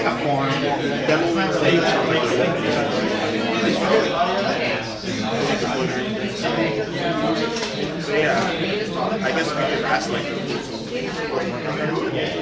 platform yeah, I guess we could ask like yeah.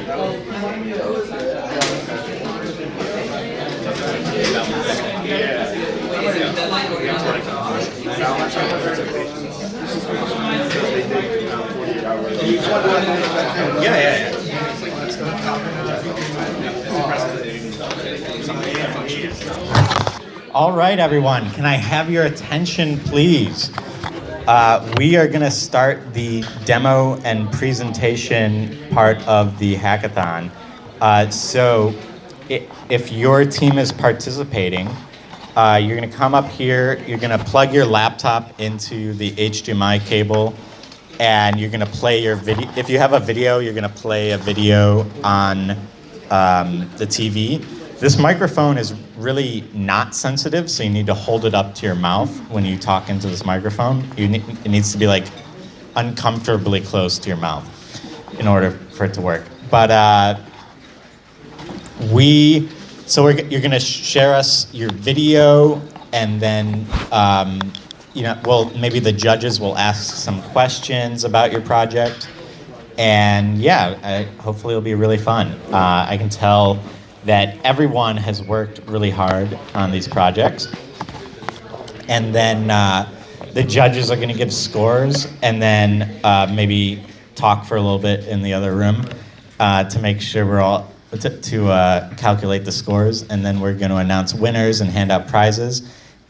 All right, everyone, can I have your attention, please? We are going to start the demo and presentation part of the hackathon. So if your team is participating, you're going to come up here, you're going to plug your laptop into the HDMI cable, and you're going to play your video. If you have a video, you're going to play a video on the TV. This microphone is really not sensitive, so you need to hold it up to your mouth when you talk into this microphone. It needs to be like uncomfortably close to your mouth in order for it to work. But you're going to share us your video, and then maybe the judges will ask some questions about your project, and hopefully it'll be really fun. I can tell that everyone has worked really hard on these projects. And then the judges are gonna give scores, and then maybe talk for a little bit in the other room to make sure we're all, to calculate the scores. And then we're gonna announce winners and hand out prizes.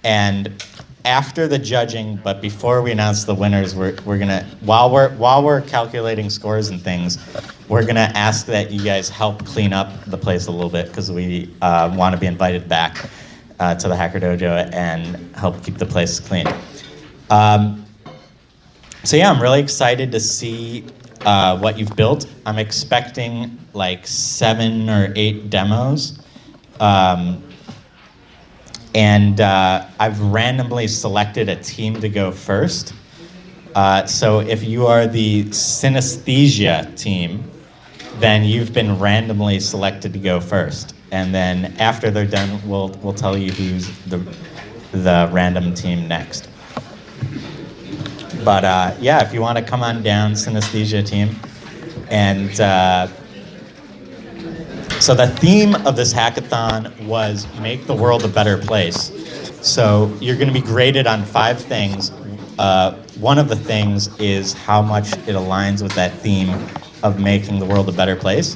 And after the judging, but before we announce the winners, we're gonna, while we're calculating scores and things, we're gonna ask that you guys help clean up the place a little bit, because we want to be invited back to the Hacker Dojo and help keep the place clean. I'm really excited to see what you've built. I'm expecting like 7 or 8 demos. And I've randomly selected a team to go first. So if you are the synesthesia team, then you've been randomly selected to go first. And then after they're done, we'll tell you who's the random team next. But if you want to come on down, synesthesia team. And so the theme of this hackathon was make the world a better place. So you're going to be graded on 5 things. One of the things is how much it aligns with that theme of making the world a better place.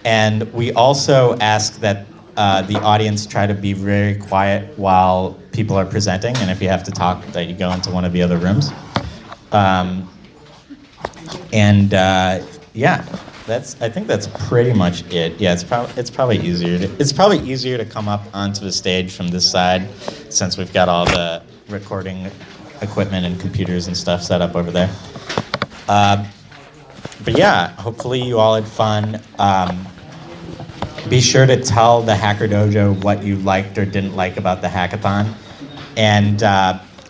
And we also ask that the audience try to be very quiet while people are presenting, and if you have to talk, that you go into one of the other rooms. I think that's pretty much it. Yeah, it's probably easier to come up onto the stage from this side, since we've got all the recording equipment and computers and stuff set up over there. Hopefully you all had fun. Be sure to tell the Hacker Dojo what you liked or didn't like about the hackathon. And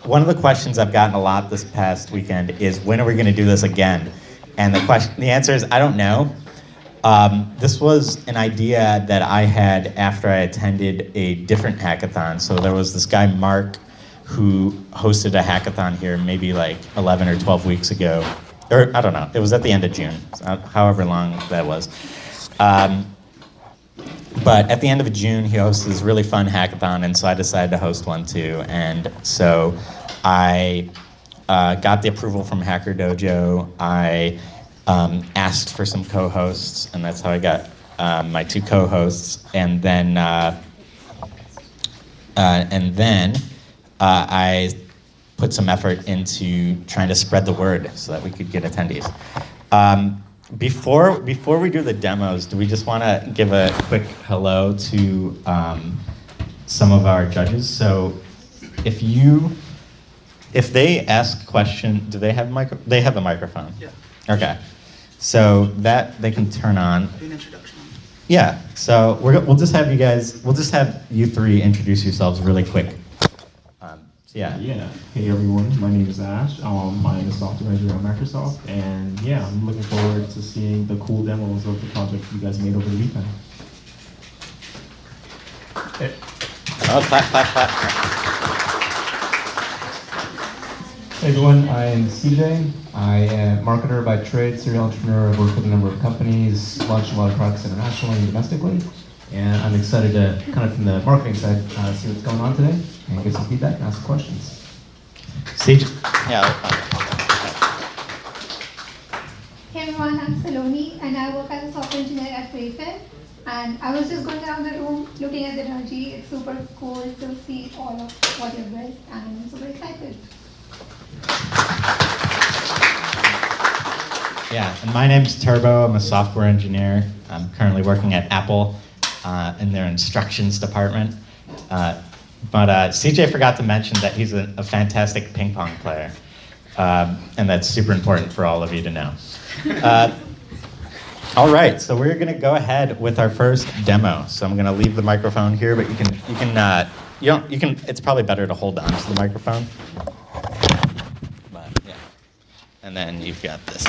one of the questions I've gotten a lot this past weekend is, when are we going to do this again? And the answer is, I don't know. This was an idea that I had after I attended a different hackathon. So there was this guy, Mark, who hosted a hackathon here maybe like 11 or 12 weeks ago. Or I don't know, it was at the end of June, however long that was. But at the end of June, he hosted this really fun hackathon, and so I decided to host one too. And so I got the approval from Hacker Dojo. I asked for some co-hosts, and that's how I got my 2 co-hosts. And then I put some effort into trying to spread the word so that we could get attendees. Before we do the demos, do we just want to give a quick hello to some of our judges? So if they ask a question, do they have they have a microphone? Yeah. Okay. So that they can turn on. An introduction. Yeah. So we'll just have you 3 introduce yourselves really quick. Yeah. Hey everyone, my name is Ash. I'm a software engineer at Microsoft, and I'm looking forward to seeing the cool demos of the project you guys made over the weekend. Oh, clap, clap, clap. Hey everyone, I'm CJ. I am marketer by trade, serial entrepreneur. I've worked with a number of companies, launched a lot of products internationally and domestically. And I'm excited to, kind of from the marketing side, see what's going on today and get some feedback and ask some questions. CJ, yeah. Hey everyone, I'm Saloni and I work as a software engineer at Verre. And I was just going around the room looking at the energy. It's super cool to see all of what you've built and I'm super excited. Yeah, and my name's Turbo. I'm a software engineer. I'm currently working at Apple in their instructions department. But CJ forgot to mention that he's a fantastic ping pong player. And that's super important for all of you to know. All right, so we're gonna go ahead with our first demo. So I'm gonna leave the microphone here, but you can, it's probably better to hold on to the microphone. But, yeah. And then you've got this.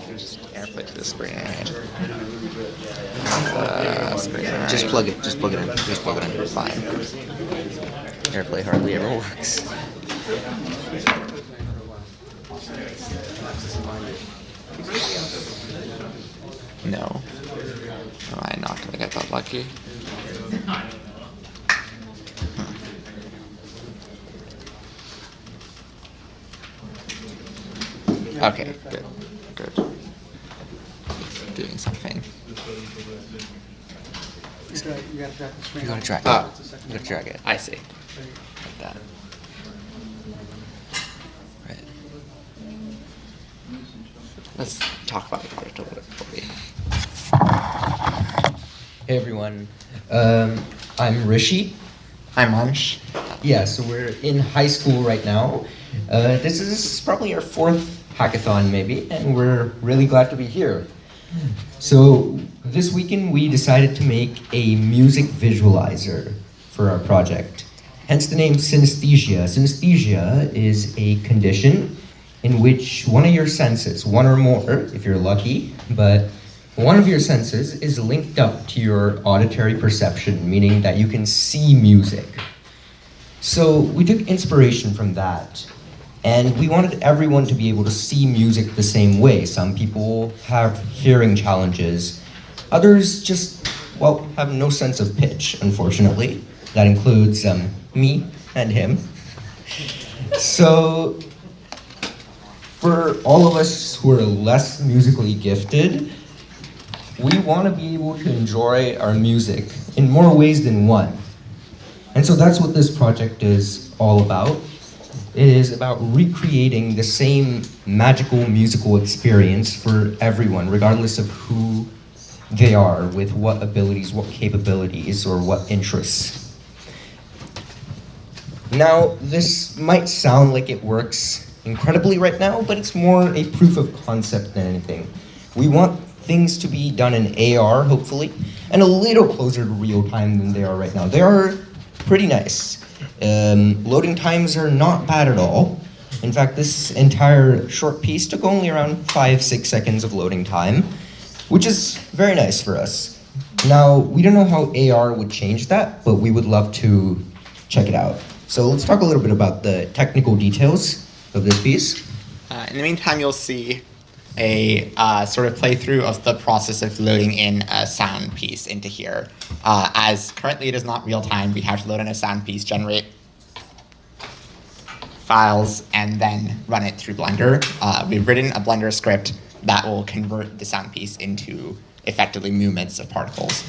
Just airplay to the screen. Just plug it in. Just plug it in. It's fine. AirPlay hardly ever works. No. Oh, I knocked like I got lucky. Okay, good. Good. Doing something. You gotta drag the screen. You gotta drag it. Oh, You gotta drag it. I see. Like that. Right. Let's talk about the project a little bit before we... Hey everyone. I'm Rishi. I'm Ansh. Yeah, so we're in high school right now. This is probably our 4th hackathon maybe, and we're really glad to be here. So this weekend we decided to make a music visualizer for our project. Hence the name synesthesia. Synesthesia is a condition in which one of your senses, one or more if you're lucky, but one of your senses is linked up to your auditory perception, meaning that you can see music. So we took inspiration from that. And we wanted everyone to be able to see music the same way. Some people have hearing challenges. Others just, well, have no sense of pitch, unfortunately. That includes me and him. So for all of us who are less musically gifted, we want to be able to enjoy our music in more ways than one. And so that's what this project is all about. It is about recreating the same magical musical experience for everyone, regardless of who they are, with what abilities, what capabilities, or what interests. Now, this might sound like it works incredibly right now, but it's more a proof of concept than anything. We want things to be done in AR, hopefully, and a little closer to real time than they are right now. They are pretty nice. Loading times are not bad at all. In fact, this entire short piece took only around 5-6 seconds of loading time, which is very nice for us. Now, we don't know how AR would change that, but we would love to check it out. So let's talk a little bit about the technical details of this piece. In the meantime, you'll see a sort of playthrough of the process of loading in a sound piece into here. As currently it is not real time, we have to load in a sound piece, generate files, and then run it through Blender. We've written a Blender script that will convert the sound piece into effectively movements of particles.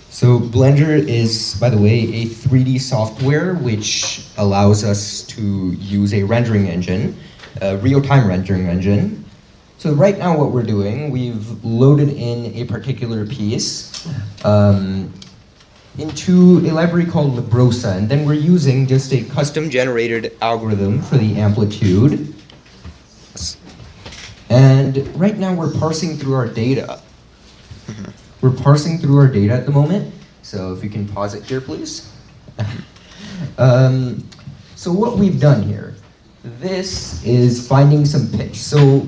So Blender is, by the way, a 3D software which allows us to use a rendering engine, a real-time rendering engine. So right now what we're doing, we've loaded in a particular piece into a library called Librosa, and then we're using just a custom-generated algorithm for the amplitude. And right now we're parsing through our data. We're parsing through our data at the moment, so if you can pause it here, please. So what we've done here, this is finding some pitch. So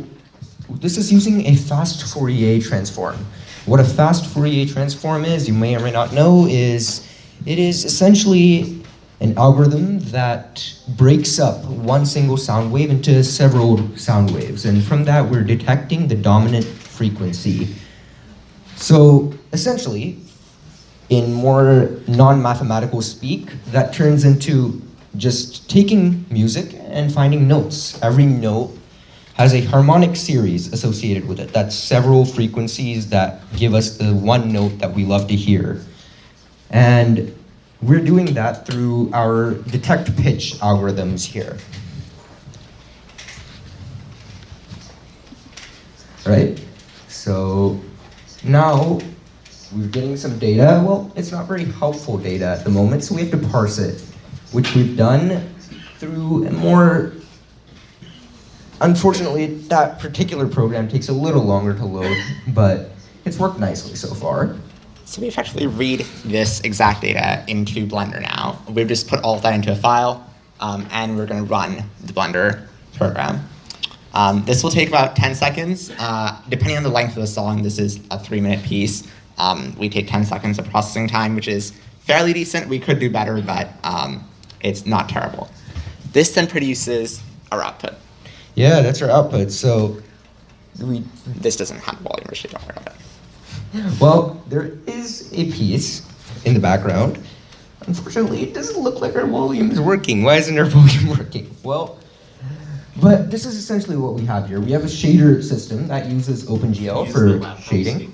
this is using a fast Fourier transform. What a fast Fourier transform is, you may or may not know, is it is essentially an algorithm that breaks up one single sound wave into several sound waves. And from that, we're detecting the dominant frequency. So essentially, in more non-mathematical speak, that turns into just taking music and finding notes. Every note has a harmonic series associated with it. That's several frequencies that give us the one note that we love to hear. And we're doing that through our detect pitch algorithms here. Right? So now we're getting some data. Well, it's not very helpful data at the moment, so we have to parse it, which we've done through a more, unfortunately, that particular program takes a little longer to load, but it's worked nicely so far. So we effectively read this exact data into Blender now. We've just put all of that into a file, and we're going to run the Blender program. This will take about 10 seconds. Depending on the length of the song, this is a 3-minute piece. We take 10 seconds of processing time, which is fairly decent. We could do better, but it's not terrible. This then produces our output. Yeah, that's our output. So This doesn't have volume, actually, don't worry about it. well, there is a piece in the background. Unfortunately, it doesn't look like our volume is working. Why isn't our volume working? Well, but this is essentially what we have here. We have a shader system that uses OpenGL for shading.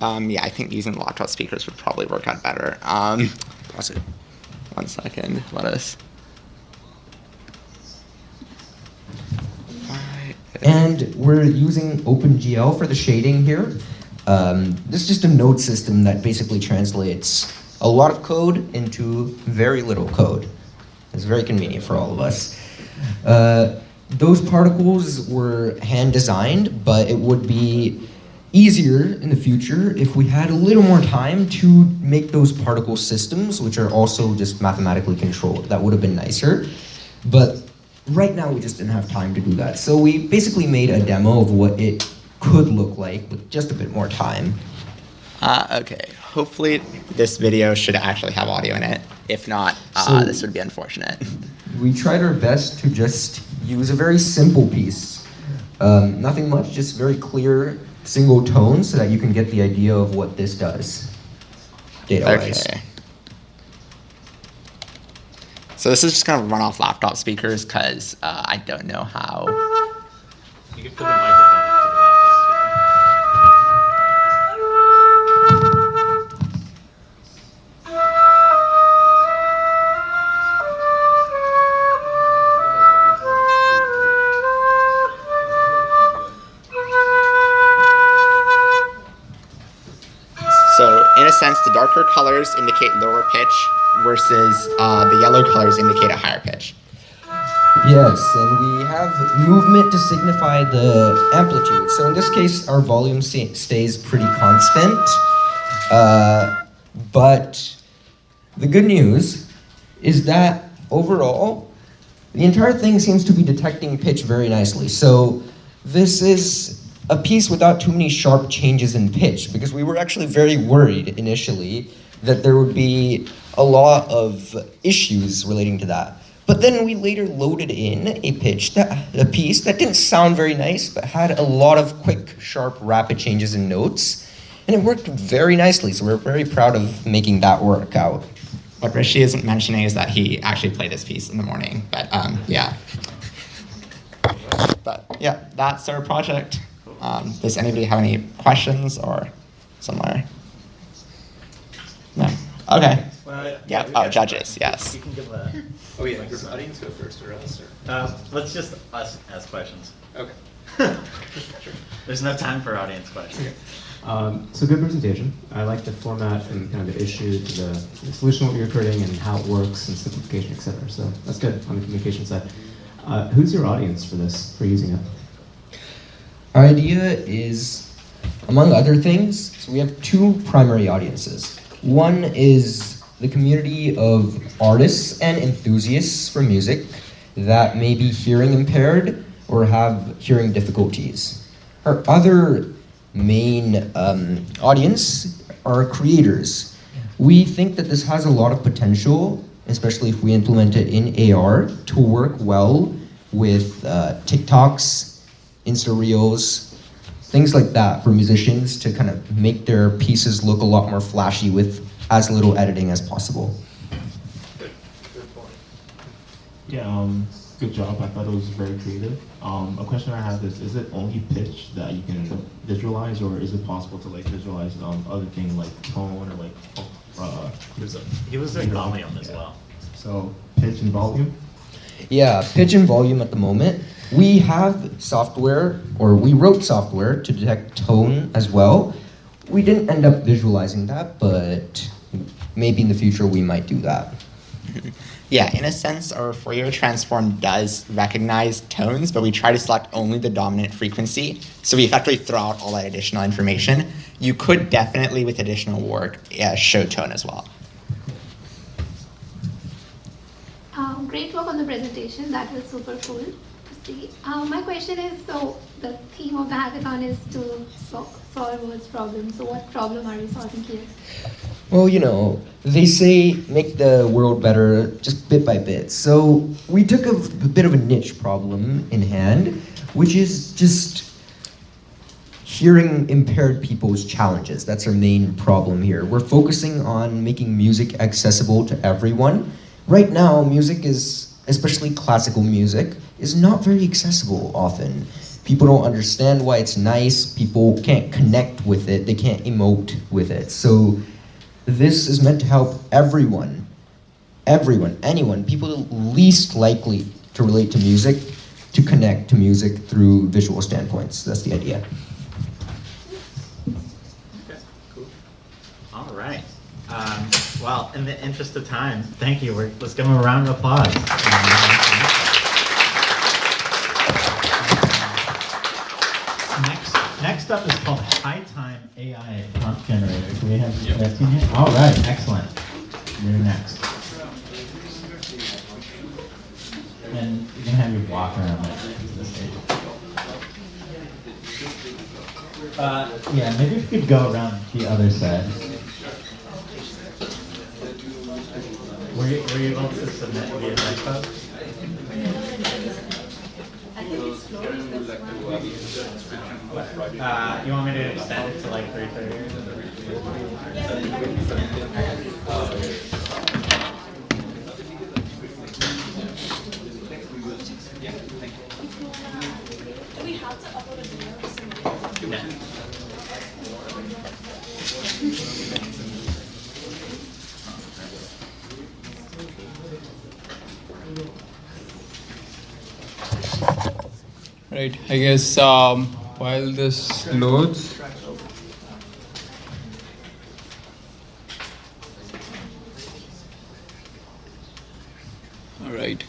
Yeah, I think using laptop speakers would probably work out better. Pause it. 1 second. Let us. And we're using OpenGL for the shading here. This is just a node system that basically translates a lot of code into very little code. It's very convenient for all of us. Those particles were hand designed, but it would be easier in the future if we had a little more time to make those particle systems, which are also just mathematically controlled. That would have been nicer. But right now we just didn't have time to do that. So we basically made a demo of what it could look like with just a bit more time. Okay, hopefully this video should actually have audio in it. If not, this would be unfortunate. We tried our best to just use a very simple piece. Nothing much, just very clear single tones so that you can get the idea of what this does data-wise. Okay. So this is just going to run off laptop speakers because I don't know how. You can put the microphone up to the laptop. So in a sense, the darker colors indicate lower pitch versus the yellow colors indicate a higher pitch. Yes, and we have movement to signify the amplitude. So in this case, our volume stays pretty constant. But the good news is that overall, the entire thing seems to be detecting pitch very nicely. So this is a piece without too many sharp changes in pitch, because we were actually very worried initially that there would be a lot of issues relating to that. But then we later loaded in a piece that didn't sound very nice, but had a lot of quick, sharp, rapid changes in notes, and it worked very nicely. So we're very proud of making that work out. What Rishi isn't mentioning is that he actually played this piece in the morning. But yeah. But yeah, that's our project. Does anybody have any questions or similar? No. Okay. Yeah. Oh, judges. Yes. You can give a. Oh yeah. Does the audience go first or else? Or? Let's just us ask questions. Okay. There's no time for audience questions. So good presentation. I like the format and kind of the issue to the solution, what you're creating, and how it works, and simplification, etc. So that's good on the communication side. Who's your audience for this, for using it? Our idea is, among other things, so we have two primary audiences. One is the community of artists and enthusiasts for music. that may be hearing impaired or have hearing difficulties. Our other main audience are creators. We think that this has a lot of potential, especially if we implement it in AR, to work well with TikToks, Insta Reels, things like that for musicians to kind of make their pieces look a lot more flashy with as little editing as possible. Yeah, good job. I thought it was very creative. A question I have is it only pitch that you can visualize, or is it possible to like visualize other things like tone or like He was doing volume as well. So pitch and volume? Yeah, pitch and volume at the moment. We have software, or we wrote software to detect tone as well. We didn't end up visualizing that, but maybe in the future we might do that. Yeah, in a sense, our Fourier transform does recognize tones, but we try to select only the dominant frequency. So we effectively throw out all that additional information. You could definitely, with additional work, show tone as well. Great work on the presentation. That was super cool to see. My question is, so the theme of the hackathon is to solve world's problems. So what problem are you solving here? Well, you know, they say make the world better just bit by bit. So we took a bit of a niche problem in hand, which is just hearing impaired people's challenges. That's our main problem here. We're focusing on making music accessible to everyone. Right now, music is, especially classical music, is not very accessible often. People don't understand why it's nice. People can't connect with it. They can't emote with it. So this is meant to help everyone, anyone, people least likely to relate to music, to connect to music through visual standpoints. That's the idea. Okay, cool. All right. Well, in the interest of time, thank you. Let's give them a round of applause. Next up is called High Time AI Prompt Generator. Do we have that team here? All right, excellent. You're next. And you can have your walk around the stage. Yeah, maybe if we could go around the other side. Were you able to submit via typo? You want me to extend it to like 3:30? Do we have to upload a video or something? No. Right, I guess while this loads, all right.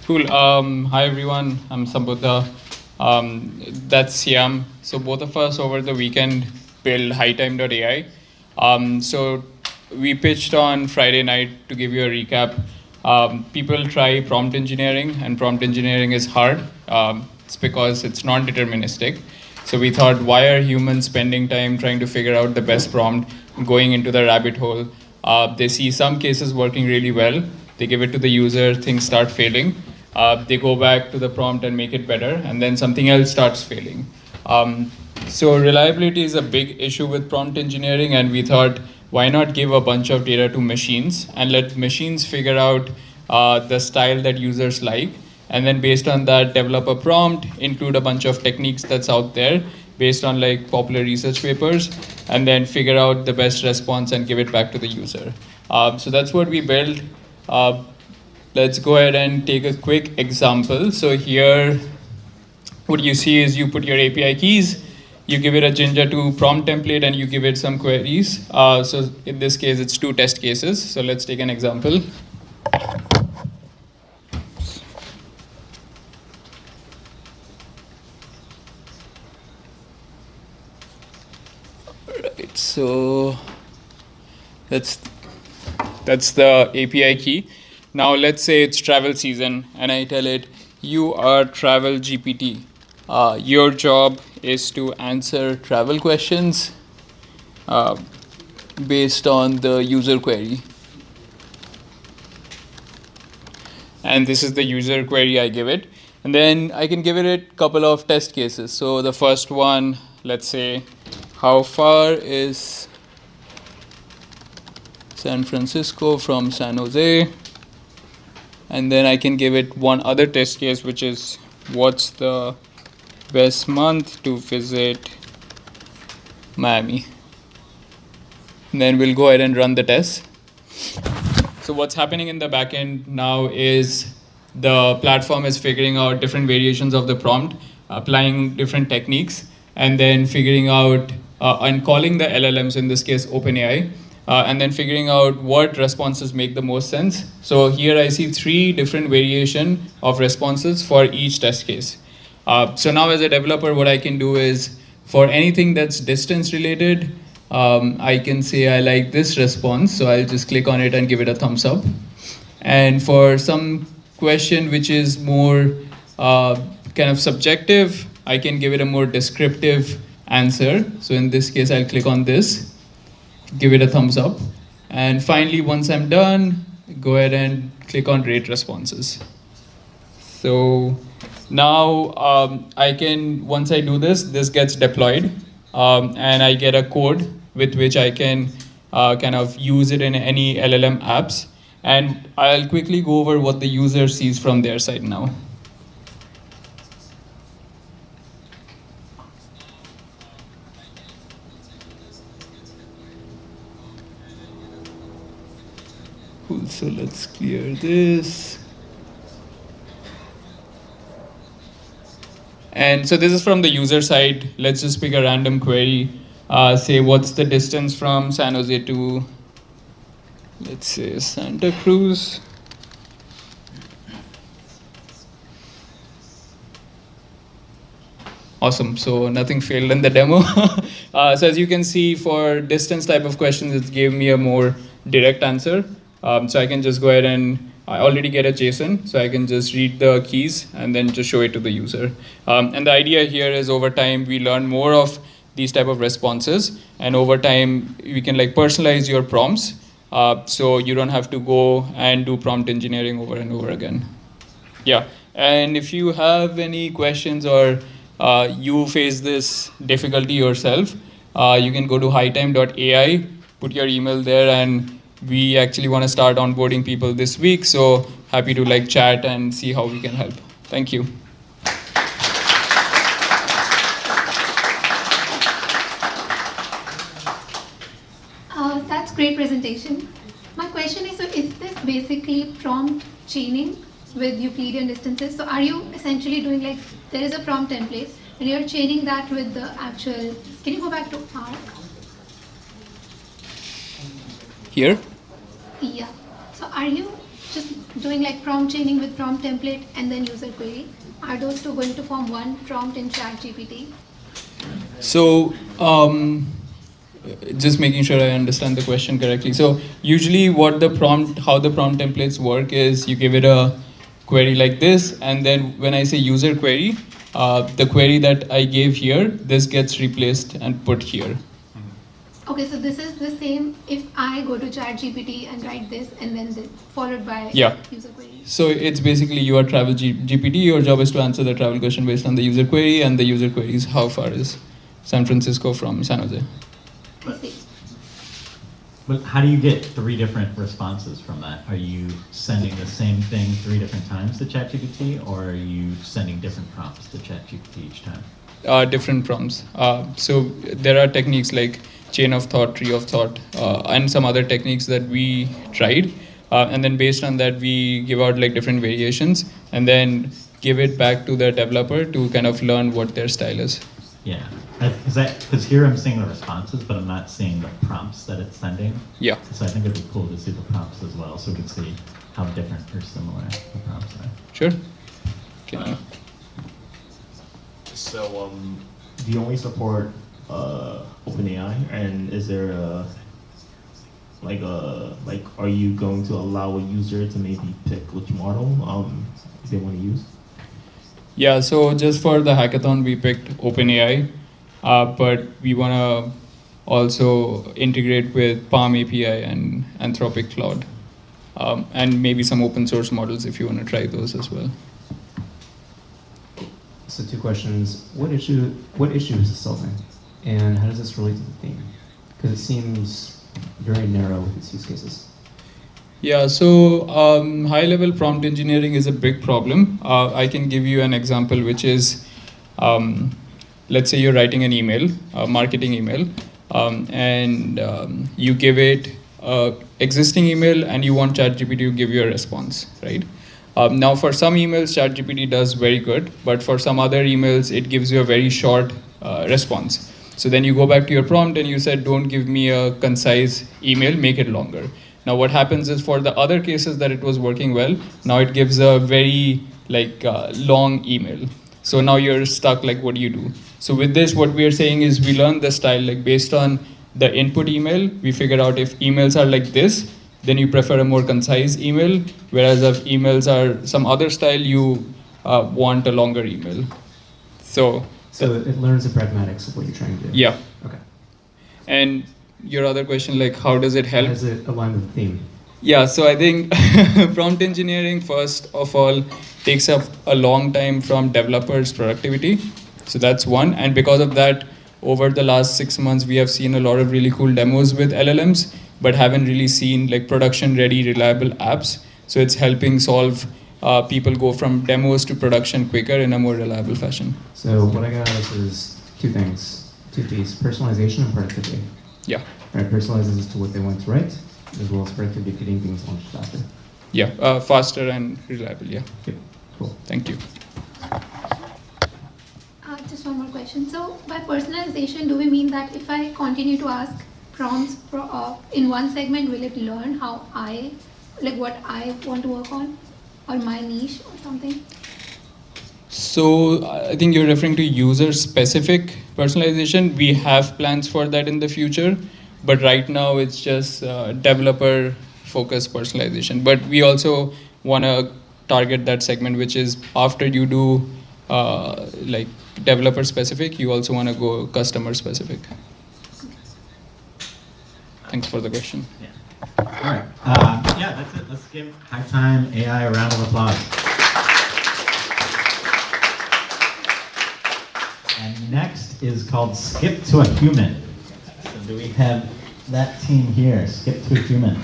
Cool. Hi everyone, I'm Sambuddha. That's Siam. So both of us over the weekend built hightime.ai. So we pitched on Friday night. To give you a recap, people try prompt engineering, and prompt engineering is hard. It's because it's non-deterministic. So we thought, why are humans spending time trying to figure out the best prompt, going into the rabbit hole? They see some cases working really well. They give it to the user, things start failing. They go back to the prompt and make it better, and then something else starts failing. So reliability is a big issue with prompt engineering, and we thought, why not give a bunch of data to machines and let machines figure out the style that users like, and then based on that, develop a prompt, include a bunch of techniques that's out there based on like popular research papers, and then figure out the best response and give it back to the user. So that's what we built. Let's go ahead and take a quick example. So here, what you see is you put your API keys, you give it a Jinja 2 prompt template, and you give it some queries. So in this case, it's 2 test cases. So let's take an example. Right, so that's That's the API key. Now let's say it's travel season and I tell it, you are travel GPT. Your job is to answer travel questions based on the user query. And this is the user query I give it. And then I can give it a couple of test cases. So the first one, let's say, how far is San Francisco from San Jose? And then I can give it one other test case, which is what's the best month to visit Miami? And then we'll go ahead and run the test. So what's happening in the backend now is the platform is figuring out different variations of the prompt, applying different techniques, and then figuring out and calling the LLMs, in this case OpenAI, and then figuring out what responses make the most sense. So here I see 3 different variation of responses for each test case. So now as a developer, what I can do is for anything that's distance related, I can say I like this response, so I'll just click on it and give it a thumbs up. And for some question which is more kind of subjective, I can give it a more descriptive answer. So in this case, I'll click on this, give it a thumbs up. And finally, once I'm done, go ahead and click on rate responses. So now I can, once I do this, this gets deployed and I get a code with which I can kind of use it in any LLM apps. And I'll quickly go over what the user sees from their side now. Cool, so let's clear this. And so this is from the user side. Let's just pick a random query. Say what's the distance from San Jose to, let's say, Santa Cruz. Awesome, so nothing failed in the demo. So as you can see, for distance type of questions, it gave me a more direct answer. So I can just go ahead and, I already get a JSON, so I can just read the keys and then just show it to the user. And the idea here is over time, we learn more of these type of responses. And over time, we can like personalize your prompts. So you don't have to go and do prompt engineering over and over again. Yeah, and if you have any questions or you face this difficulty yourself, you can go to hightime.ai, put your email there, and we actually want to start onboarding people this week. So happy to like chat and see how we can help. Thank you. That's great presentation. My question is, so is this basically prompt chaining with Euclidean distances? So are you essentially doing like, there is a prompt template and you're chaining that with the actual, can you go back to arc? Here? Yeah. So are you just doing like prompt chaining with prompt template and then user query? Are those two going to form one prompt in ChatGPT? So just making sure I understand the question correctly. So usually what the prompt, how the prompt templates work is you give it a query like this, and then when I say user query, the query that I gave here, this gets replaced and put here. Okay, so this is the same if I go to ChatGPT and write this and then followed by user query. So it's basically you are travel GPT, your job is to answer the travel question based on the user query, and the user query is how far is San Francisco from San Jose. I see. But how do you get 3 different responses from that? Are you sending the same thing 3 different times to ChatGPT, or are you sending different prompts to ChatGPT each time? Different prompts. So there are techniques like chain of thought, tree of thought, and some other techniques that we tried. And then based on that, we give out like different variations and then give it back to the developer to kind of learn what their style is. Yeah, because here I'm seeing the responses, but I'm not seeing the prompts that it's sending. Yeah. So I think it'd be cool to see the prompts as well, so we can see how different or similar the prompts are. Sure. Okay. So, do you only support OpenAI, and is there Like, are you going to allow a user to maybe pick which model they want to use? Yeah, so just for the hackathon, we picked OpenAI, but we want to also integrate with Palm API and Anthropic Cloud, and maybe some open source models if you want to try those as well. So 2 questions. What issue is this solving? And how does this relate to the theme? Because it seems very narrow with its use cases. Yeah, so high-level prompt engineering is a big problem. I can give you an example, which is, let's say you're writing an email, a marketing email, and you give it an existing email and you want ChatGPT to give you a response, right? Now, for some emails, ChatGPT does very good, but for some other emails, it gives you a very short response. So then you go back to your prompt and you said, don't give me a concise email, make it longer. Now what happens is for the other cases that it was working well, now it gives a very long email. So now you're stuck, like what do you do? So with this, what we are saying is we learn the style, like based on the input email, we figure out if emails are like this, then you prefer a more concise email, whereas if emails are some other style, you want a longer email. So it learns the pragmatics of what you're trying to do. Yeah. Okay. And your other question, like how does it help? How does it align with the theme? Yeah, so I think prompt engineering, first of all, takes up a long time from developers' productivity. So that's one. And because of that, over the last 6 months, we have seen a lot of really cool demos with LLMs, but haven't really seen like production-ready, reliable apps. So it's helping solve people go from demos to production quicker in a more reliable fashion. So what I got out of this is 2 things, 2 P's, personalization and productivity. Yeah. Right, personalizes as to what they want to write, as well as productivity, getting things launched faster. Yeah, faster and reliable, yeah. Yep, cool. Thank you. Just one more question. So by personalization, do we mean that if I continue to ask prompts in one segment, will it learn how what I want to work on, or my niche or something? So I think you're referring to user-specific personalization. We have plans for that in the future, but right now it's just developer-focused personalization. But we also want to target that segment, which is after you do like developer-specific, you also want to go customer-specific. Thanks for the question. Yeah. All right. Yeah, that's it. Let's give High Time AI a round of applause. And next is called Skip to a Human. So do we have that team here? Skip to a Human.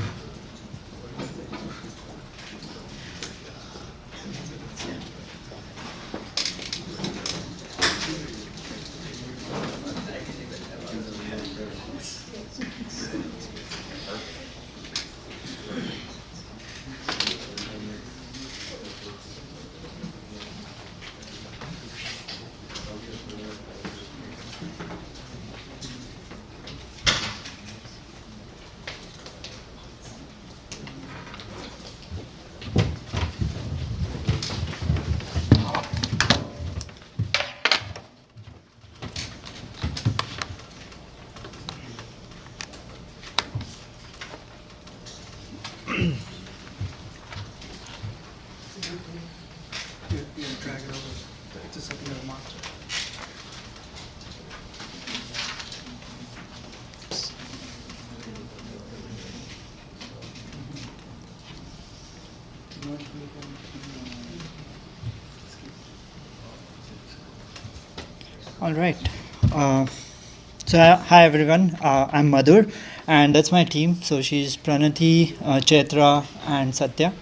All right. Hi everyone. I'm Madhur, and that's my team. So she's Pranati, Chaitra, and Satya,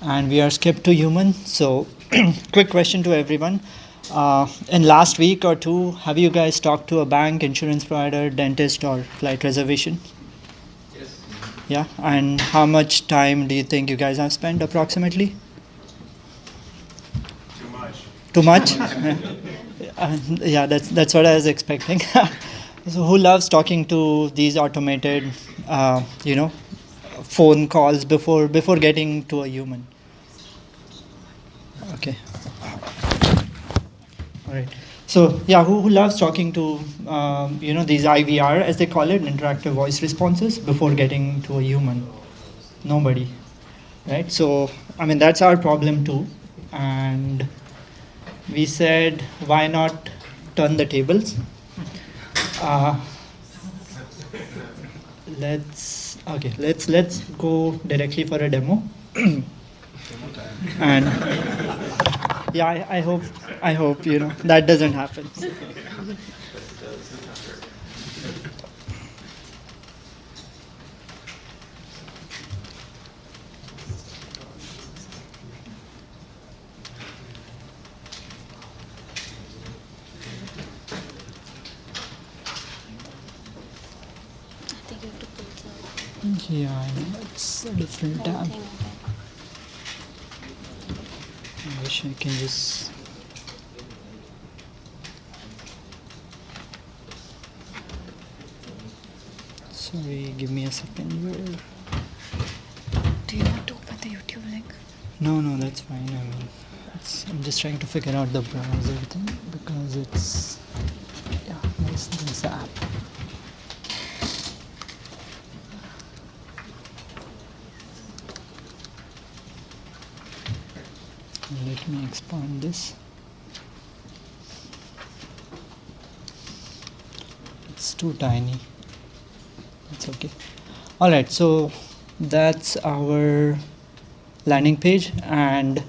and we are Skip to Human. So, quick question to everyone. In last week or 2, have you guys talked to a bank, insurance provider, dentist, or flight reservation? Yes. Yeah. And how much time do you think you guys have spent approximately? Too much. Too much? Yeah, that's what I was expecting. So who loves talking to these automated, phone calls before getting to a human? Okay. All right. So yeah, who loves talking to these IVR, as they call it, interactive voice responses, before getting to a human? Nobody, right? So I mean, that's our problem too, and we said, why not turn the tables? Let's go directly for a demo. And yeah, I hope that doesn't happen. Yeah, I know, it's a different tab. I wish I can just... Sorry, give me a second. Do you want to open the YouTube link? No, that's fine. I mean, I'm just trying to figure out the browser thing, because it's... Yeah, this app. Let me expand this. It's too tiny. It's okay. All right, so that's our landing page. And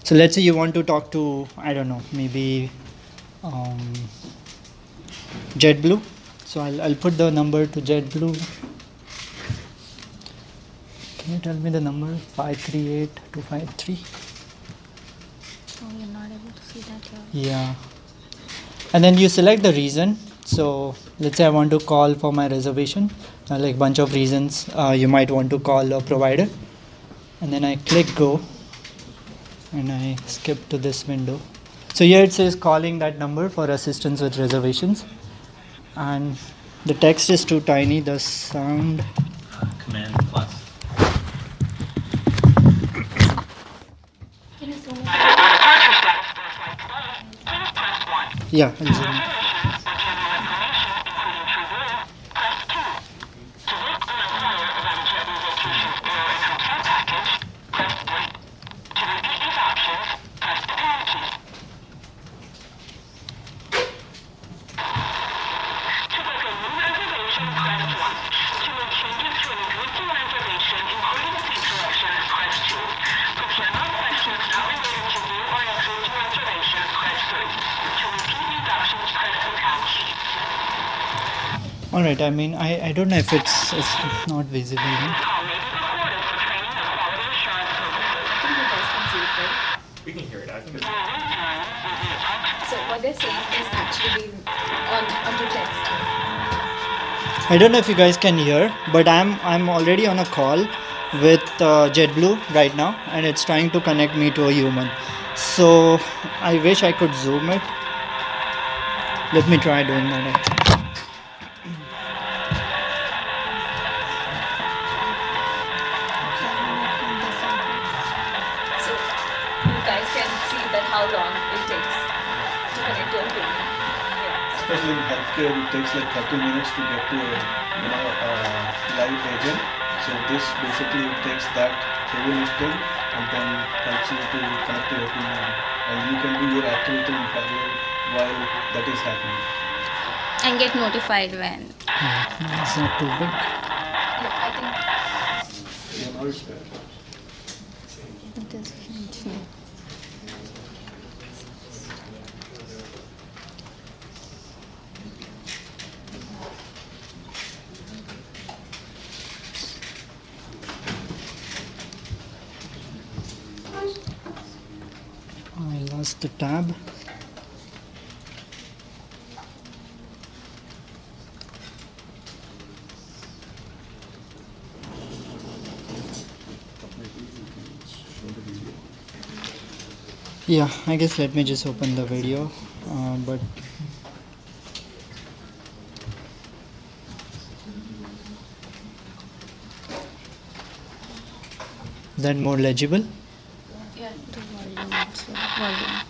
so let's say you want to talk to, I don't know, maybe JetBlue. So I'll put the number to JetBlue. Can you tell me the number? 538253. Oh, you're not able to see that here. Yeah. And then you select the reason. So let's say I want to call for my reservation, like bunch of reasons. You might want to call a provider. And then I click go and I skip to this window. So here it says calling that number for assistance with reservations. And the text is too tiny, the sound. Command plus. Can you zoom in? Yeah, I'll zoom in. All right, I mean, I don't know if it's not visible. Right? We can hear it. I think it's... So what they're saying is actually onto text. I don't know if you guys can hear, but I'm already on a call with JetBlue right now, and it's trying to connect me to a human. So I wish I could zoom it. Let me try doing that actually. How long it takes to connect to a human. Yeah. Especially in healthcare, it takes like 30 minutes to get to a live agent. So this basically takes that heavy lifting and then helps you to connect to a human, and you can do your activity in parallel while that is happening. And get notified when. It's not too big. Yeah, I think. Yeah, now it's better. It is functional. I lost the tab. Yeah, I guess let me just open the video, but is that more legible? Yeah, the volume also. Volume.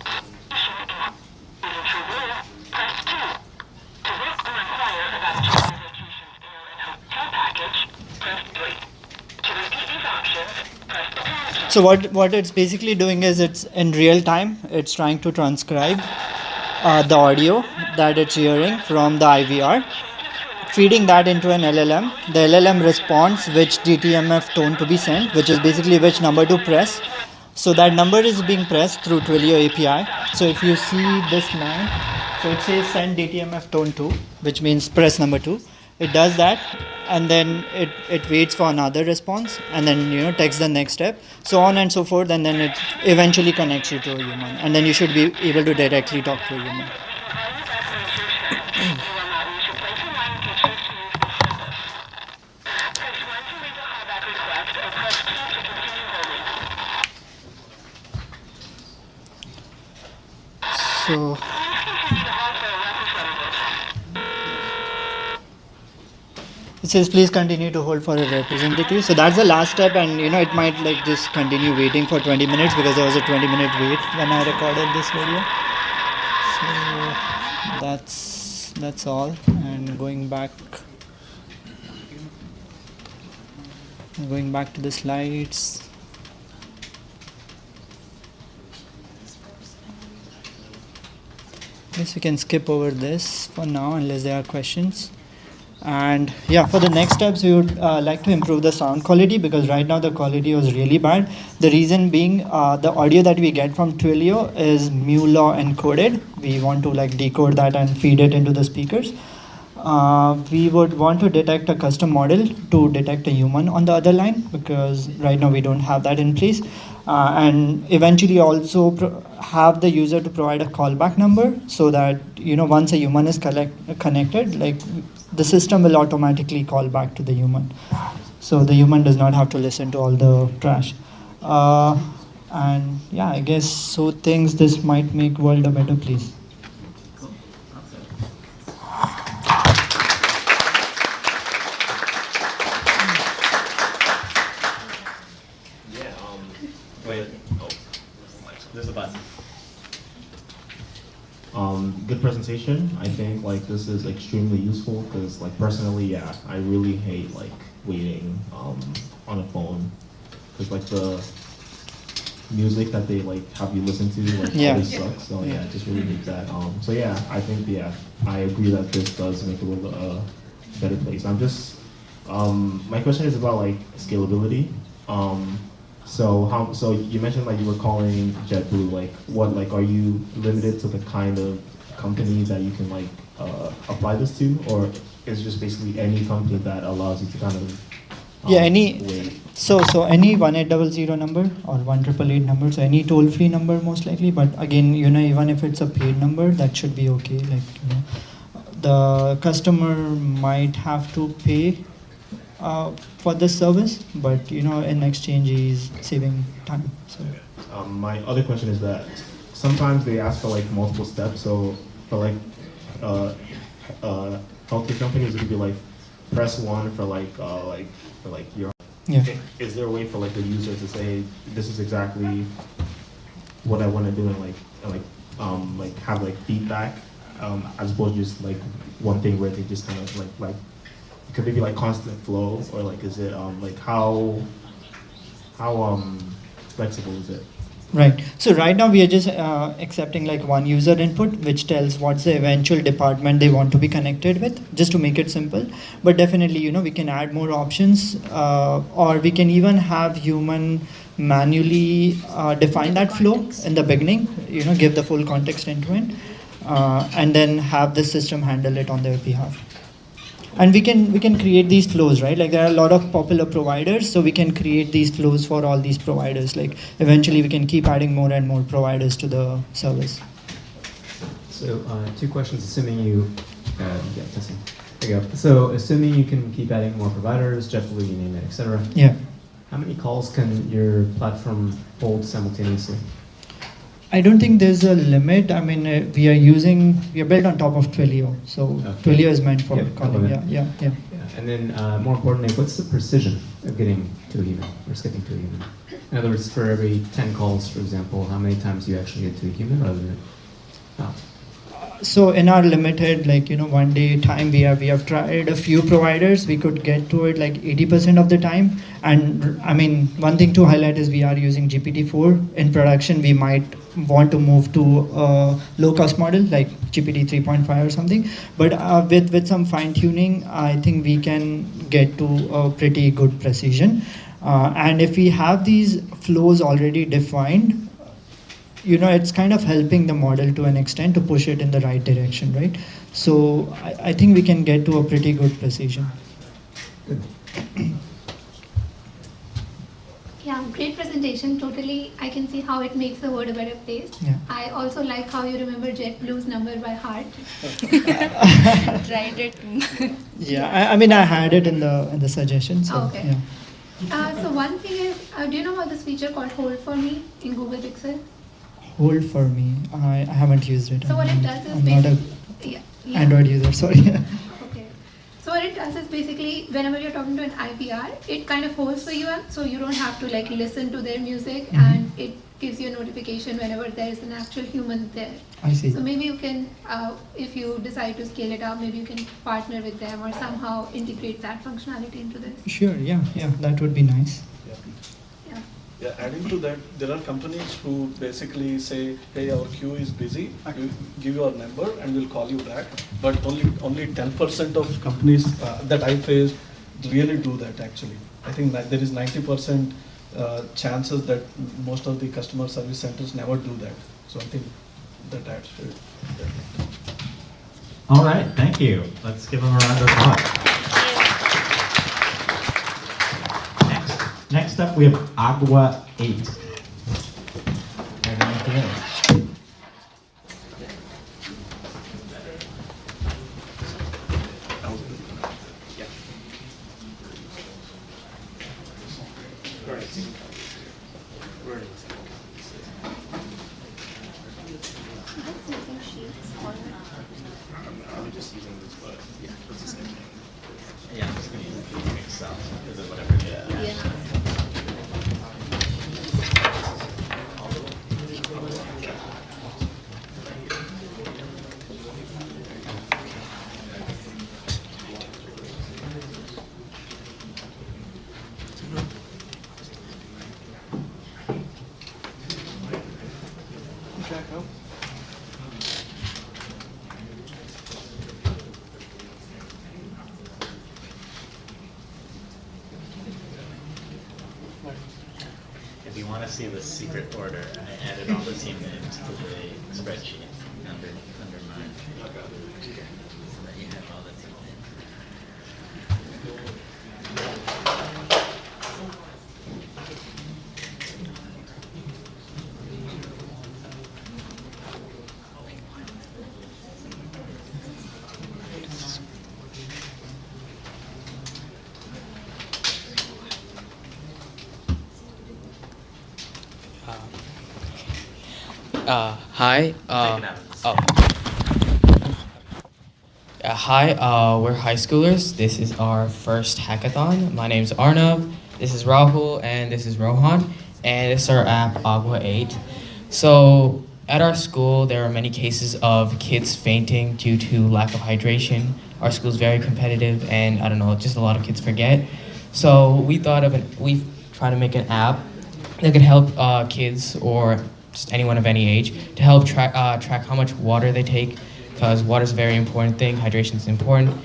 So what it's basically doing is it's in real time, it's trying to transcribe the audio that it's hearing from the IVR, feeding that into an LLM. The LLM responds which DTMF tone to be sent, which is basically which number to press. So that number is being pressed through Twilio API. So if you see this line, so it says send DTMF tone 2, which means press number 2. It does that, and then it waits for another response, and then takes the next step, so on and so forth, and then it eventually connects you to a human, and then you should be able to directly talk to a human. So it says please continue to hold for a representative. So that's the last step, and it might like just continue waiting for 20 minutes because there was a 20-minute wait when I recorded this video. So that's all. And going back to the slides. Guess we can skip over this for now unless there are questions. And yeah, for the next steps, we would like to improve the sound quality because right now the quality was really bad. The reason being the audio that we get from Twilio is mu-law encoded. We want to like decode that and feed it into the speakers. We would want to detect a custom model to detect a human on the other line because right now we don't have that in place. And eventually also have the user to provide a callback number so that once a human is connected, like the system will automatically call back to the human. So the human does not have to listen to all the trash. And yeah, I guess so things this might make world a better place. There's a button. Good presentation. I think like this is extremely useful because like personally, yeah, I really hate like waiting on a phone because like the music that they like have you listen to like always sucks. So yeah, I just really hate that. So yeah, I think I agree that this does make the world a better place. I'm just my question is about like scalability. So you mentioned like you were calling JetBlue, like what, like are you limited to the kind of company that you can like apply this to, or is it just basically any company that allows you to kind of wait? So any 1800 number or 1888 number, so any toll-free number most likely, but again even if it's a paid number that should be okay. Like the customer might have to pay for this service, but in exchange he's saving time. So my other question is that sometimes they ask for like multiple steps. So for like healthcare companies, it could be like press 1 for like your. Yeah. Is there a way for like the user to say this is exactly what I want to do and like have like feedback as opposed to just like one thing where they just kind of like could it be like constant flow, or like is it like how flexible is it? Right. So right now we are just accepting like one user input, which tells what's the eventual department they want to be connected with, just to make it simple. But definitely, we can add more options, or we can even have human manually define that flow in the beginning. Give the full context into it, and then have the system handle it on their behalf. And we can create these flows, right? Like there are a lot of popular providers, so we can create these flows for all these providers. Like eventually we can keep adding more and more providers to the service. So 2 questions, assuming you, testing. There you go. So assuming you can keep adding more providers, JetBlue, you name it, etc. Yeah. How many calls can your platform hold simultaneously? I don't think there's a limit. I mean, we are built on top of Twilio, so Twilio is meant for calling. Yeah. And then more importantly, what's the precision of getting to a human or skipping to a human? In other words, for every 10 calls, for example, how many times do you actually get to a human rather than not? So in our limited, 1 day time, we have tried a few providers. We could get to it like 80% of the time. And I mean, one thing to highlight is we are using GPT-4 in production. We might want to move to a low-cost model like GPT 3.5 or something. But with some fine-tuning, I think we can get to a pretty good precision. And if we have these flows already defined, it's kind of helping the model to an extent to push it in the right direction, right? So I think we can get to a pretty good precision. Yeah, great presentation. Totally, I can see how it makes the world a better place. Yeah. I also like how you remember JetBlue's number by heart. Tried it. Yeah, I mean, I had it in the suggestion. So, Okay. yeah. So one thing is, do you know about this feature called Hold for Me in Google Pixel? Hold for me. I haven't used it. So what it does is I'm not a yeah. Android user. Sorry. Okay. So what it does is basically whenever you're talking to an IPR, it kind of holds for you, so you don't have to like listen to their music, and it gives you a notification whenever there is an actual human there. I see. So maybe you can, if you decide to scale it up, maybe you can partner with them or somehow integrate that functionality into this. Sure. Yeah. That would be nice. Yeah, adding to that, there are companies who basically say, hey, our queue is busy, you give your number and we'll call you back. But only 10% of companies that I face really do that actually. I think that there is 90% chances that most of the customer service centers never do that. So I think that adds to it. All right, thank you. Let's give them a round of applause. Next up, we have Auguest 8. Everyone here. I'm just using this, but yeah, it's the same thing. Yeah, I'm just going to use Excel because of whatever. Yeah. If you want to see the secret order, I added all the team names to the spreadsheet under mine. So that you have all the team names. Hi. Hi. We're high schoolers. This is our first hackathon. My name's Arnav. This is Rahul, and this is Rohan, and it's our app Auguest 8. So at our school, there are many cases of kids fainting due to lack of hydration. Our school's very competitive, and I don't know, just a lot of kids forget. So we tried to make an app that could help kids or just anyone of any age to help track how much water they take, because water is a very important thing, hydration is important,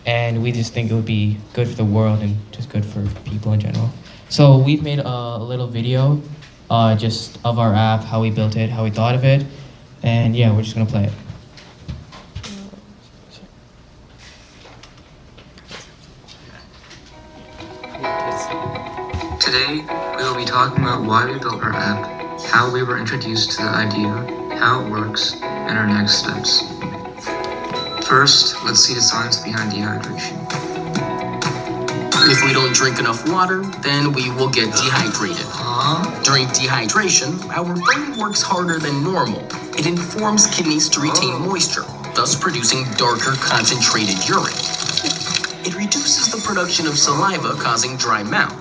and we just think it would be good for the world and just good for people in general. So we've made a little video just of our app, how we built it, how we thought of it, and yeah, we're just gonna play it. Today, we will be talking about why we built our app, how we were introduced to the idea, how it works, and our next steps. First, let's see the science behind dehydration. If we don't drink enough water, then we will get dehydrated. During dehydration, our brain works harder than normal. It informs kidneys to retain moisture, thus producing darker concentrated urine. It reduces the production of saliva, causing dry mouth.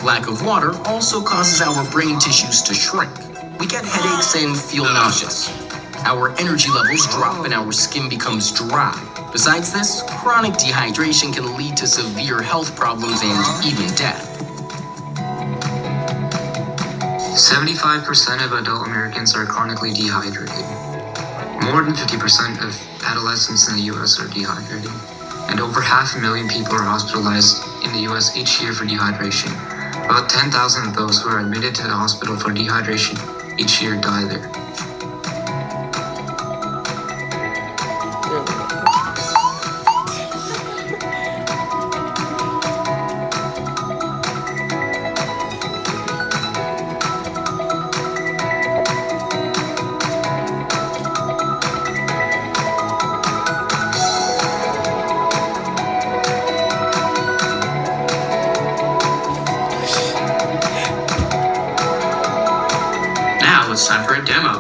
Lack of water also causes our brain tissues to shrink. We get headaches and feel nauseous. our energy levels drop and our skin becomes dry. Besides this, chronic dehydration can lead to severe health problems and even death. 75% of adult Americans are chronically dehydrated. More than 50% of adolescents in the US are dehydrated. And over 500,000 people are hospitalized in the US each year for dehydration. About 10,000 of those who are admitted to the hospital for dehydration each year die there. Now it's time for a demo.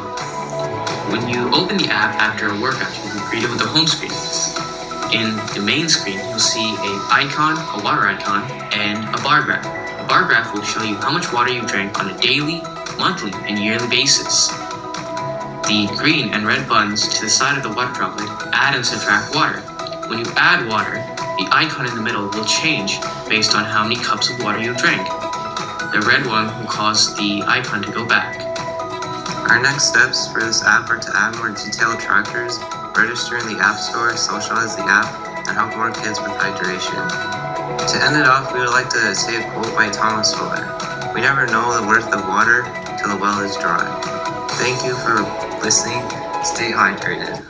When you open the app after a workout, you'll be greeted with a home screen. In the main screen, you'll see an icon, a water icon, and a bar graph. A bar graph will show you how much water you drank on a daily, monthly, and yearly basis. The green and red buttons to the side of the water droplet add and subtract water. When you add water, the icon in the middle will change based on how many cups of water you drank. The red one will cause the icon to go back. Our next steps for this app are to add more detailed trackers, register in the App Store, socialize the app, and help more kids with hydration. To end it off, we would like to say a quote by Thomas Fuller. We never know the worth of water till the well is dry. Thank you for listening. Stay hydrated.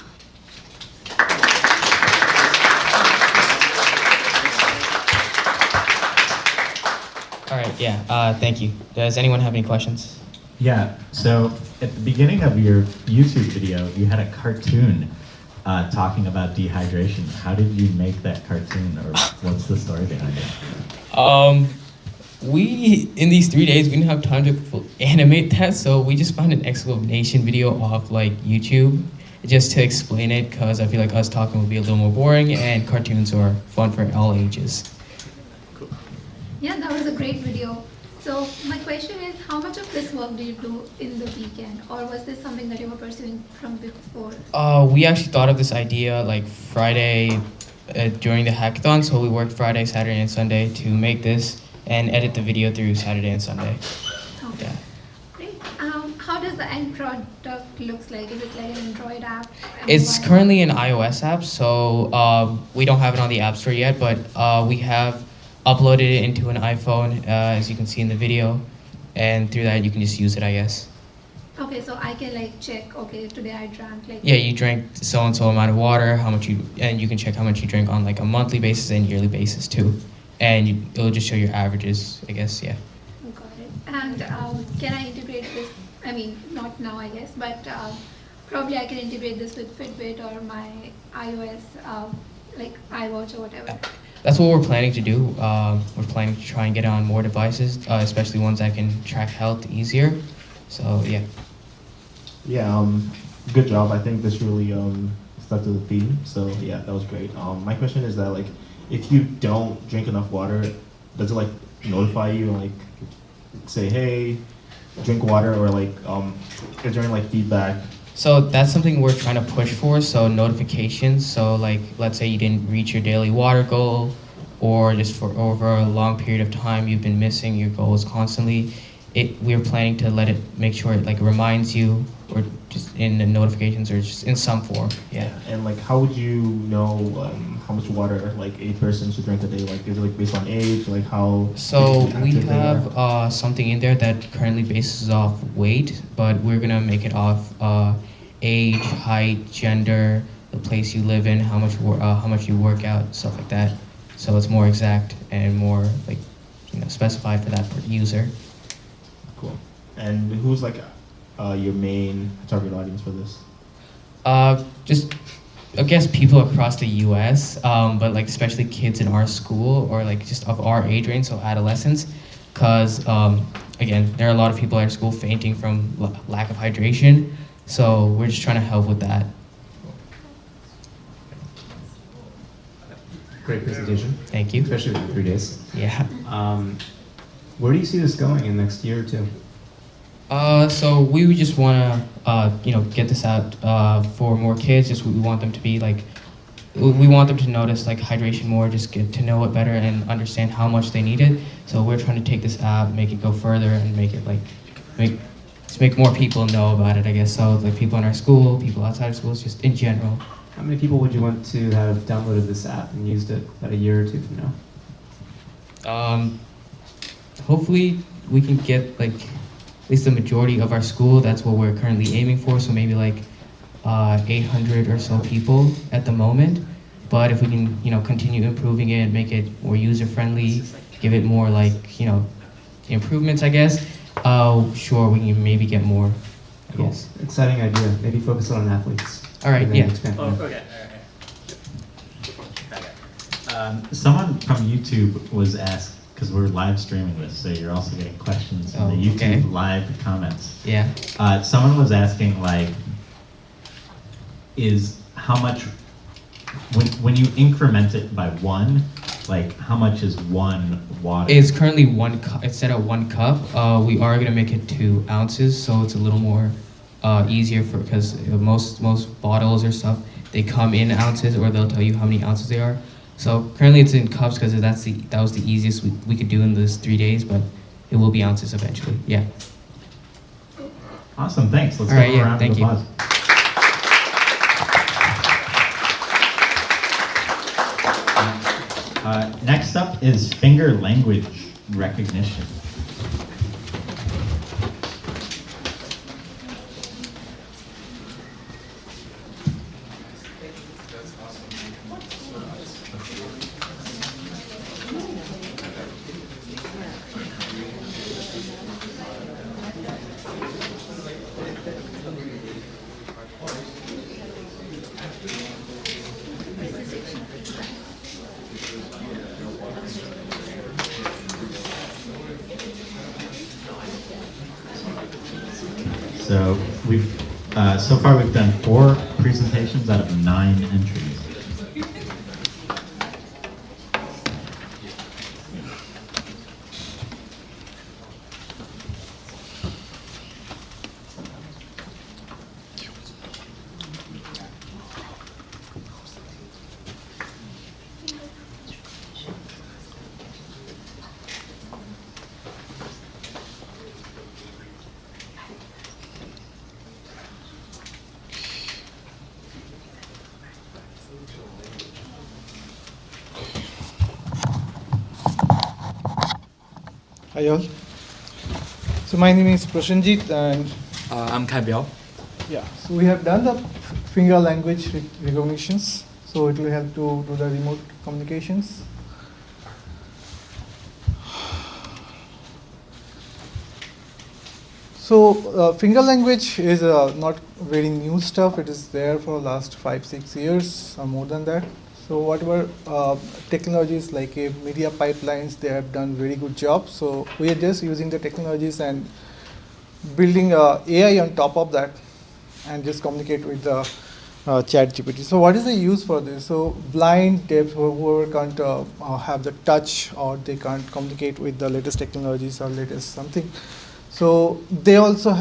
All right, yeah, thank you. Does anyone have any questions? Yeah, so at the beginning of your YouTube video, you had a cartoon talking about dehydration. How did you make that cartoon, or what's the story behind it? We, in these 3 days, we didn't have time to animate that, so we just found an explanation video off like YouTube just to explain it, because I feel like us talking would be a little more boring, and cartoons are fun for all ages. Yeah, that was a great video. So my question is, how much of this work did you do in the weekend, or was this something that you were pursuing from before? We actually thought of this idea like Friday during the hackathon, so we worked Friday, Saturday, and Sunday to make this and edit the video through Saturday and Sunday. Okay. Yeah. Great. How does the end product looks like? Is it like an Android app? It's currently an iOS app, so we don't have it on the App Store yet, but we have uploaded it into an iPhone, as you can see in the video, and through that you can just use it, I guess. Okay, so I can like check, okay, today I drank like... Yeah, you drank so-and-so amount of water, and you can check how much you drank on like a monthly basis and yearly basis too. And it'll just show your averages, I guess, yeah. Got it. And can I integrate this, I mean, not now I guess, but probably I can integrate this with Fitbit or my iOS, like iWatch or whatever. That's what we're planning to do. We're planning to try and get it on more devices, especially ones that can track health easier. So, yeah. Yeah, good job. I think this really stuck to the theme. So yeah, that was great. My question is that like, if you don't drink enough water, does it like notify you and like say, hey, drink water, or like is there any like feedback? So that's something we're trying to push for, so notifications. So like, let's say you didn't reach your daily water goal, or just for over a long period of time you've been missing your goals constantly. We're planning to let it make sure it like reminds you, or just in the notifications, or just in some form. Yeah. And like, how would you know how much water like a person should drink a day? Like, is it like based on age? Like how? So we have something in there that currently bases off weight, but we're gonna make it off age, height, gender, the place you live in, how much you work out, stuff like that. So it's more exact and more like, specified for that user. Cool. And who's like your main target audience for this? Just, I guess, people across the U.S., but like especially kids in our school, or like just of our age range, so adolescents, because again, there are a lot of people at our school fainting from lack of hydration, so we're just trying to help with that. Great presentation. Thank you. Especially for 3 days. Yeah. Where do you see this going in the next year or two? So we would just want to, get this out for more kids. Just we want them to be like, we want them to notice like hydration more, just get to know it better and understand how much they need it. So we're trying to take this app, make it go further, and make it like, make more people know about it. I guess so. Like people in our school, people outside of schools, just in general. How many people would you want to have downloaded this app and used it about a year or two from now? Hopefully we can get like at least the majority of our school. That's what we're currently aiming for. So maybe like 800 or so people at the moment. But if we can, continue improving it, make it more user friendly, give it more like, improvements, I guess. Sure, we can maybe get more. I guess. Exciting idea. Maybe focus on athletes. All right. Yeah. Okay. Someone from YouTube was asked, because we're live streaming this, so you're also getting questions in the YouTube live comments. Yeah. Someone was asking, like, is how much, when you increment it by one, like, how much is one water? It's currently 1 cup. It's set at 1 cup. We are gonna make it 2 ounces, so it's a little more easier because most bottles or stuff, they come in ounces, or they'll tell you how many ounces they are. So currently it's in cups because that was the easiest we could do in those 3 days, but it will be ounces eventually. Yeah. Awesome. Thanks. Let's give a round of applause. Next up is finger language recognition. So so far we've done 4 presentations out of 9 entries. Hi all. So my name is Prashanjit and I'm Kaibyao. Yeah, so we have done the finger language recognitions, so it will help to do the remote communications. So finger language is not very new stuff. It is there for the last 5-6 years or more than that. So whatever technologies like media pipelines, they have done very good job. So we are just using the technologies and building AI on top of that and just communicate with the chat GPT. So what is the use for this? So blind, deaf, whoever can't have the touch or they can't communicate with the latest technologies or latest something. So they also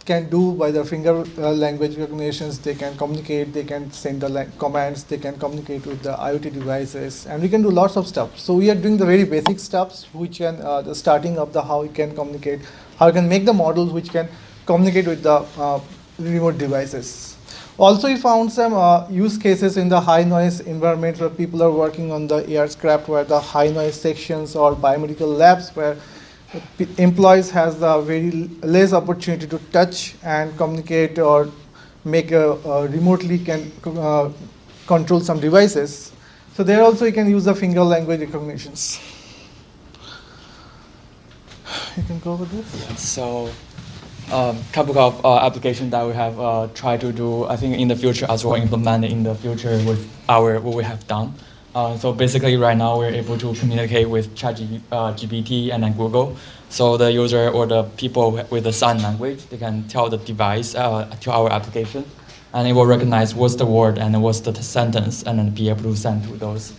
can do by the finger language recognitions, they can communicate, they can send the commands, they can communicate with the IoT devices, and we can do lots of stuff. So we are doing the very basic steps, which can, the starting of the how we can communicate, how we can make the models which can communicate with the remote devices. Also, we found some use cases in the high noise environments where people are working on the aircraft, where the high noise sections or biomedical labs where employees has the very less opportunity to touch and communicate or make remotely can control some devices. So there also you can use the finger language recognitions. You can go with this. Yeah, so couple of applications that we have tried to do, I think in the future as well, implement in the future with what we have done. So basically right now we're able to communicate with ChatGPT and then Google. So the user or the people with the sign language, they can tell the device to our application, and it will recognize what's the word and what's the sentence, and then be able to send to those.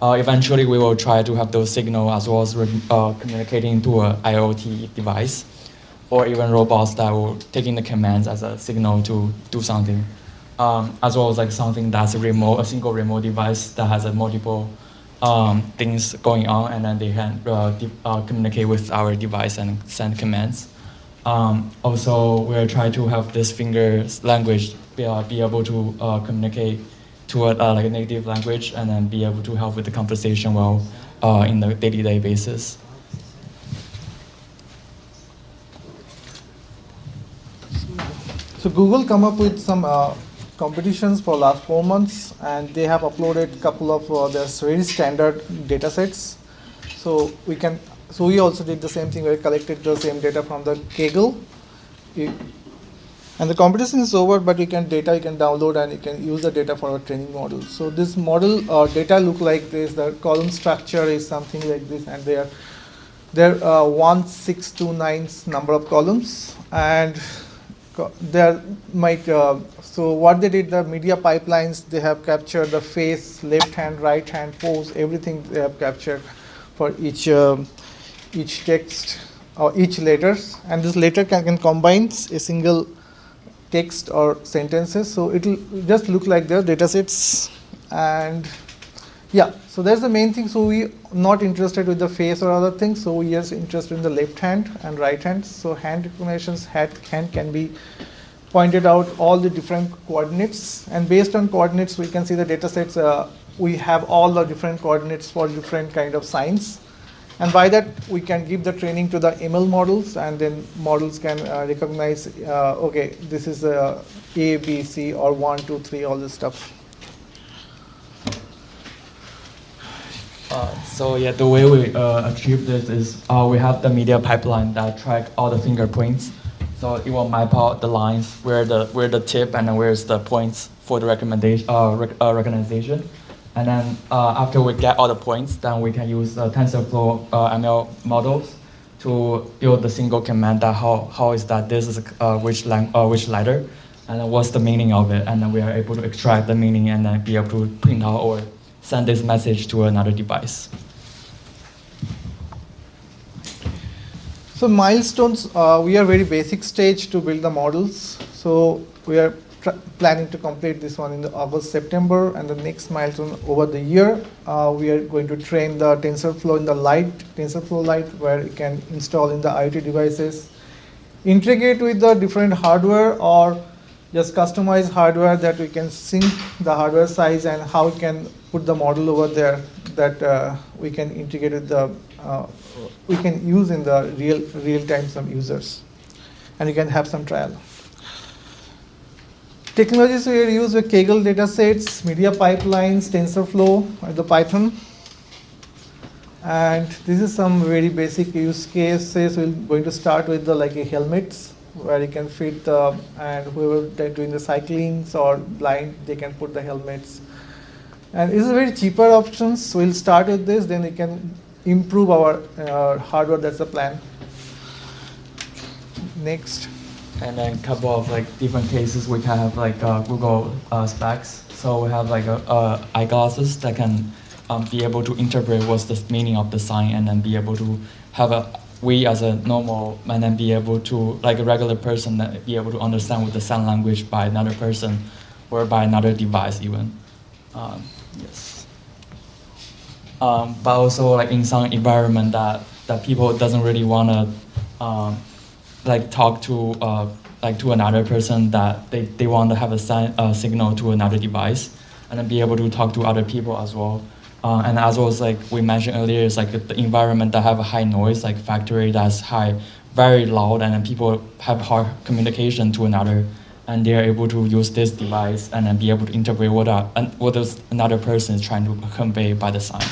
Eventually we will try to have those signals as well as communicating to an IoT device. or even robots that will taking the commands as a signal to do something, as well as like something that's a single remote device that has a multiple things going on, and then they can communicate with our device and send commands. Also, we're trying to have this finger language be able to communicate to like a native language, and then be able to help with the conversation well in the day-to-day basis. So Google come up with some competitions for last 4 months, and they have uploaded a couple of their very standard data sets. So we also did the same thing. We collected the same data from the Kaggle. And the competition is over, but you can download and you can use the data for a training model. So this model data look like this. The column structure is something like this, and there are 1, 6 to 9 number of columns, and there might. So what they did, the media pipelines, they have captured the face, left hand, right hand, pose, everything they have captured for each text or each letters, and this letter can combine a single text or sentences. So it will just look like their data sets. And yeah, so that's the main thing. So we not interested with the face or other things. So we are interested in the left hand and right hand. So hand recognitions, hand can be pointed out all the different coordinates, and based on coordinates we can see the data sets. We have all the different coordinates for different kind of signs. And by that, we can give the training to the ML models, and then models can recognize, okay, this is A, B, C, or 1, 2, 3, all this stuff. So yeah, the way we achieve this is we have the media pipeline that track all the fingerprints. So it will map out the lines where the tip and then where's the points for the recognition. And then after we get all the points, then we can use TensorFlow ML models to build the single command that how is that this is which letter, and then what's the meaning of it, and then we are able to extract the meaning and then be able to print out or send this message to another device. So milestones, we are very basic stage to build the models. So we are planning to complete this one in the August, September, and the next milestone over the year. We are going to train the TensorFlow in the TensorFlow Lite, where you can install in the IoT devices, integrate with the different hardware, or just customize hardware that we can sync the hardware size and how we can put the model over there that we can integrate with the, we can use in the real time some users, and you can have some trial. Technologies we use with Kaggle datasets, media pipelines, TensorFlow, and the Python. And this is some very basic use cases. We're going to start with the helmets, where you can fit the, and whoever they're doing the cyclings or blind, they can put the helmets. And this is very cheaper options. So we'll start with this, then we can improve our hardware. That's the plan. Next. And then a couple of different cases, we can have Google specs. So we have eyeglasses that can be able to interpret what's the meaning of the sign, and then be able to have we as a normal, and then be able to, like a regular person, that be able to understand with the sign language by another person or by another device even. Yes. But also in some environment that people doesn't really want to talk to to another person, that they want to have a signal to another device, and then be able to talk to other people as well. And as well as we mentioned earlier, is the environment that have a high noise, like factory that's very loud, and then people have hard communication to another, and they are able to use this device and then be able to interpret what another person is trying to convey by the sign.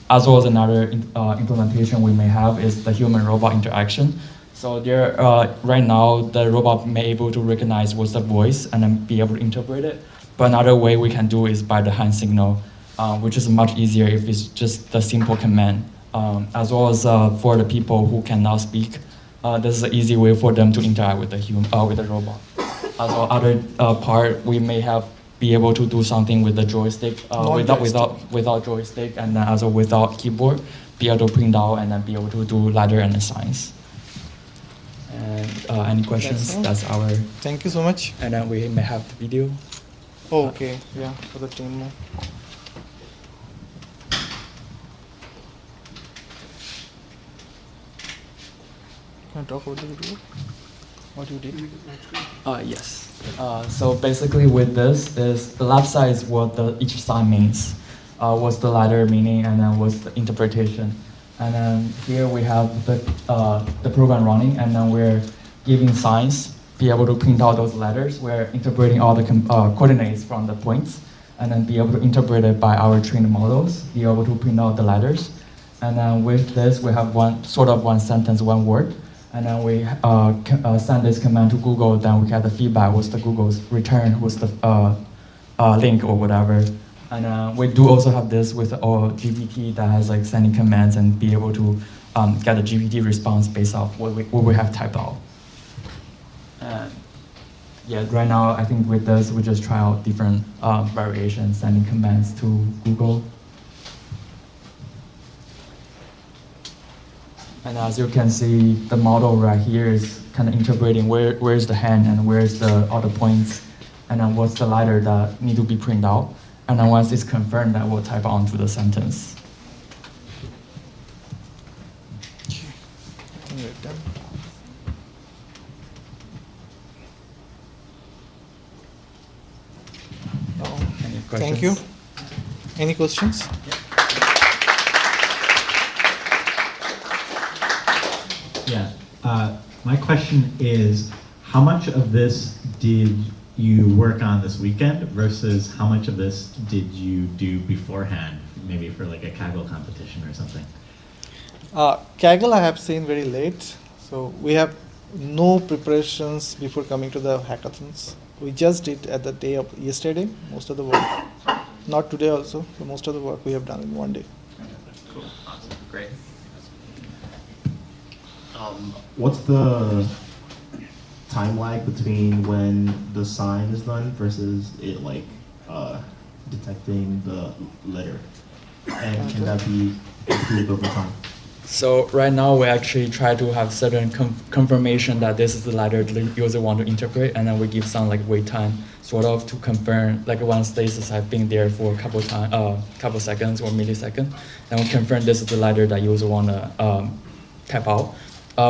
As well as another implementation we may have is the human-robot interaction. So there, right now, the robot may able to recognize what's the voice and then be able to interpret it. But another way we can do is by the hand signal, which is much easier if it's just the simple command. As well as for the people who cannot speak, this is an easy way for them to interact with the robot. As well, other part, we may be able to do something with the joystick, without joystick, and then also without keyboard, be able to print out and then be able to do ladder and the signs. And any questions? That's That's our. Thank you so much. And then we may have the video. Oh, okay. Yeah, for the team. Can I talk about the video? What you did? Yes. So basically with this is the left side is what each sign means. What's the letter meaning and then what's the interpretation. And then here we have the program running and then we're giving signs, be able to print out those letters. We're interpreting all the coordinates from the points and then be able to interpret it by our trained models, be able to print out the letters. And then with this, we have one sentence, one word. And then we send this command to Google, then we get the feedback, what's the Google's return, what's the link or whatever. And we do also have this with our GPT that has like sending commands and be able to get a GPT response based off what we have typed out. And yeah, right now I think with this we just try out different variations, sending commands to Google. And as you can see, the model right here is kind of interpreting where's the hand and where's the other points, and then what's the letter that need to be printed out. And then once it's confirmed, that will type onto the sentence. Oh, Any questions? thank you. Any questions? Yeah. My question is, how much of this did you work on this weekend versus how much of this did you do beforehand, maybe for like a Kaggle competition or something? Kaggle I have seen very late, so we have no preparations before coming to the hackathons. We just did at the day of yesterday, most of the work. Not today also, but most of the work we have done in one day. Cool, awesome, great. What's the time lag between when the sign is done versus it like detecting the letter? And can that be improved over time? So right now we actually try to have certain confirmation that this is the letter the user want to interpret, and then we give some like wait time sort of to confirm, like once stasis have been there for a couple seconds or milliseconds, then we confirm this is the letter that user want to type out.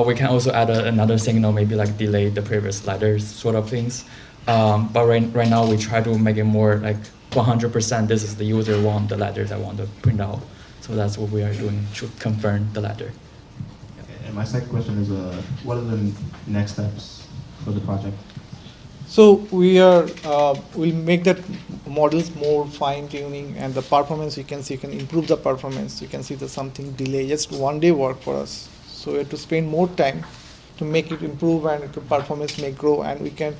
We can also add another signal, maybe like delay the previous letters sort of things. But right now we try to make it more like 100% this is the user want the letter that want to print out. So that's what we are doing to confirm the letter. And my second question is, what are the next steps for the project? So we'll make that models more fine tuning, and the performance you can improve the performance. You can see there's something delay, just one day work for us. So we have to spend more time to make it improve and the performance may grow, and we can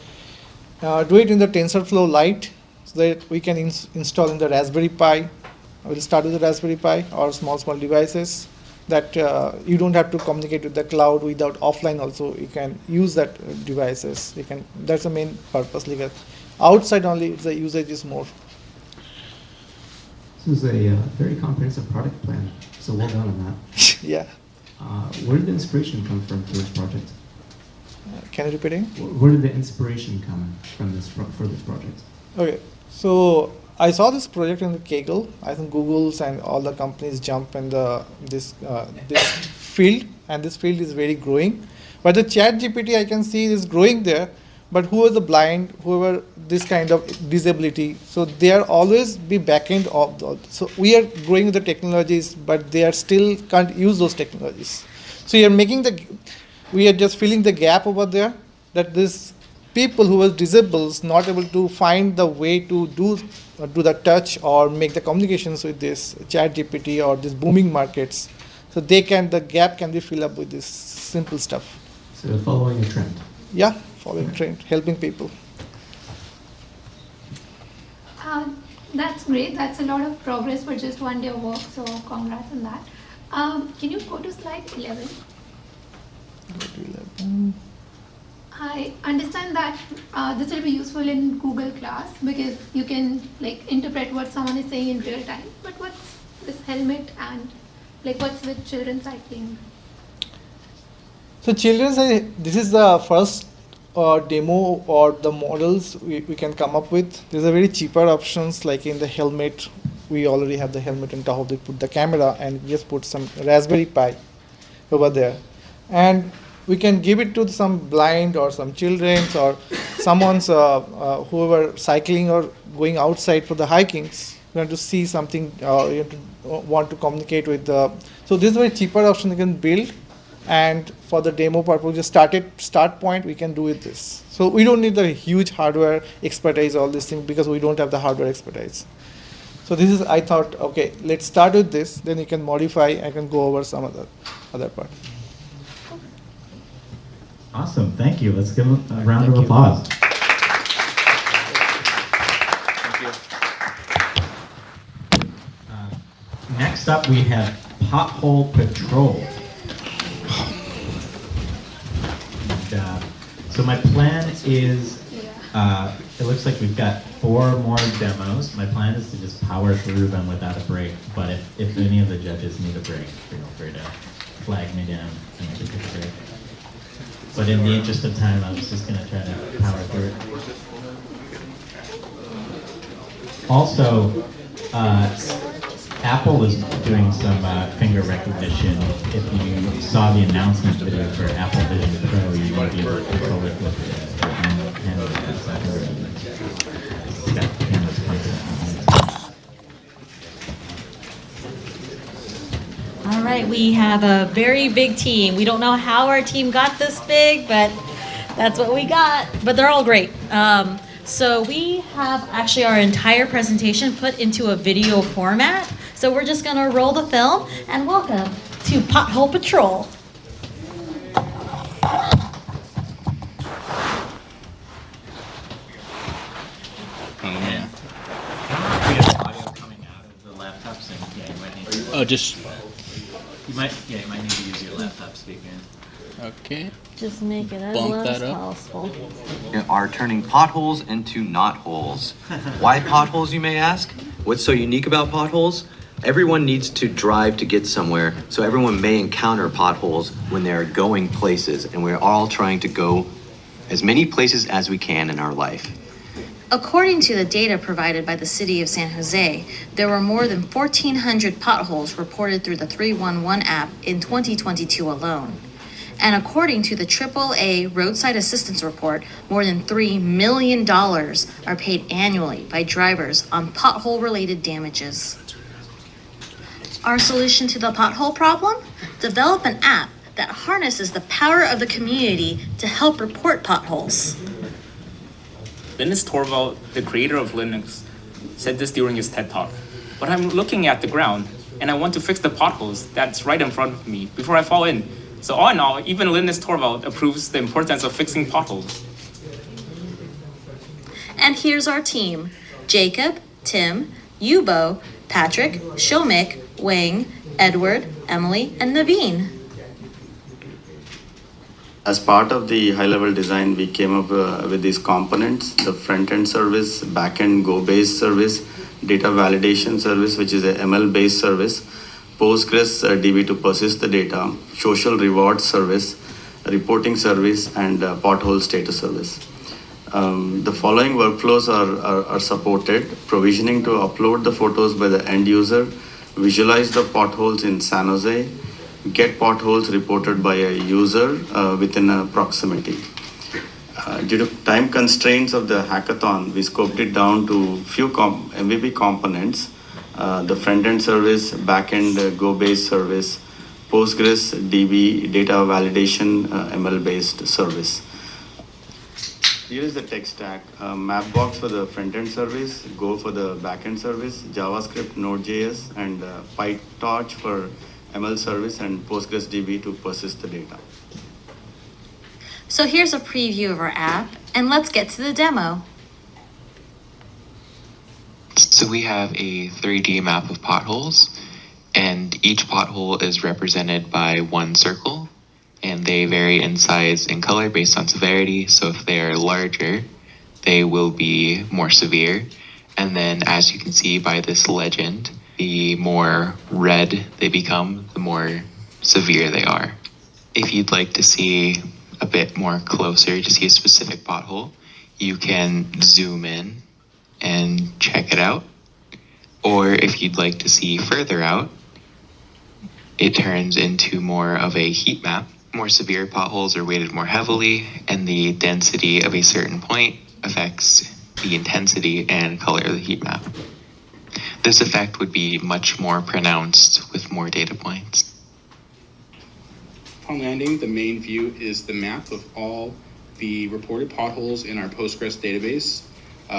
do it in the TensorFlow Lite so that we can install in the Raspberry Pi. We'll start with the Raspberry Pi or small devices that you don't have to communicate with the cloud without offline also. You can use that devices. That's the main purpose. Like outside only, the usage is more. This is a very comprehensive product plan, so well done on that. Yeah. Where did the inspiration come from for this project? Can you repeat it? Where did the inspiration come from for this project? Okay, so I saw this project in the Kaggle. I think Google's and all the companies jump in this field, and this field is very growing. But the ChatGPT I can see is growing there. But who are the blind, whoever this kind of disability, so they are always be backend of so we are growing the technologies, but they are still can't use those technologies. So we are just filling the gap over there, that this people who are disabled not able to find the way to do the touch or make the communications with this ChatGPT or these booming markets. So the gap can be filled up with this simple stuff. So following a trend. Yeah. Following trend, helping people. That's great. That's a lot of progress for just one day of work, so congrats on that. Can you go to slide 11? Go to 11. I understand that this will be useful in Google Class because you can like interpret what someone is saying in real time. But what's this helmet and like what's with children cycling? So children say this is the first demo or the models we can come up with. There's a very cheaper options like in the helmet. We already have the helmet on top of it, put the camera and just put some Raspberry Pi over there. And we can give it to some blind or some children or someone's whoever cycling or going outside for the hikings. You want to see something, you want to communicate with the. So this is a very cheaper option you can build. And for the demo purpose, just start point, we can do with this. So we don't need the huge hardware expertise, all these things, because we don't have the hardware expertise. So this is, I thought, okay, let's start with this, then you can modify, I can go over some other part. Awesome, thank you. Let's give a round of applause. Next up, we have Pothole Patrol. So my plan is, it looks like we've got 4 more demos. My plan is to just power through them without a break, but if any of the judges need a break, feel free to flag me down and I can take a break. But in the interest of time, I was just going to try to power through it. Also, Apple is doing some finger recognition. If you saw the announcement video for Apple Vision Pro, you might be able to control it with the hand it's got the camera's pointed at. All right, we have a very big team. We don't know how our team got this big, but that's what we got. But they're all great. So we have actually our entire presentation put into a video format. So we're just gonna roll the film and welcome to Pothole Patrol. We have audio coming out of the laptops, and yeah, you might need to. Oh, just. You might need to use your laptop speaker. Okay. Just make it as Bump low as that up. possible. Are turning potholes into not holes. Why potholes, you may ask? What's so unique about potholes? Everyone needs to drive to get somewhere, so everyone may encounter potholes when they're going places, and we're all trying to go as many places as we can in our life. According to the data provided by the city of San Jose, there were more than 1,400 potholes reported through the 311 app in 2022 alone. And according to the AAA Roadside Assistance Report, more than $3 million are paid annually by drivers on pothole-related damages. Our solution to the pothole problem? Develop an app that harnesses the power of the community to help report potholes. Linus Torvald, the creator of Linux, said this during his TED Talk. But I'm looking at the ground, and I want to fix the potholes that's right in front of me before I fall in. So all in all, even Linus Torvald approves the importance of fixing potholes. And here's our team: Jacob, Tim, Yubo, Patrick, Shomik, Wang, Edward, Emily, and Naveen. As part of the high-level design, we came up with these components: the front-end service, back-end Go-based service, data validation service, which is a ML-based service, Postgres DB to persist the data, social reward service, reporting service, and pothole status service. The following workflows are supported: provisioning to upload the photos by the end user, visualize the potholes in San Jose, get potholes reported by a user within a proximity. Due to time constraints of the hackathon, we scoped it down to few MVP components: the front-end service, back-end Go-based service, Postgres DB data validation ML-based service. Here is the tech stack: Mapbox for the front-end service, Go for the back-end service, JavaScript, Node.js, and PyTorch for ML service, and Postgres DB to persist the data. So here's a preview of our app, and let's get to the demo. So we have a 3D map of potholes, and each pothole is represented by one circle, and they vary in size and color based on severity. So if they're larger, they will be more severe. And then, as you can see by this legend, the more red they become, the more severe they are. If you'd like to see a bit more closer to see a specific pothole, you can zoom in and check it out. Or if you'd like to see further out, it turns into more of a heat map. More severe potholes are weighted more heavily, and the density of a certain point affects the intensity and color of the heat map. This effect would be much more pronounced with more data points. Upon landing, the main view is the map of all the reported potholes in our Postgres database.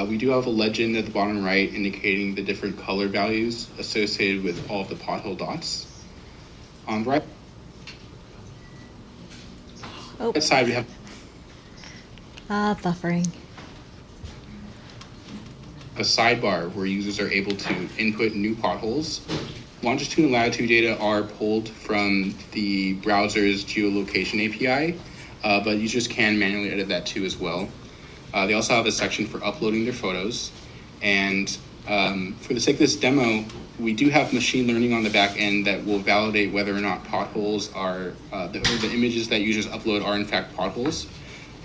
We do have a legend at the bottom right indicating the different color values associated with all of the pothole dots. On the right side, we have buffering. a sidebar where users are able to input new potholes. Longitude and latitude data are pulled from the browser's geolocation API, but users can manually edit that too as well. They also have a section for uploading their photos. And for the sake of this demo, we do have machine learning on the back end that will validate whether or not potholes are, the images that users upload are in fact potholes.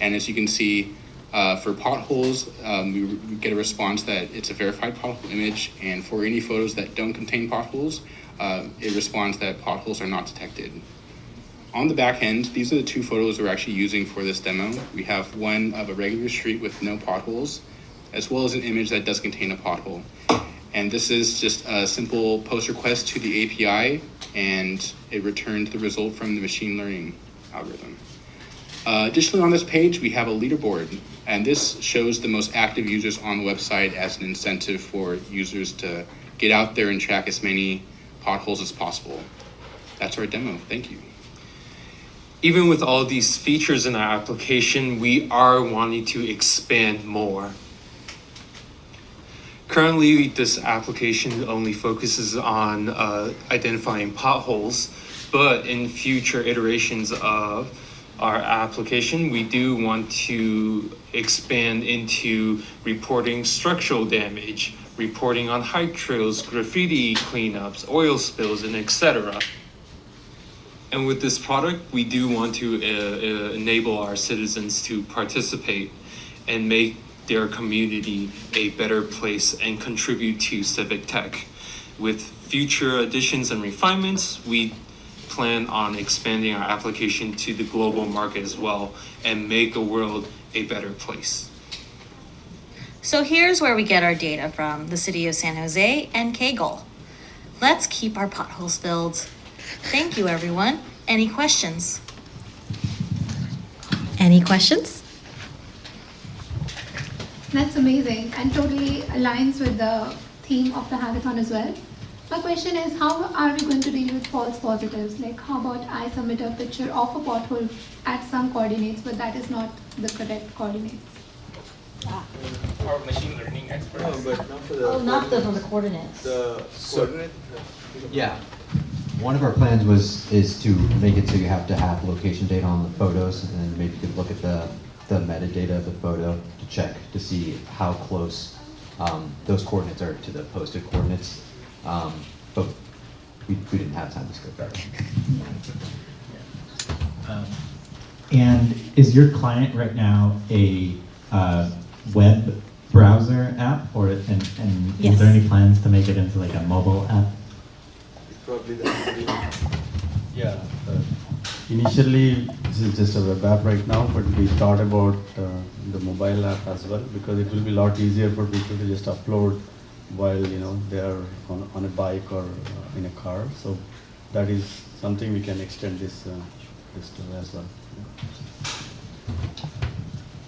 And as you can see, for potholes, we get a response that it's a verified pothole image, and for any photos that don't contain potholes, it responds that potholes are not detected. On the back end, these are the two photos we're actually using for this demo. We have one of a regular street with no potholes, as well as an image that does contain a pothole. And this is just a simple post request to the API, and it returned the result from the machine learning algorithm. Additionally, on this page, we have a leaderboard, and this shows the most active users on the website as an incentive for users to get out there and track as many potholes as possible. That's our demo. Thank you. Even with all these features in our application, we are wanting to expand more. Currently, this application only focuses on identifying potholes, but in future iterations of our application, we do want to expand into reporting structural damage, reporting on hike trails, graffiti cleanups, oil spills, and etc. And with this product, we do want to enable our citizens to participate and make their community a better place and contribute to civic tech. With future additions and refinements, we plan on expanding our application to the global market as well and make the world a better place. So here's where we get our data from, the city of San Jose and Kaggle. Let's keep our potholes filled. Thank you, everyone. Any questions? Any questions? That's amazing and totally aligns with the theme of the hackathon as well. My question is, how are we going to deal with false positives? Like, how about I submit a picture of a pothole at some coordinates, but that is not the correct coordinates? Our machine learning experts. No, but not for the not the coordinates. The coordinate? Yeah. One of our plans is to make it so you have to have location data on the photos, and then maybe you could look at the metadata of the photo to check to see how close those coordinates are to the posted coordinates. But we didn't have time to script that. And is your client right now a web browser app, or and Yes. is there any plans to make it into like a mobile app? Probably that. Yeah. Initially, this is just a web app right now, but we thought about the mobile app as well, because it will be a lot easier for people to just upload while they are on a bike or in a car. So that is something we can extend this to as well.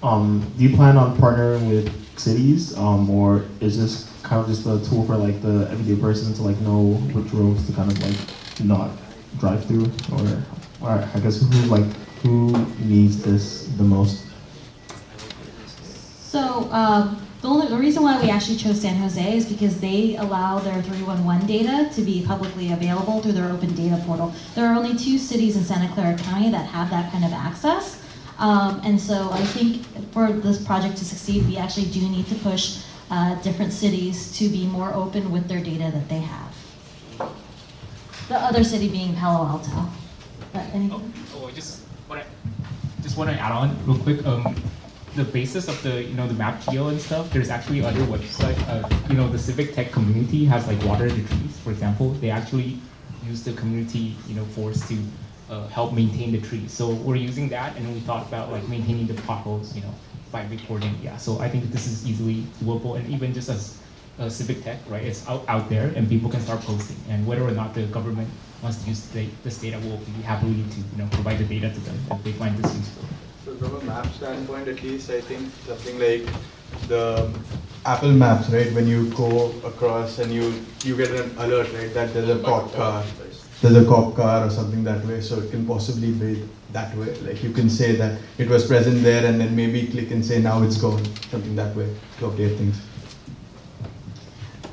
Do you plan on partnering with cities, or is this kind of just a tool for like the everyday person to like know which roads to kind of like not drive through, or I guess who needs this the most? So the reason why we actually chose San Jose is because they allow their 311 data to be publicly available through their open data portal. There are only 2 cities in Santa Clara County that have that kind of access. And so I think for this project to succeed, we actually do need to push different cities to be more open with their data that they have. The other city being Palo Alto. But anything? Just want to add on real quick. The basis of the the map geo and stuff. There's actually other websites. The civic tech community has like water the trees, for example. They actually use the community force to help maintain the trees. So we're using that, and we thought about like maintaining the potholes, by recording. Yeah. So I think this is easily doable, and even just as civic tech, right? It's out there, and people can start posting. And whether or not the government wants to use this data, will be happily to provide the data to them if they find this useful. So from a map standpoint, at least, I think something like the Apple Maps, right? When you go across and you get an alert, right, that there's a cop car or something that way. So it can possibly be that way. Like you can say that it was present there, and then maybe click and say now it's gone, something that way to update things.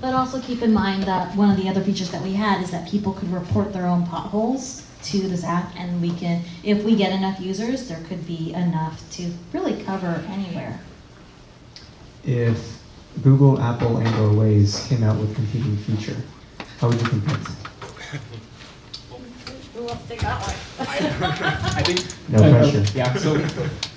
But also keep in mind that one of the other features that we had is that people could report their own potholes to this app, and we can, if we get enough users, there could be enough to really cover anywhere. If Google, Apple, and or Waze came out with competing feature, how would you compete? Who wants to take that one? I think no pressure. Yeah. So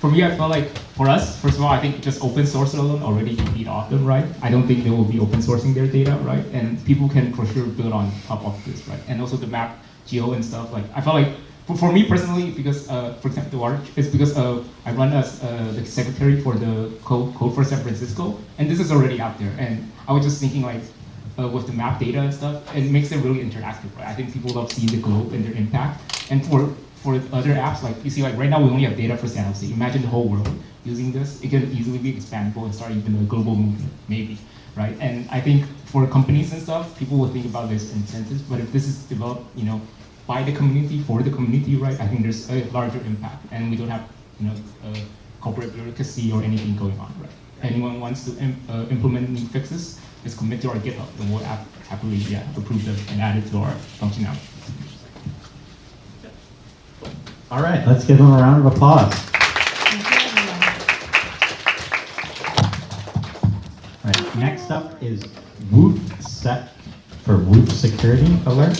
for me, I felt like for us, first of all, I think just open source alone already can beat off them, right? I don't think they will be open sourcing their data, right? And people can for sure build on top of this, right? And also the map geo and stuff. Like I felt like for me personally, because for example, the water is because I run as the secretary for the code for San Francisco, and this is already out there. And I was just thinking like. With the map data and stuff, it makes it really interactive, right? I think people love seeing the globe and their impact. And for other apps, like you see, like right now we only have data for San Jose. Imagine the whole world using this. It can easily be expandable and start even a global movement, maybe, right? And I think for companies and stuff, people will think about this incentives. But if this is developed, by the community for the community, right? I think there's a larger impact, and we don't have, corporate bureaucracy or anything going on, right? Anyone wants to implement new fixes, just commit to our GitHub, and we'll happily approve them and add it to our functionality. All right, let's give them a round of applause. All right, next up is Whoop set for Whoop security alert.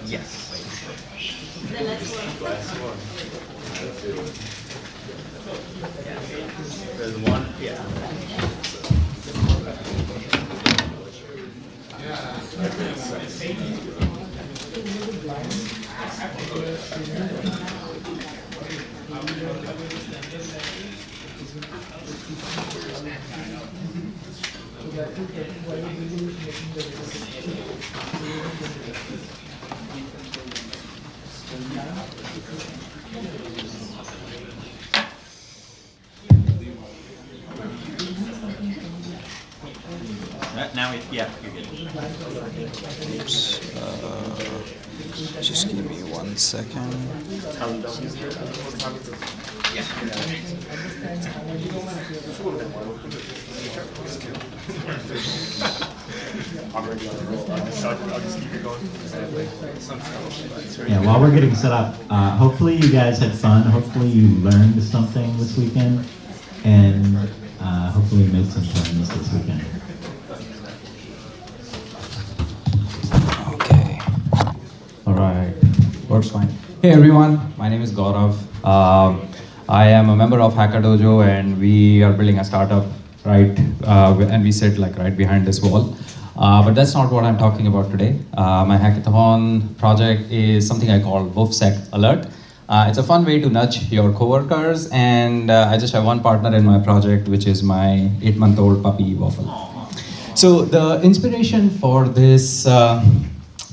Yes. There's one, yeah. Now yeah, you're good. Oops. Just give me 1 second. Yeah, while we're getting set up, hopefully you guys had fun. Hopefully you learned something this weekend, and hopefully you made some friends this weekend. Okay. All right. Works fine. Hey everyone, my name is Gaurav. I am a member of Hacker Dojo, and we are building a startup, right? And we sit like right behind this wall. But that's not what I'm talking about today. My hackathon project is something I call WoofSec Alert. It's a fun way to nudge your coworkers, and I just have one partner in my project, which is my 8-month-old puppy Waffle. So the inspiration for this,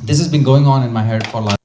this has been going on in my head for like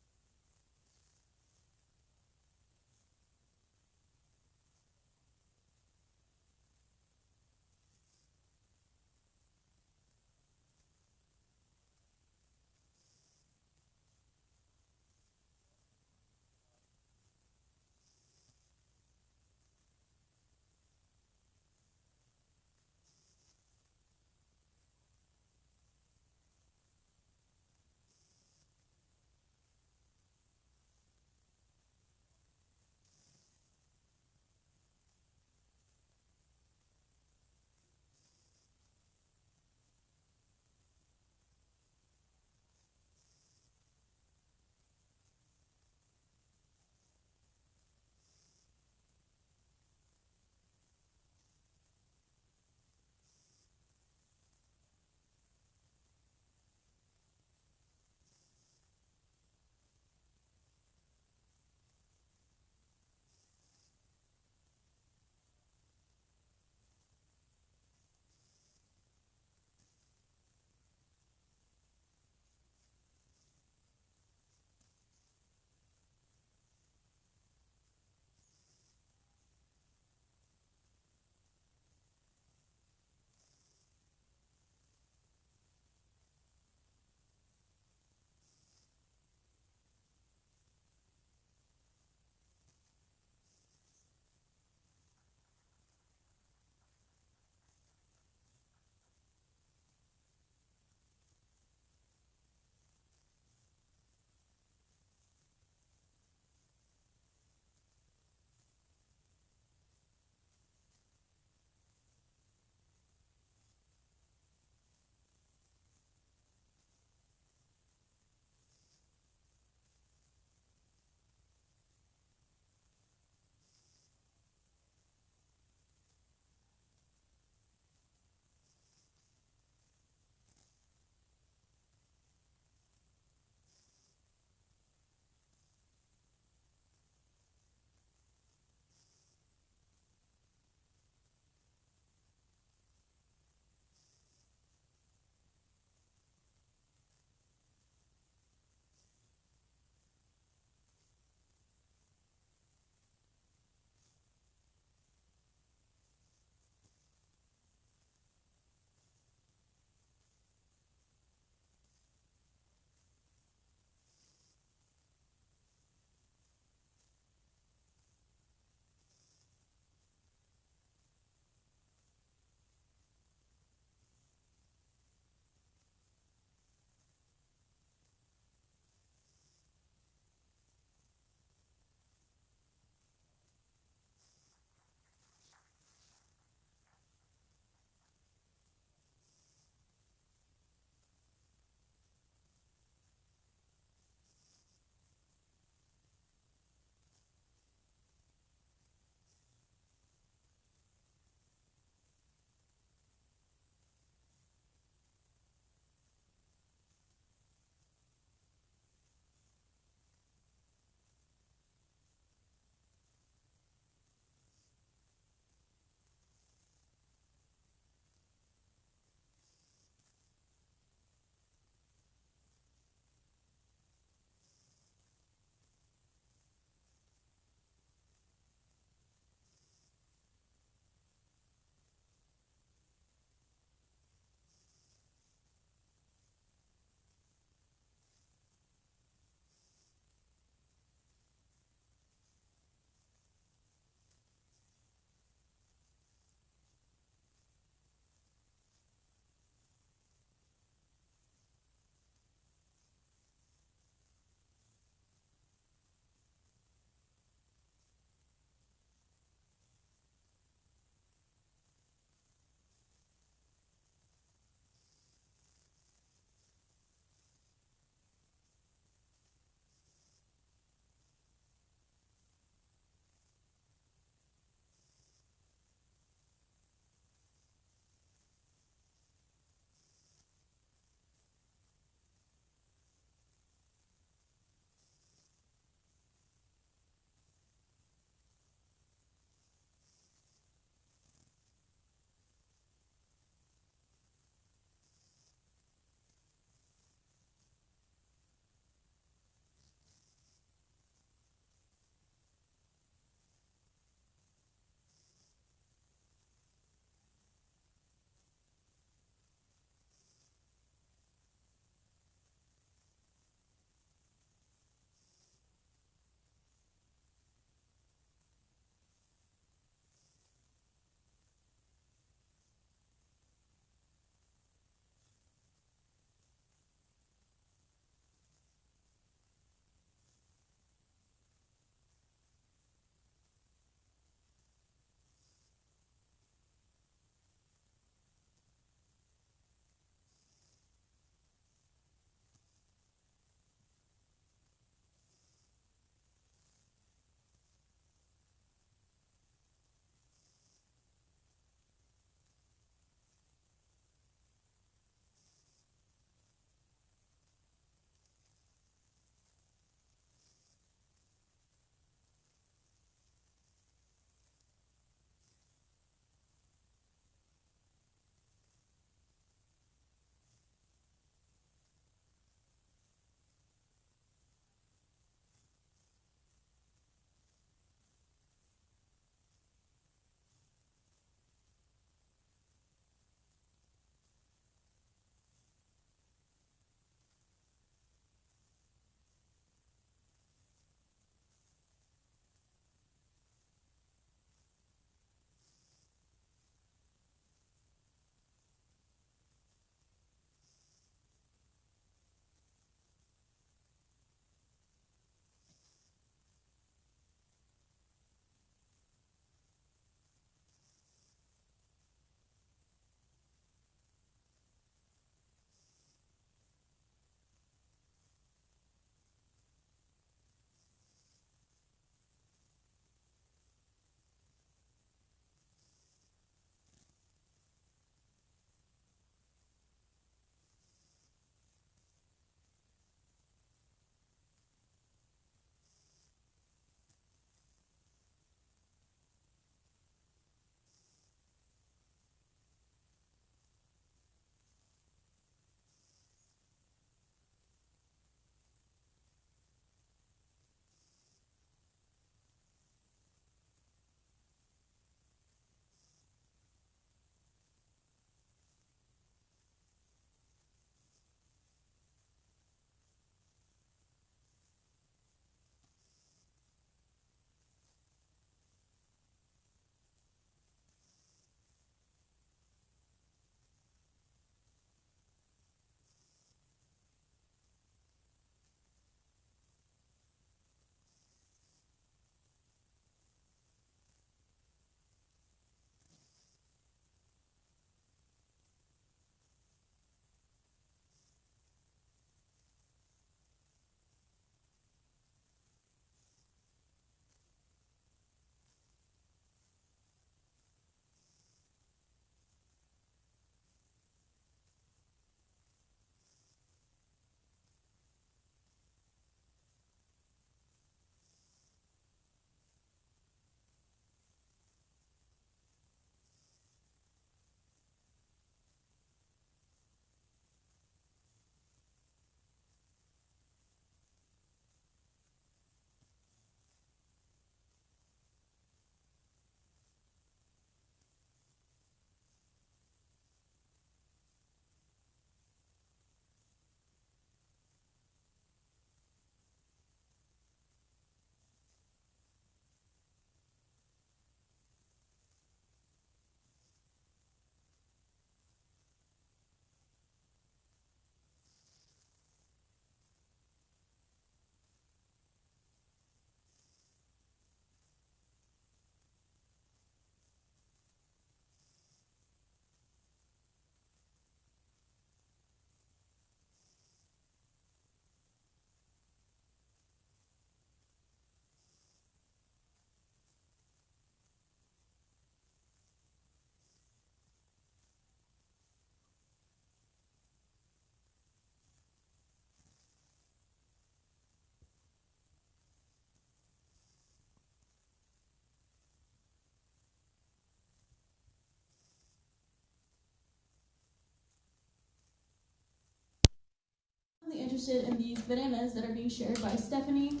interested in these bananas that are being shared by Stephanie.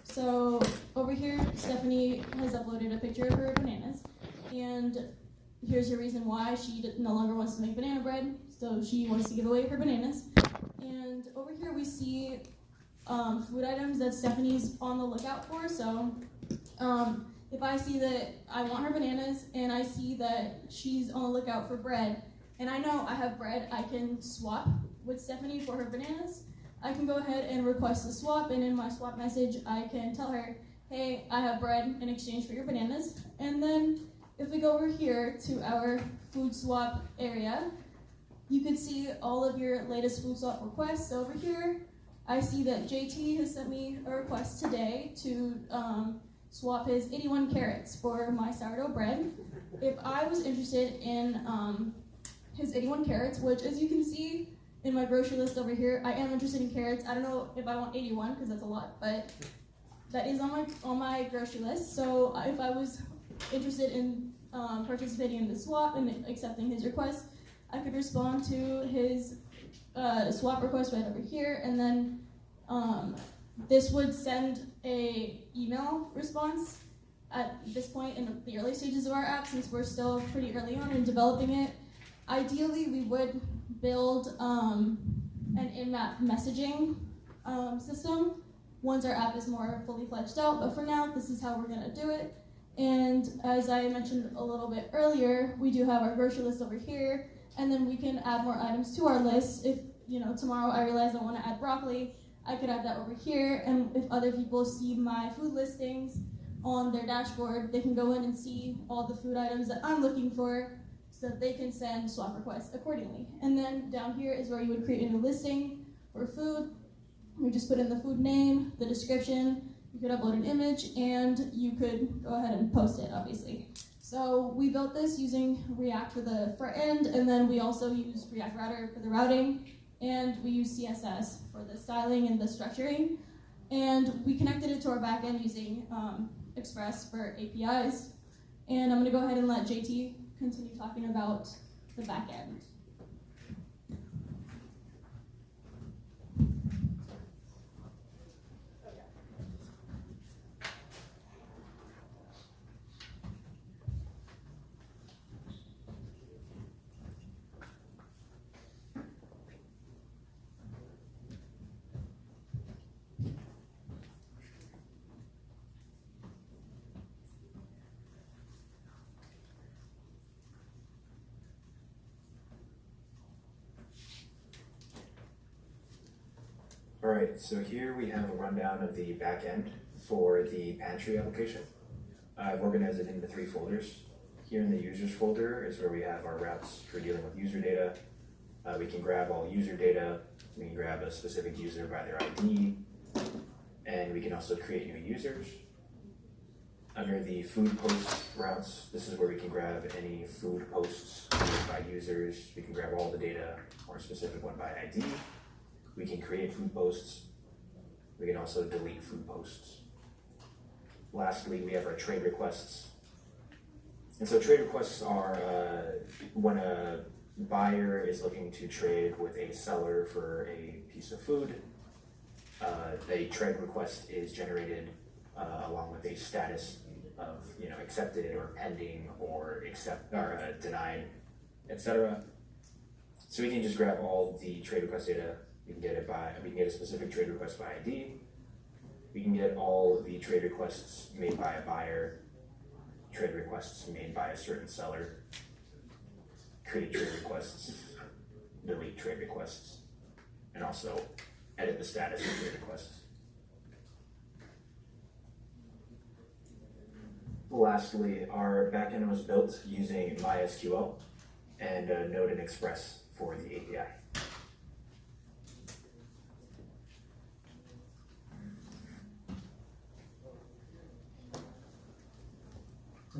So over here, Stephanie has uploaded a picture of her bananas, and here's her reason why she no longer wants to make banana bread, so she wants to give away her bananas. And over here we see food items that Stephanie's on the lookout for. So if I see that I want her bananas and I see that she's on the lookout for bread, and I know I have bread, I can swap with Stephanie for her bananas. I can go ahead and request a swap, and in my swap message, I can tell her, hey, I have bread in exchange for your bananas. And then if we go over here to our food swap area, you can see all of your latest food swap requests. So over here, I see that JT has sent me a request today to swap his 81 carrots for my sourdough bread. If I was interested in his 81 carrots, which as you can see in my grocery list over here, I am interested in carrots. I don't know if I want 81 because that's a lot, but that is on my grocery list. So if I was interested in participating in the swap and accepting his request, I could respond to his swap request right over here, and then this would send a email response at this point in the early stages of our app, since we're still pretty early on in developing it. Ideally, we would build an in-map messaging system once our app is more fully fledged out, but for now, this is how we're gonna do it. And as I mentioned a little bit earlier, we do have our grocery list over here, and then we can add more items to our list. If tomorrow I realize I wanna add broccoli, I could add that over here, and if other people see my food listings on their dashboard, they can go in and see all the food items that I'm looking for, so that they can send swap requests accordingly. And then down here is where you would create a new listing for food. You just put in the food name, the description, you could upload an image, and you could go ahead and post it, obviously. So we built this using React for the front end, and then we also use React Router for the routing, and we use CSS for the styling and the structuring. And we connected it to our backend using Express for APIs. And I'm gonna go ahead and let JT continue talking about the backend. All right, so here we have a rundown of the backend for the pantry application. I've organized it into 3 folders. Here in the users folder is where we have our routes for dealing with user data. We can grab all user data. We can grab a specific user by their ID, and we can also create new users. Under the food post routes, this is where we can grab any food posts by users. We can grab all the data or a specific one by ID. We can create food posts. We can also delete food posts. Lastly, we have our trade requests. And so trade requests are when a buyer is looking to trade with a seller for a piece of food, a trade request is generated along with a status of accepted or pending or denied, etc. So we can just grab all the trade request data. We can get a specific trade request by ID. We can get all the trade requests made by a buyer, trade requests made by a certain seller, create trade requests, delete trade requests, and also edit the status of trade requests. Lastly, our backend was built using MySQL and Node and Express for the API.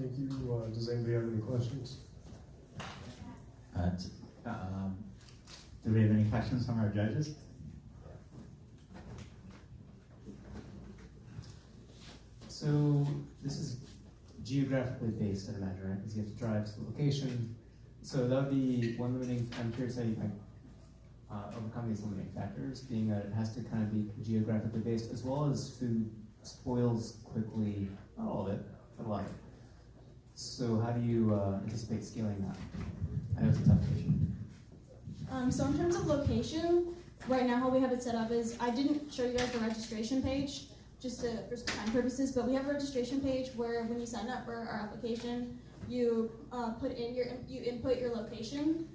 Thank you. Does anybody have any questions? Do we have any questions from our judges? So this is geographically based, I imagine, right? Because you have to drive to the location. So that would be one limiting. I'm curious how you might overcome these limiting factors, being that it has to kind of be geographically based, as well as food spoils quickly, not all of it, but a lot of it. So how do you anticipate scaling that? I know it's a tough question. So in terms of location, right now how we have it set up is, I didn't show you guys the registration page, just for time purposes, but we have a registration page where when you sign up for our application, you input your location.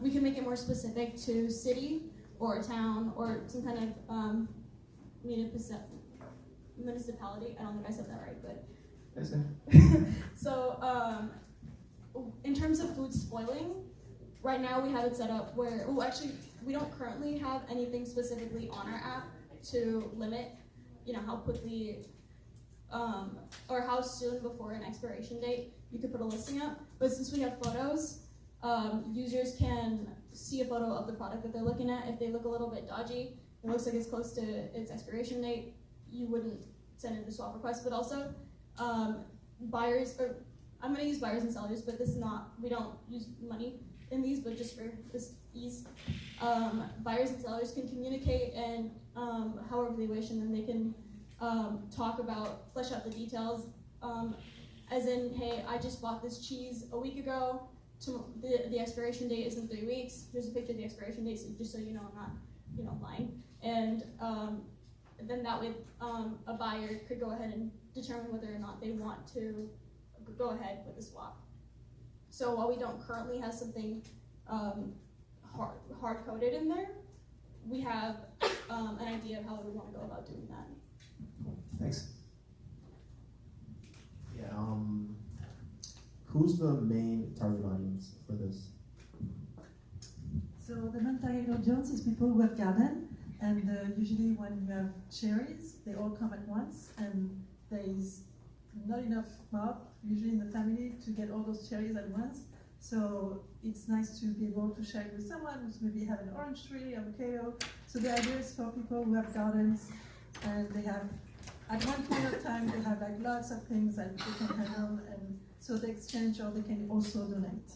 We can make it more specific to city or town or some kind of municipality. I don't think I said that right, but. That's good. So in terms of food spoiling, right now we have it set up where, well, actually we don't currently have anything specifically on our app to limit, how quickly or how soon before an expiration date you could put a listing up. But since we have photos, users can see a photo of the product that they're looking at. If they look a little bit dodgy, it looks like it's close to its expiration date, you wouldn't send in the swap request. But also, buyers, or I'm going to use buyers and sellers, but this is not, we don't use money in these, but just for this ease. Buyers and sellers can communicate and however they wish, and then they can flesh out the details, as in, hey, I just bought this cheese a week ago, the expiration date is in 3 weeks, here's a picture of the expiration date, so just so you know I'm not, lying. And then that way, a buyer could go ahead and determine whether or not they want to go ahead with the swap. So while we don't currently have something hard-coded in there, we have an idea of how we want to go about doing that. Thanks. Yeah, who's the main target audience for this? So the main target audience is people who have garden, and usually when you have cherries, they all come at once, and there is not enough mouth, usually in the family, to get all those cherries at once. So it's nice to be able to share it with someone who's maybe have an orange tree, avocado. So the idea is for people who have gardens, and they have, at one point of time, they have like lots of things that they can handle, and so they exchange or they can also donate.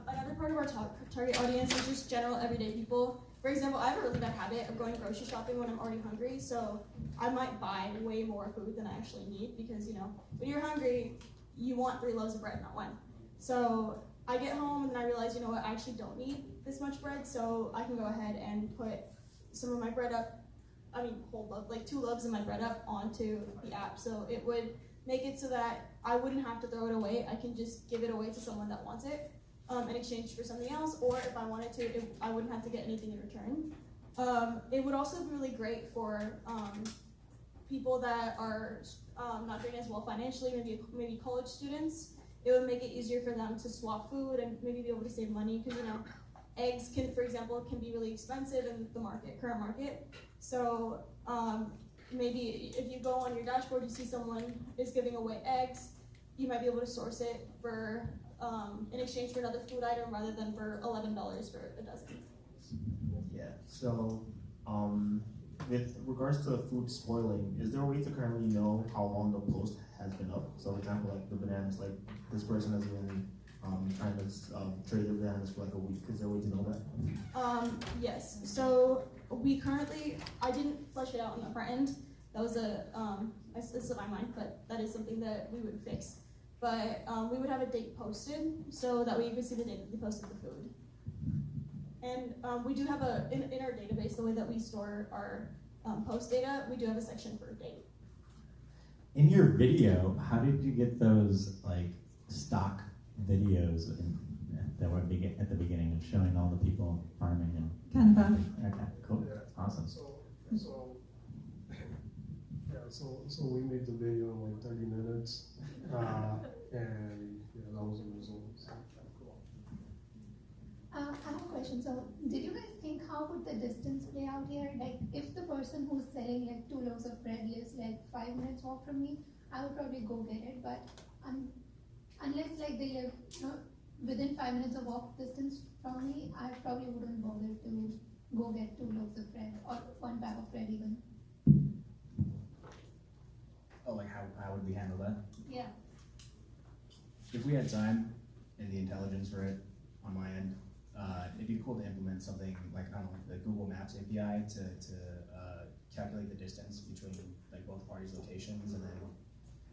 Another part of our target audience is just general everyday people. For example, I have a really bad habit of going grocery shopping when I'm already hungry, so I might buy way more food than I actually need because, when you're hungry, you want 3 loaves of bread, not 1. So I get home and then I realize, I actually don't need this much bread, so I can go ahead and put some of my bread up, whole loaf, like 2 loaves of my bread up onto the app. So it would make it so that I wouldn't have to throw it away. I can just give it away to someone that wants it. In exchange for something else, or if I wanted to, I wouldn't have to get anything in return. It would also be really great for people that are not doing as well financially, maybe college students. It would make it easier for them to swap food and maybe be able to save money because eggs for example, can be really expensive in the current market. So maybe if you go on your dashboard, you see someone is giving away eggs, you might be able to source it for in exchange for another food item rather than for $11 for a dozen. Yeah, so with regards to food spoiling, is there a way to currently know how long the post has been up? So for example, like the bananas, like this person has been trying to trade their bananas for like a week. Is there a way to know that? Yes, so we currently, I didn't flesh it out on the front end. That was it's in my mind, but that is something that we would fix. But we would have a date posted, so that way you could see the date that we posted the food. And we do have in our database, the way that we store our post data, we do have a section for date. In your video, how did you get those stock videos that were at the beginning of showing all the people farming and Canva. Okay, cool, awesome. So we made the video in like 30 minutes, and that was the result. I have a question. So, did you guys think how would the distance play out here? Like, if the person who's selling like 2 loaves of bread lives like 5 minutes walk from me, I would probably go get it. But unless like they live within 5 minutes of walk distance from me, I probably wouldn't bother to go get 2 loaves of bread or 1 bag of bread even. Oh, like how would we handle that? Yeah. If we had time and the intelligence for it on my end, it'd be cool to implement something like, I don't know, the Google Maps API to calculate the distance between like both parties' locations, and then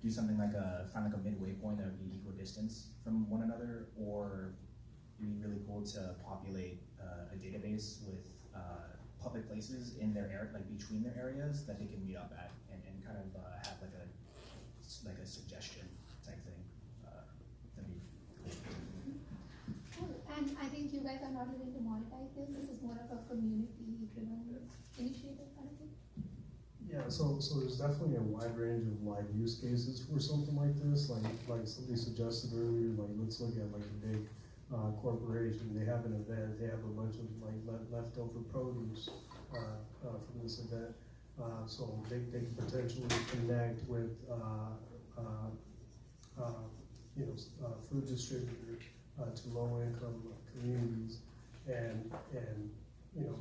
do something like find like a midway point that would be equal distance from one another. Or it'd be really cool to populate a database with public places in their area, like between their areas, that they can meet up at, and kind of have like a suggestion type thing. That'd be Cool. And I think you guys are not looking to monetize this. This is more of a community-driven initiative kind of thing. Yeah, so there's definitely a wide range of like use cases for something like this. Like somebody suggested earlier, like let's look at like a big corporation. They have an event. They have a bunch of like leftover produce from this event. So they can potentially connect with food distributors to low-income communities, and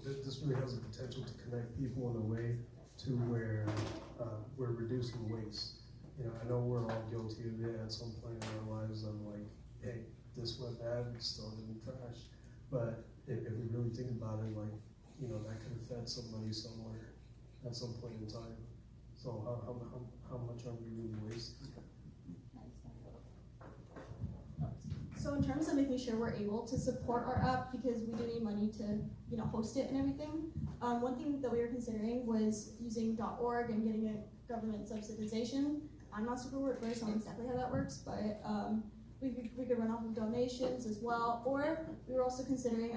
this really has the potential to connect people in a way to where we're reducing waste. I know we're all guilty of it at some point in our lives of like, hey, this went bad, we just throw it in the trash. But if we really think about it, like, that could have fed somebody somewhere at some point in time. So how much are we really wasting? So in terms of making sure we're able to support our app, because we do need money to host it and everything, one thing that we were considering was using .org and getting a government subsidization. I'm not super versed on exactly how that works, but we could run off of donations as well. Or we were also considering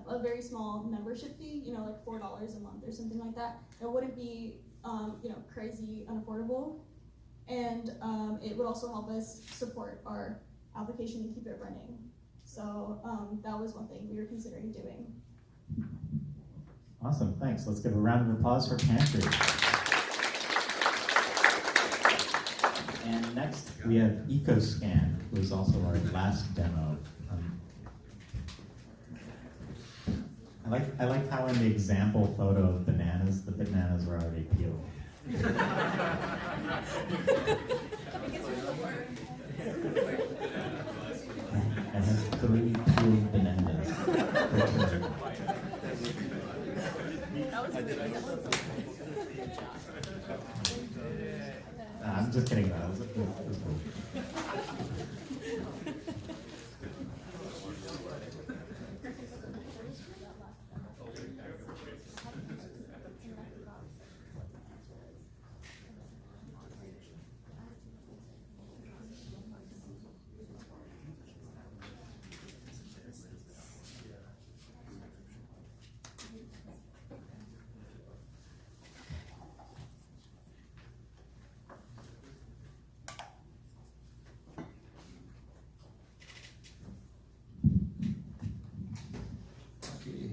a very small membership fee, like $4 a month or something like that. It wouldn't be crazy unaffordable, and it would also help us support our application and keep it running. So that was one thing we were considering doing. Awesome, thanks. Let's give a round of applause for Pantry. And next we have EcoScan, who is also our last demo. I like how in the example photo of bananas, the bananas were already peeled. I have 3 peeled bananas. I'm just kidding though. It was cool.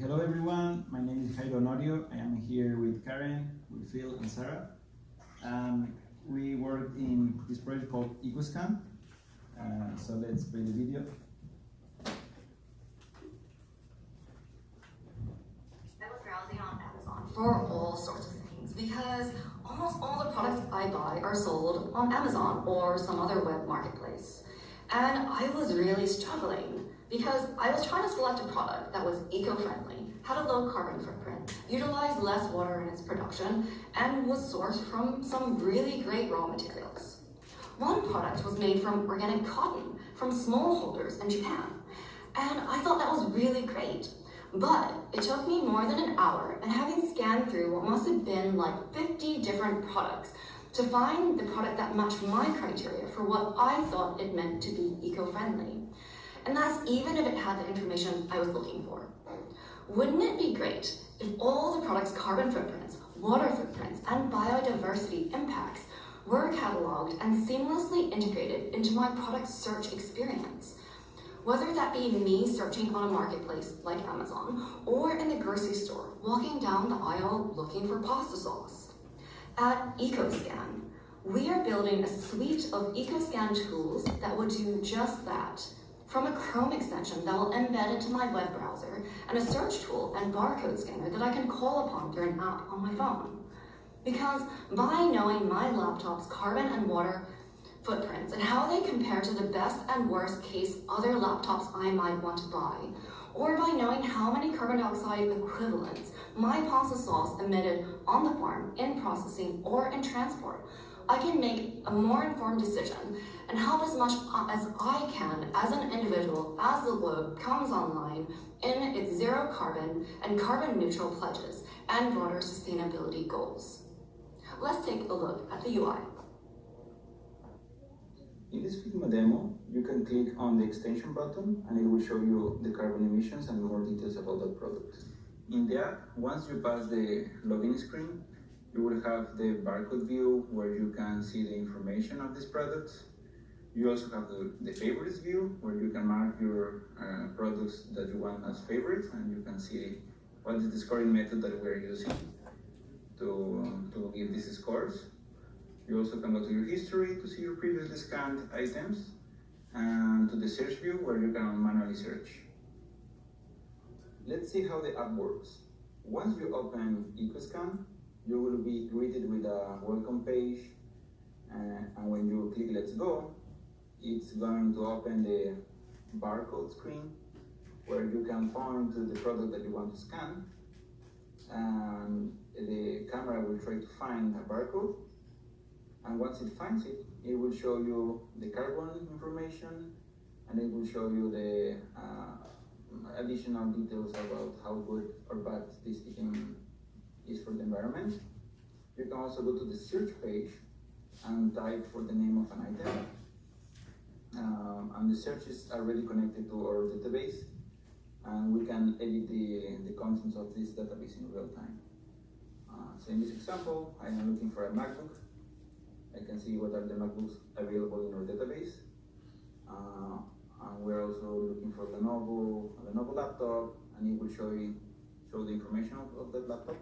Hello everyone, my name is Hacker Dojo. I am here with Karen, with Phil and Sarah. We work in this project called EcoScan. So let's play the video. I was browsing on Amazon for all sorts of things because almost all the products I buy are sold on Amazon or some other web marketplace. And I was really struggling because I was trying to select a product that was eco-friendly, had a low carbon footprint, utilized less water in its production, and was sourced from some really great raw materials. One product was made from organic cotton from smallholders in Japan, and I thought that was really great. But it took me more than an hour, and having scanned through what must have been like 50 different products to find the product that matched my criteria for what I thought it meant to be eco-friendly. And that's even if it had the information I was looking for. Wouldn't it be great if all the product's carbon footprints, water footprints, and biodiversity impacts were cataloged and seamlessly integrated into my product search experience? Whether that be me searching on a marketplace like Amazon, or in the grocery store, walking down the aisle looking for pasta sauce. At EcoScan, we are building a suite of EcoScan tools that will do just that, from a Chrome extension that will embed into my web browser, and a search tool and barcode scanner that I can call upon through an app on my phone. Because by knowing my laptop's carbon and water footprints and how they compare to the best and worst case other laptops I might want to buy, or by knowing how many carbon dioxide equivalents my pasta sauce emitted on the farm, in processing, or in transport, I can make a more informed decision and help as much as I can as an individual as the globe comes online in its zero carbon and carbon neutral pledges and broader sustainability goals. Let's take a look at the UI. In this Figma demo, you can click on the extension button and it will show you the carbon emissions and more details about that product. In the app, once you pass the login screen, you will have the barcode view where you can see the information of these products. You also have the favorites view where you can mark your products that you want as favorites, and you can see what is the scoring method that we're using to give these scores. You also can go to your history to see your previously scanned items, and to the search view where you can manually search. Let's see how the app works. Once you open EcoScan, you will be greeted with a welcome page, and when you click Let's Go, it's going to open the barcode screen where you can point to the product that you want to scan, and the camera will try to find a barcode, and once it finds it, it will show you the carbon information, and it will show you the additional details about how good or bad this item is for the environment. You can also go to the search page and type for the name of an item. And the search is already connected to our database, and we can edit the contents of this database in real time. So in this example, I am looking for a MacBook. I can see what are the MacBooks available in our database. And we're also looking for a Lenovo laptop, and it will show the information of that laptop.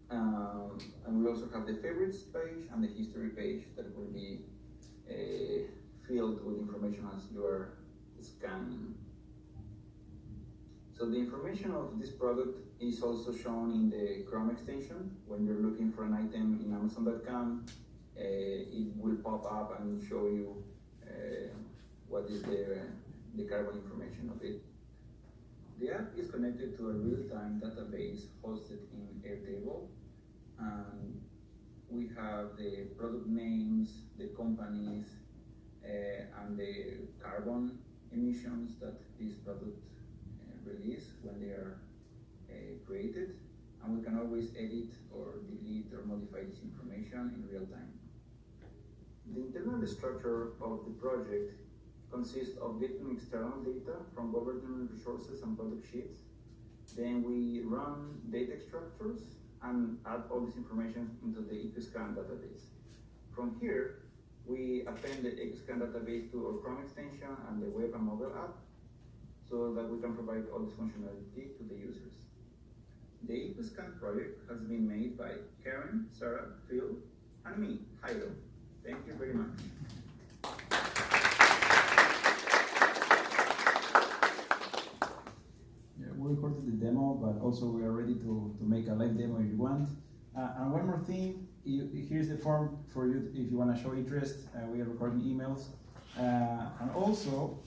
And we also have the favorites page and the history page that will be filled with information as you are scanning. So the information of this product is also shown in the Chrome extension. When you're looking for an item in Amazon.com, it will pop up and show you what is the carbon information of it. The app is connected to a real-time database hosted in Airtable. We have the product names, the companies, and the carbon emissions that this product release when they are created. And we can always edit or delete or modify this information in real time. The internal structure of the project consists of getting external data from government resources and product sheets. Then we run data extractors and add all this information into the EcoScan database. From here, we append the EcoScan database to our Chrome extension and the web and mobile app so that we can provide all this functionality to the users. The EcoScan project has been made by Karen, Sarah, Phil, and me, Jairo. Thank you very much. We recorded the demo, but also we are ready to make a live demo if you want. And one more thing, here's the form for you if you want to show interest. We are recording emails. And also,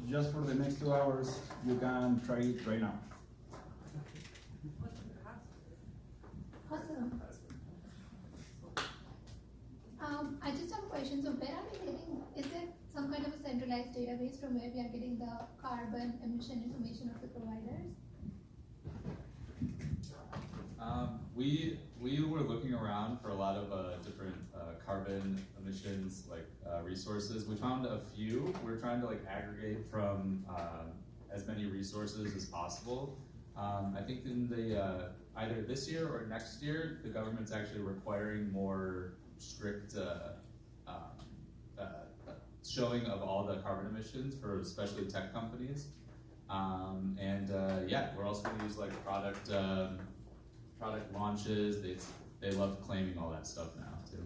just for the next 2 hours, you can try it right now. Awesome. I just have a question. So where are we getting, is there some kind of a centralized database from where we are getting the carbon emission information of the providers? We were looking around for a lot of different carbon emissions resources. We found a few. We're trying to aggregate from as many resources as possible. I think in the either this year or next year, the government's actually requiring more strict showing of all the carbon emissions for especially tech companies. Yeah, we're also going to use product launches. They love claiming all that stuff now too.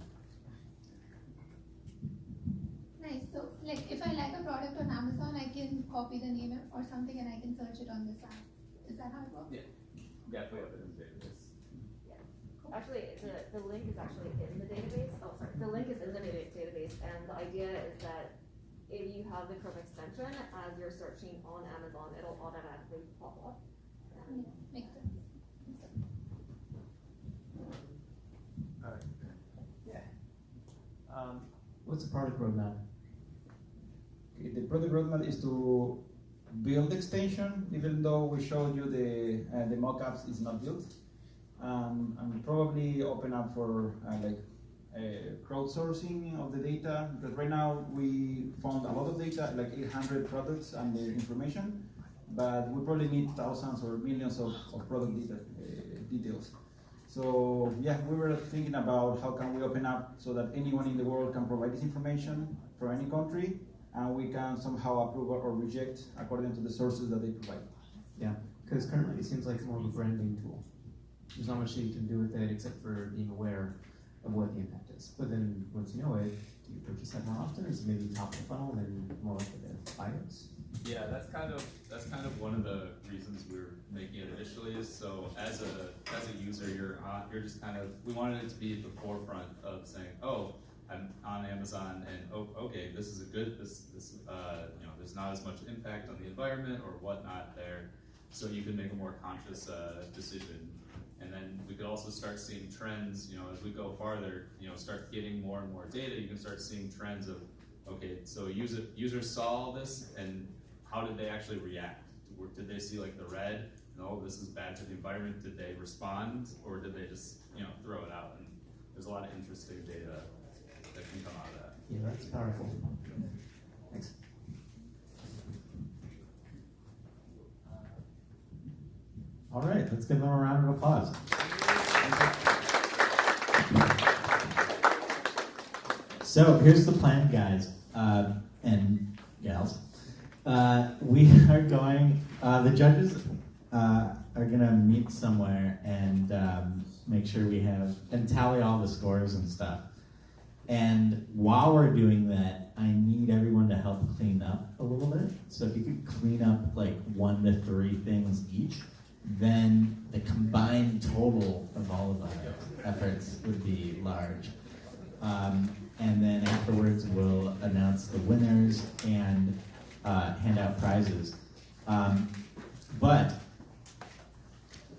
Nice. So if I like a product on Amazon, I can copy the name or something and I can search it on this app. Is that how it works? Yeah, definitely have it in the database. Yeah. Actually, the link is actually in the database. Oh, sorry. The link is in the database, and the idea is that if you have the Chrome extension, as you're searching on Amazon, it'll automatically pop up. Makes sense. What's the product roadmap? Okay, the product roadmap is to build the extension, even though we showed you the mockups is not built, and probably open up for crowdsourcing of the data, because right now we found a lot of data, like 800 products and their information, but we probably need thousands or millions of product details. So yeah, we were thinking about how can we open up so that anyone in the world can provide this information from any country, and we can somehow approve or reject according to the sources that they provide. Yeah, because currently it seems like more of a branding tool. There's not much that you can do with it except for being aware of what the impact is. But then once you know it, do you purchase that more often? Is it maybe top of the funnel and more likely to buy it? Yeah, that's kind of one of the reasons we were making it initially. Is so as a user, you're just kind of, we wanted it to be at the forefront of saying, oh, I'm on Amazon, and oh, okay, this is a good, there's not as much impact on the environment or whatnot there, so you can make a more conscious decision. And then we could also start seeing trends, as we go farther, start getting more and more data, you can start seeing trends of, okay, so users saw this, and how did they actually react? Did they see like the red, no, this is bad for the environment, did they respond, or did they just, throw it out? And there's a lot of interesting data that can come out of that. Yeah, that's powerful. Thanks. All right, let's give them a round of applause. So here's the plan, guys and gals. We are going, the judges are gonna meet somewhere and make sure we have, and tally all the scores and stuff. And while we're doing that, I need everyone to help clean up a little bit. So if you could clean up like 1 to 3 things each, then the combined total of all of our efforts would be large. And then afterwards, we'll announce the winners and hand out prizes. But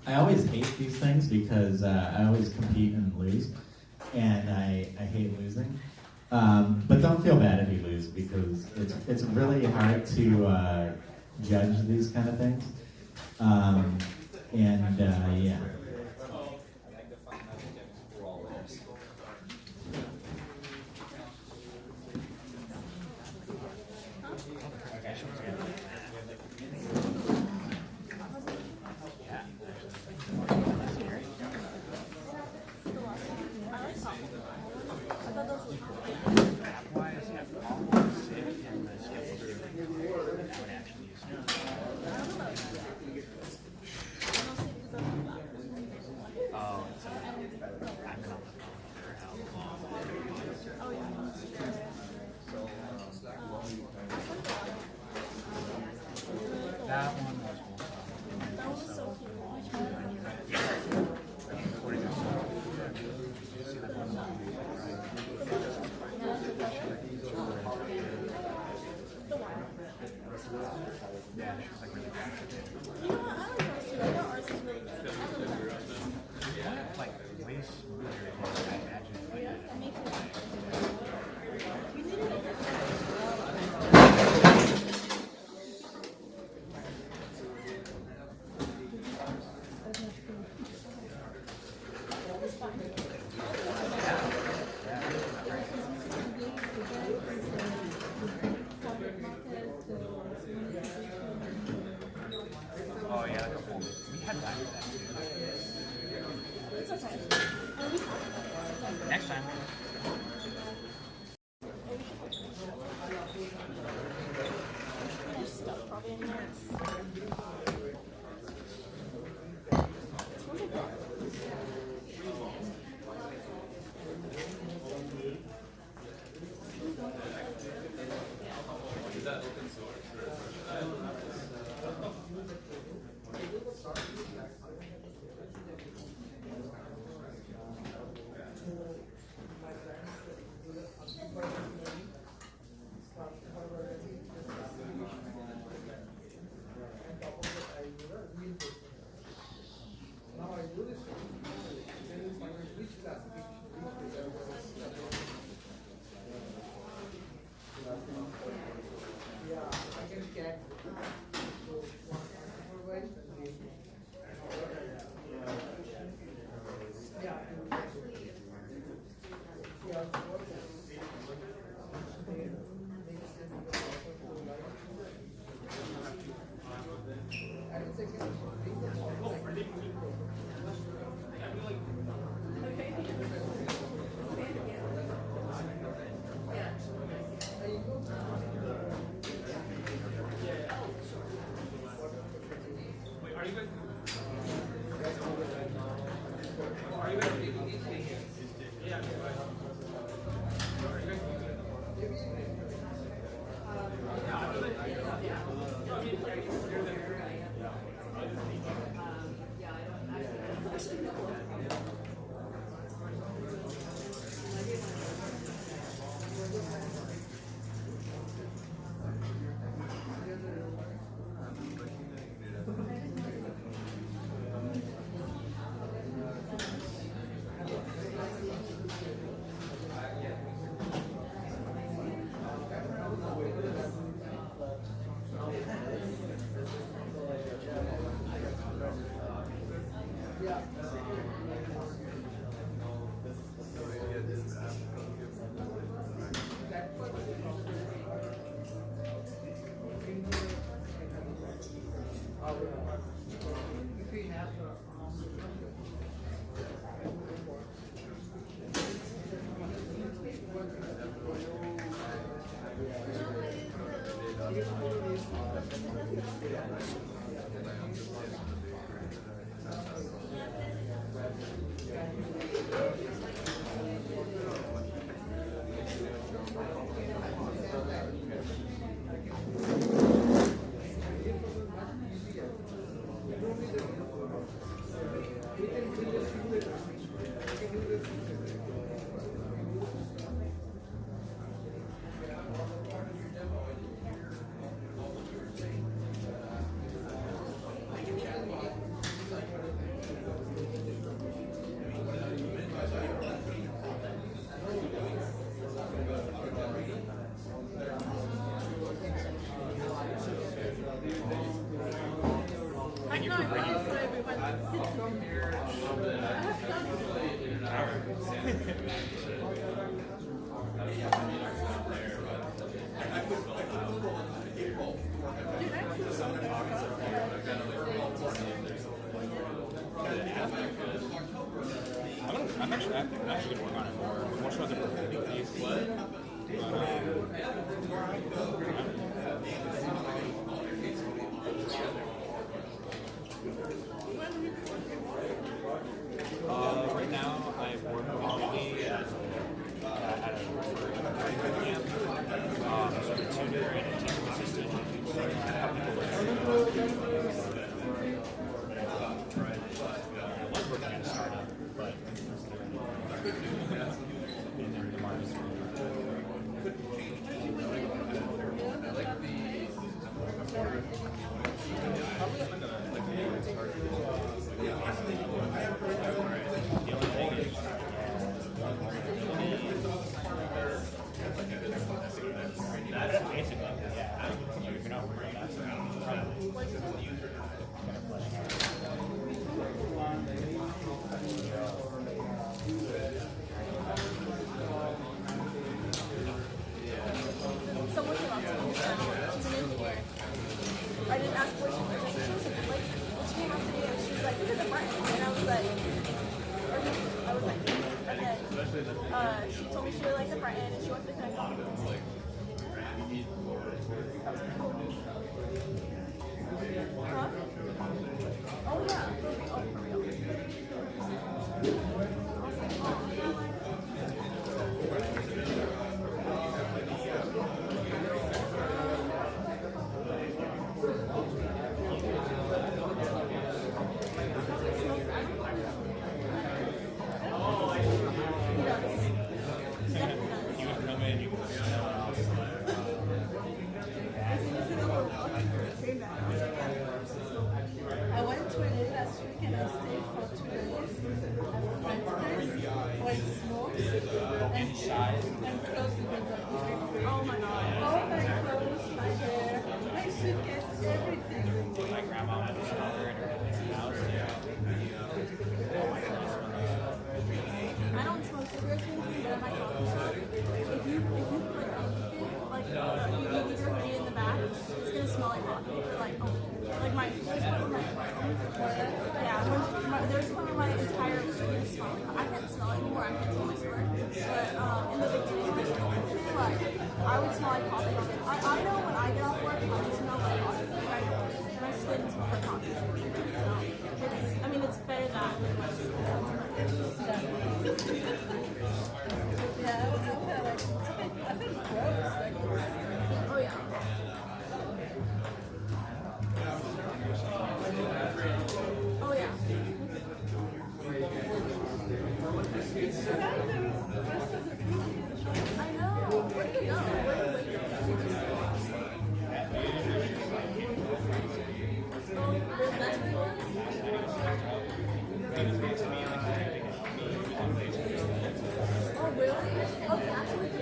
I always hate these things because I always compete and lose, and I hate losing. But don't feel bad if you lose, because it's really hard to judge these kind of things. Yeah. I'm actually going to work on it more so as a performing piece. Right now, I work remotely at a camp, as a tutor and a teaching assistant. I was working at a startup, but and then the market's Someone came up to me, she's an engineer. I didn't ask what she was like, she came up to me and she was like, look at the button. And I was like, and then she told me she really liked the button and she wanted to connect on it. Huh? Oh yeah, for real. I went to LA last week and I stayed for 2 days. Went smoked and closed the window. Oh my god. All my clothes, my hair, my suitcase, everything. My grandma had a smoker and everything in the house. I don't smoke cigarettes, but I might smell like coffee all day. I know when I get off work, I smell like coffee. Like, my skin smells like coffee. So, I mean, it's better that than my skin. Yeah, I feel like, I think gross. Like, oh, yeah. Oh, yeah. I know. Where do you go? Oh, really? Oh, that's what you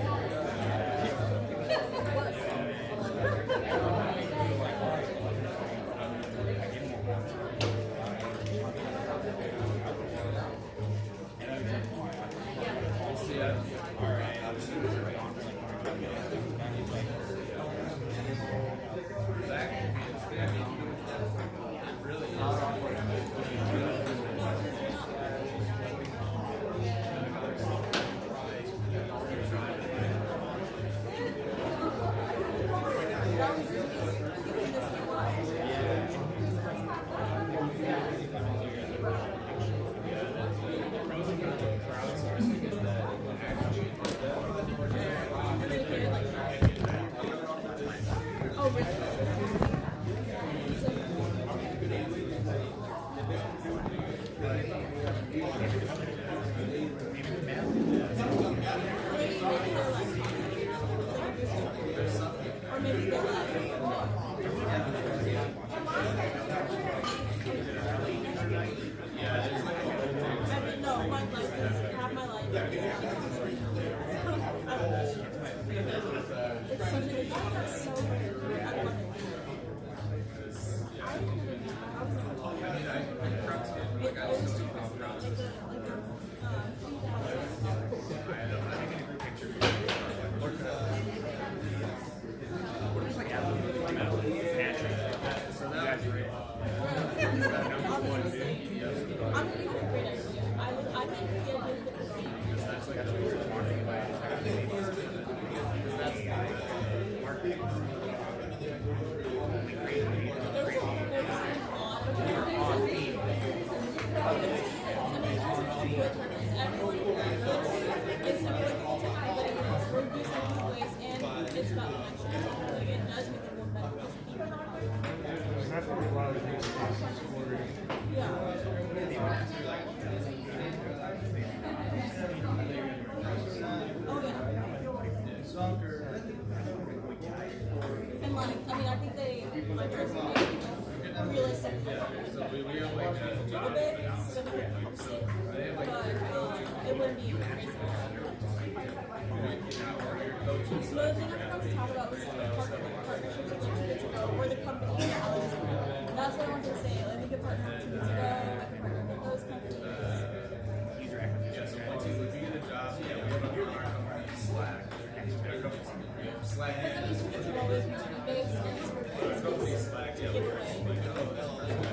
And like, I mean, I think they realistic a bit, but it wouldn't be crazy. Another thing I forgot to talk about was partnerships with or the company. That's what I wanted to say. Like, we could partner with Too Good To Go, partner with those companies. User acquisition. So once you do the job, we have our Slack. Slack.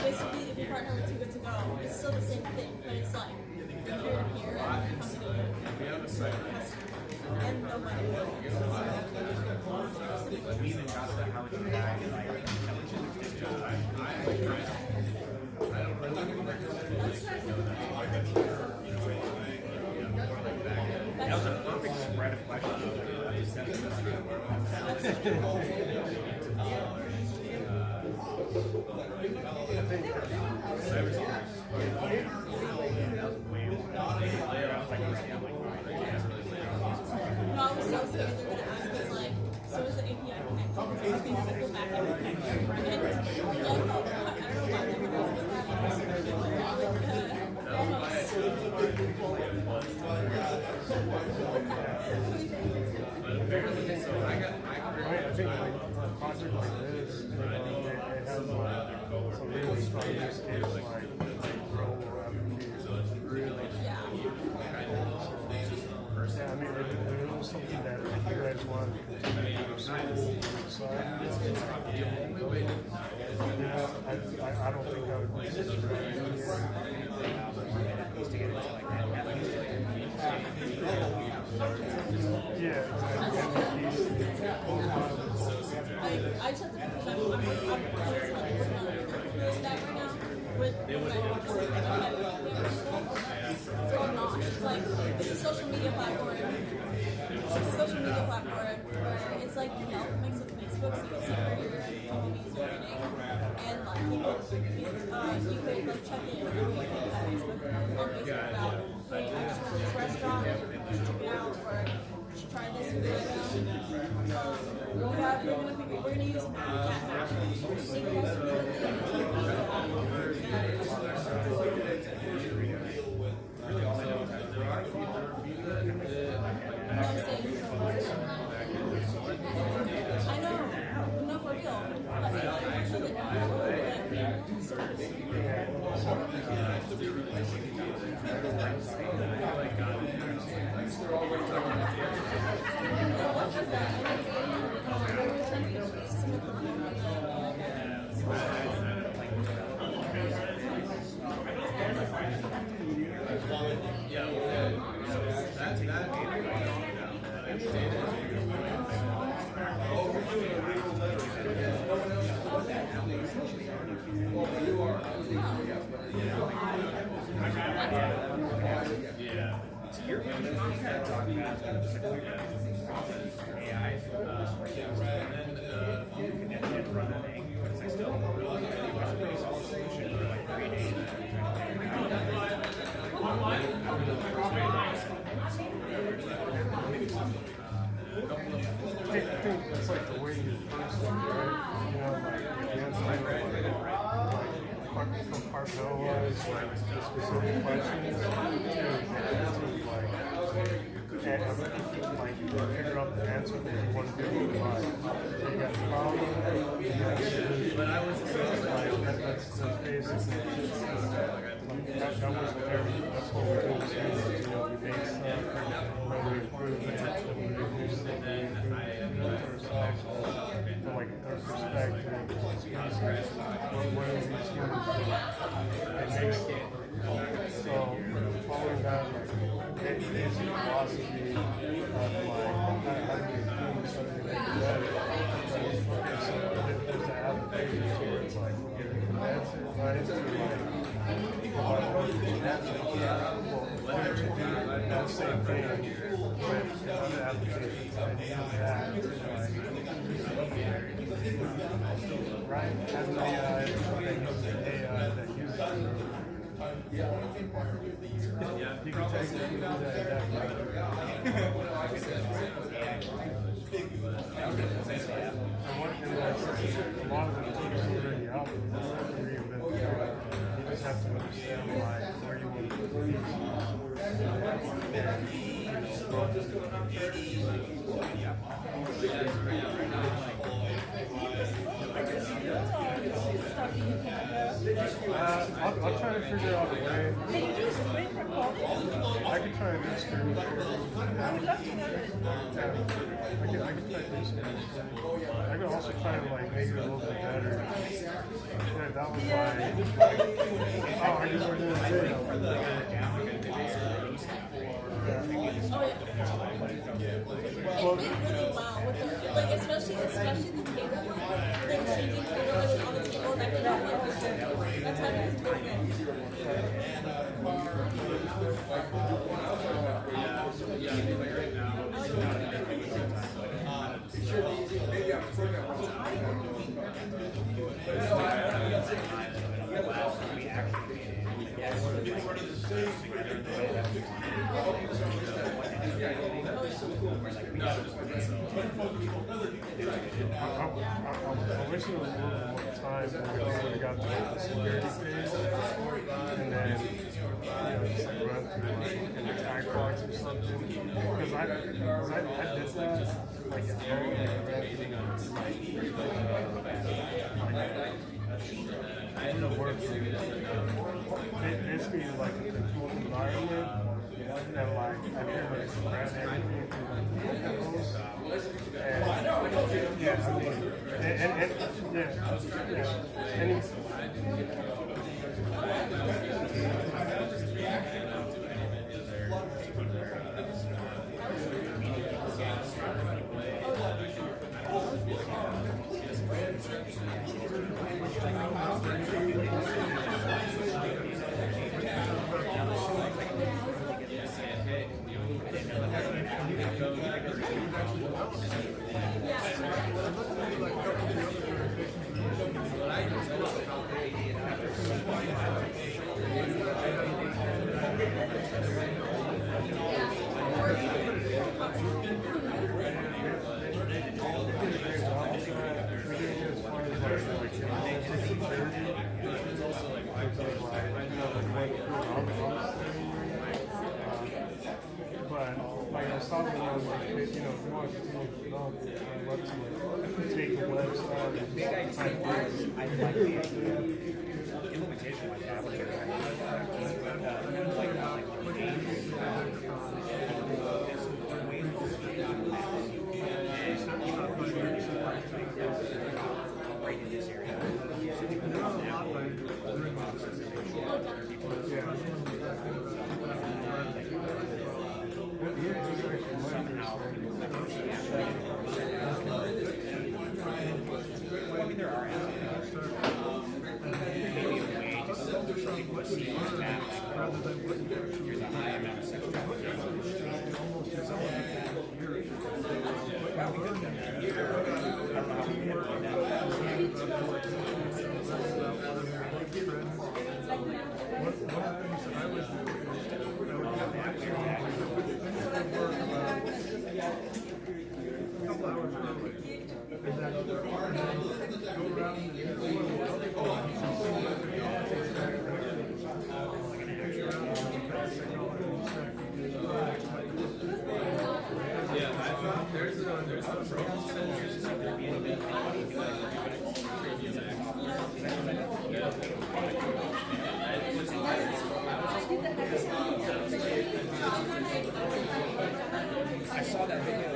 Basically, if you partner with Too Good To Go, it's still the same thing, but it's like peer-to-peer and company and no money. We even got to how much you have, like, that was a perfect spread of questions. No, I was so scared they're going to ask us, like, so is the API connected? I think we go back and connect. And, like, I don't know why they would ask us that. I think like a project like this, it has some really strong use case like grow revenues. Really. Yeah, I mean, if there was something that you guys want to do side, I don't think I would consider it. Yeah, media platform. It's a social media platform where it's like Yelp mixed with Facebook, so you can see where your homies are eating. And like people, you could like check in every week at Facebook on Facebook about, hey, I just went to this restaurant, you should check it out, or you should try this food item. We're gonna use cat maps. So you guys can look I know, no, for real. It's like the way you first, right? You know, like the answer from Carpella is like the specific questions to like, you figure out the answer that you want to do in life. You got the problem, you got the solution. That's basically that's what we do. You know, we make stuff, we improve it, we reduce it, we improve it, like our perspective, what is each human it makes so following that basic philosophy of like how do we improve something that you better. So there's an application where it's like we're giving an answer, right? To that same thing with other applications that use that to right? As an AI that uses AI that uses you can take it and do that a lot of the tools are already out there. You don't have to reinvent the wheel. You just have to understand like where you want to put these. I'll try to figure out a way. Can you do screen recording? I could try to do screen recording. I would love to know this. I could try to do screen recording. I could also try to like make it a little bit better. Yeah, that was oh, I just doing a video. Well, it's been really wow with the, like especially the table, like changing tables on the table that can have like that's how it's I wish there was a little bit more time when we got the security phase, and then just like run through like an attack box or something. Because I did that like at home, and I ran through I didn't work for it. Basically, like a controlled environment, and like I pretty much ran everything through like But like I was talking about, like, you know, if you want to continue to develop it, I'd love to like, take the website and just type I like the implementation like that, which right in this area. I mean, there are aspects. Maybe a way to so people would see on the map, here's a high amount of section. I saw that video.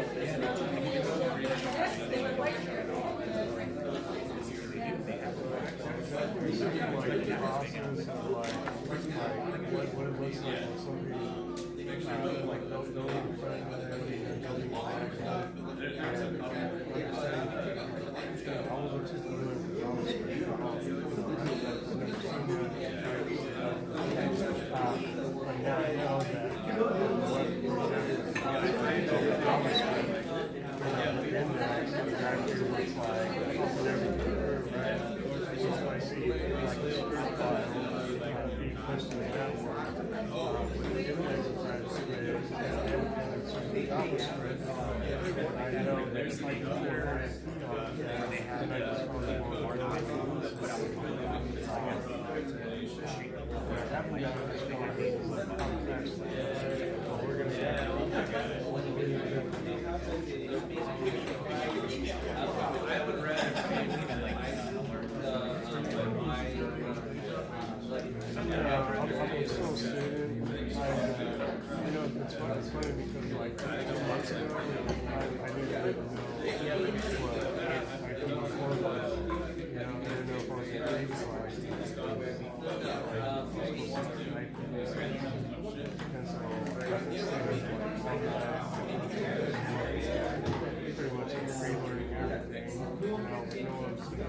It's funny because like 2 months ago, I didn't know what I could afford, you know, I didn't know if I was going to pay for it. And so pretty much relearning everything, you know what's good.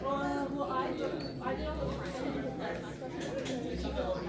Well, I did on the front end.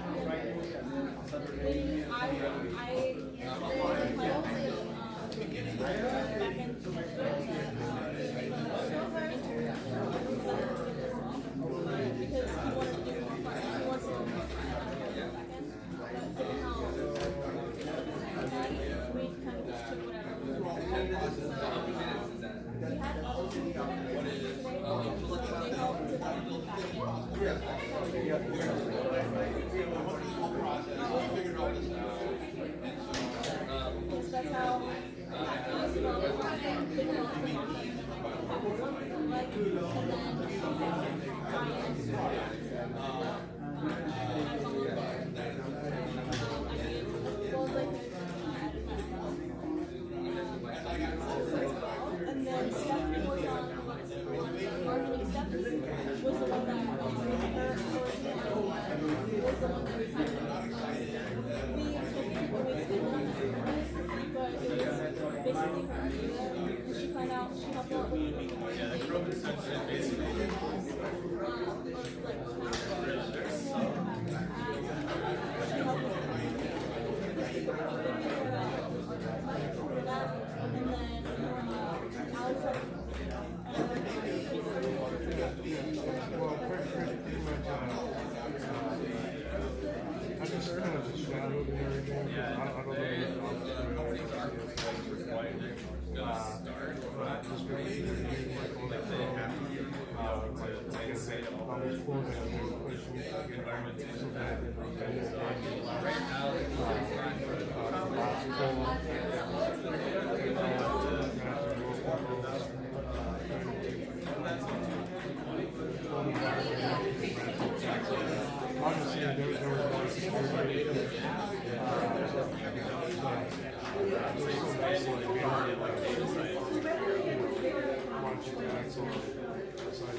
And then Stephanie was on marketing. Stephanie was the one that was the one that we but it was basically her idea. She found out she helped out with I just kind of shadowed and everything. I don't know if just really being like on that phone. Like I said, I was pulling that questions so that obviously there was a lot of security. Watching the axle beside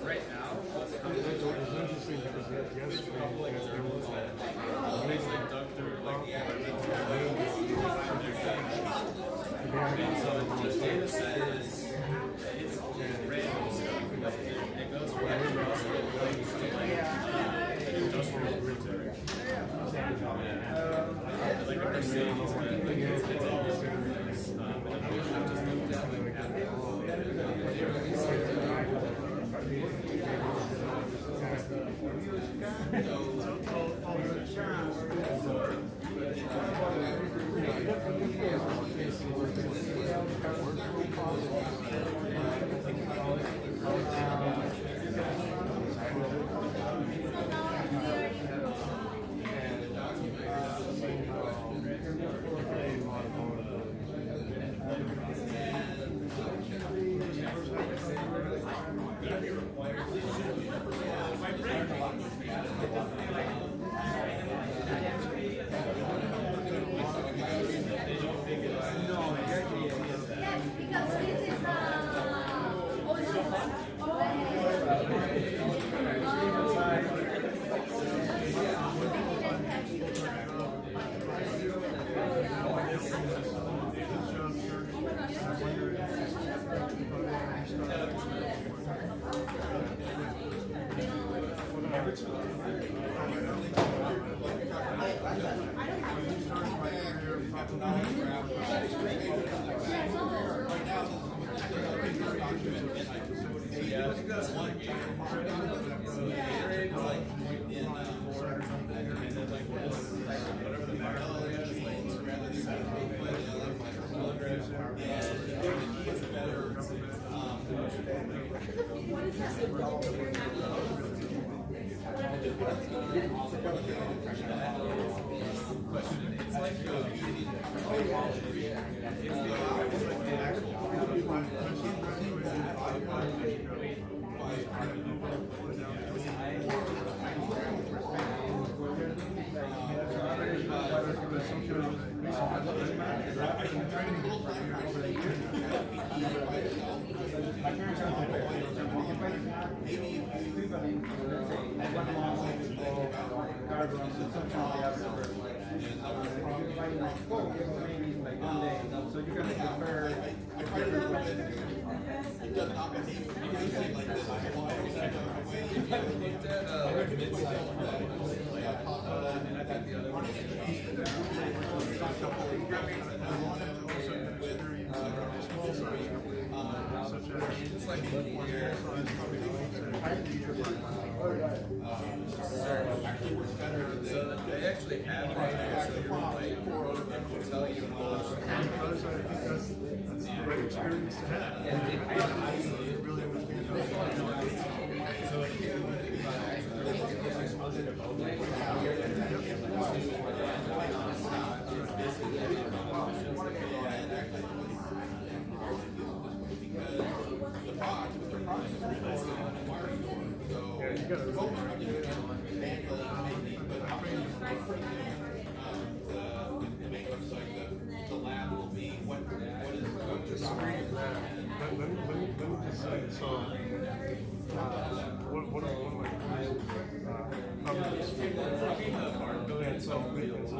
right now. It was interesting because yesterday there was it's the right experience to have. Really understand the lab will be what is let me just say, so one of my publics self-maintenance,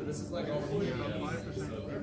This is like only about 5% of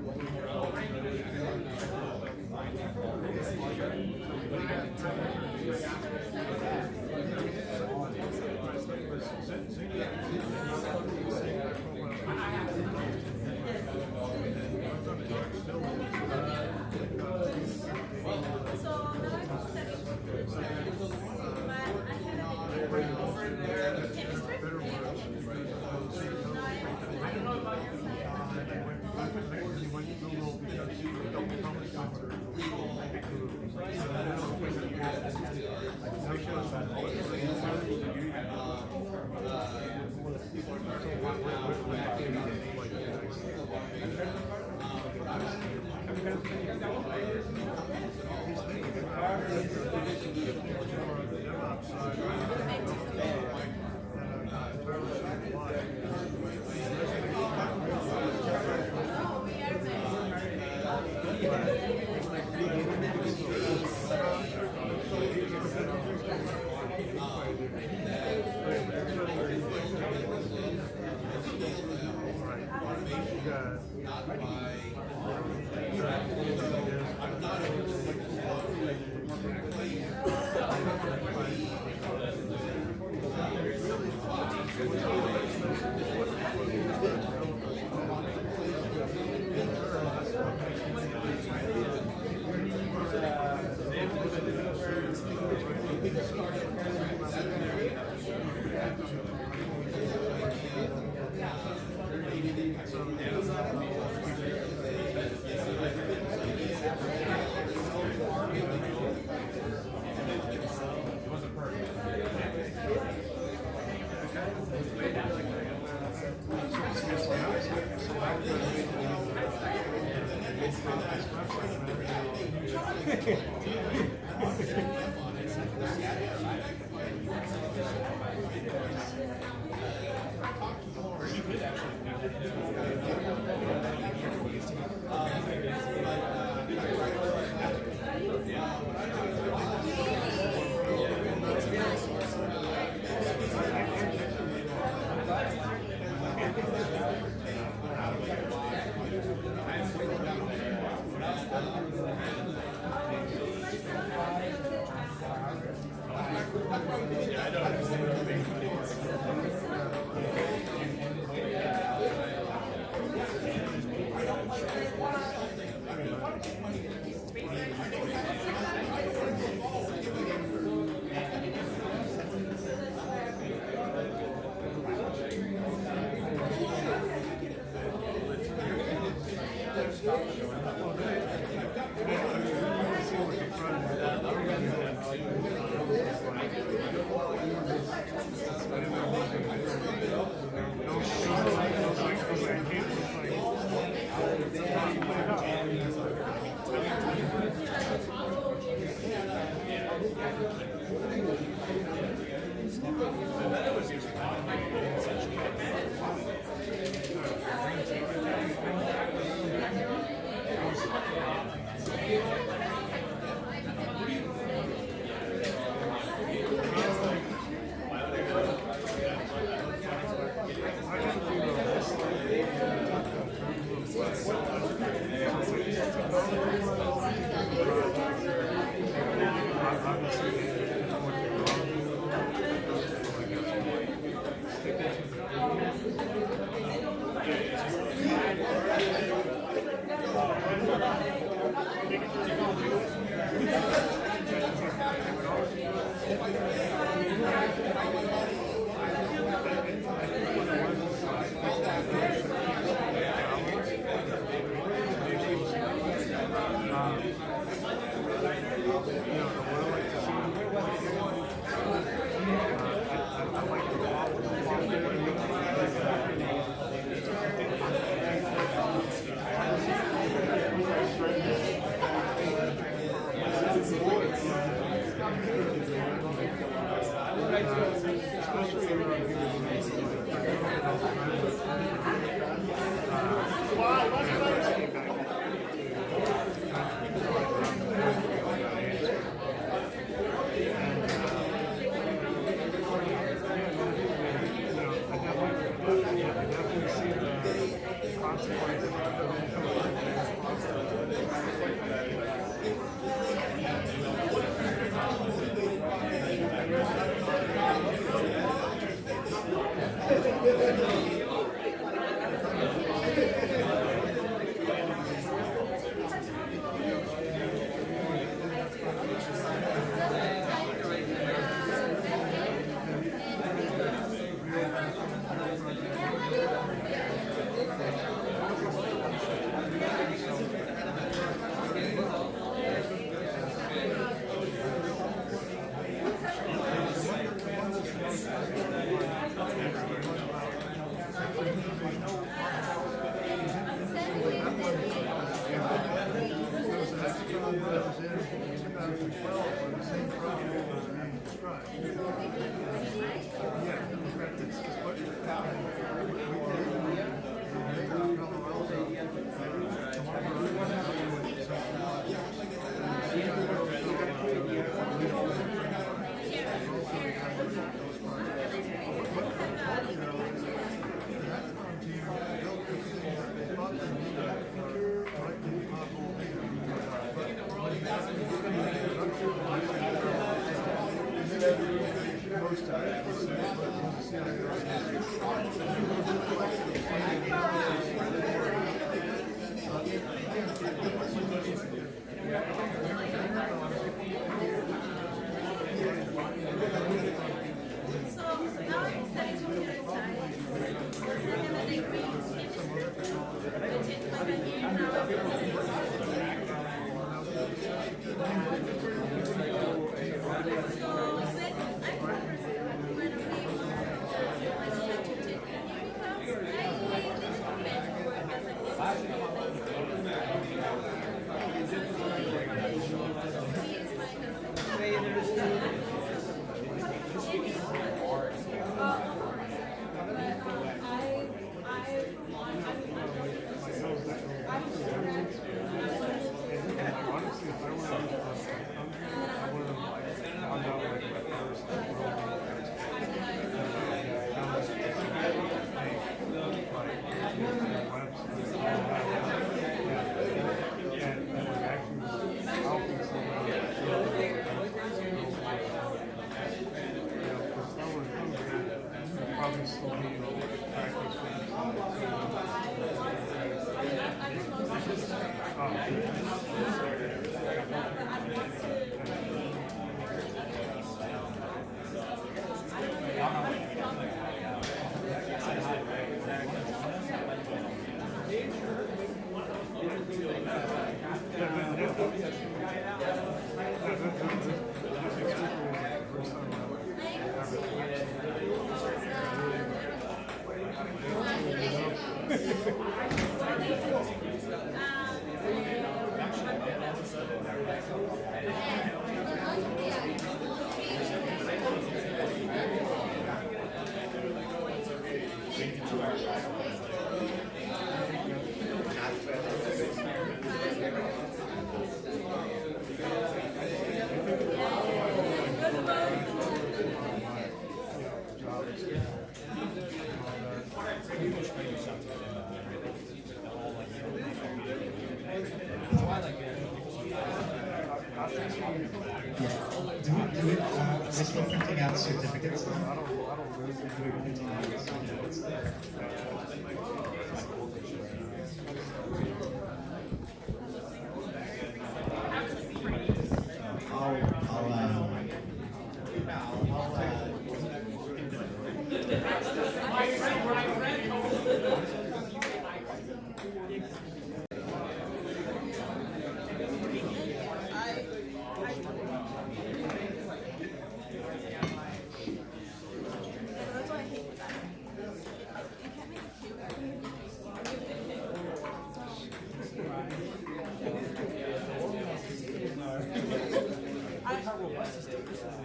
We're still printing out certificates.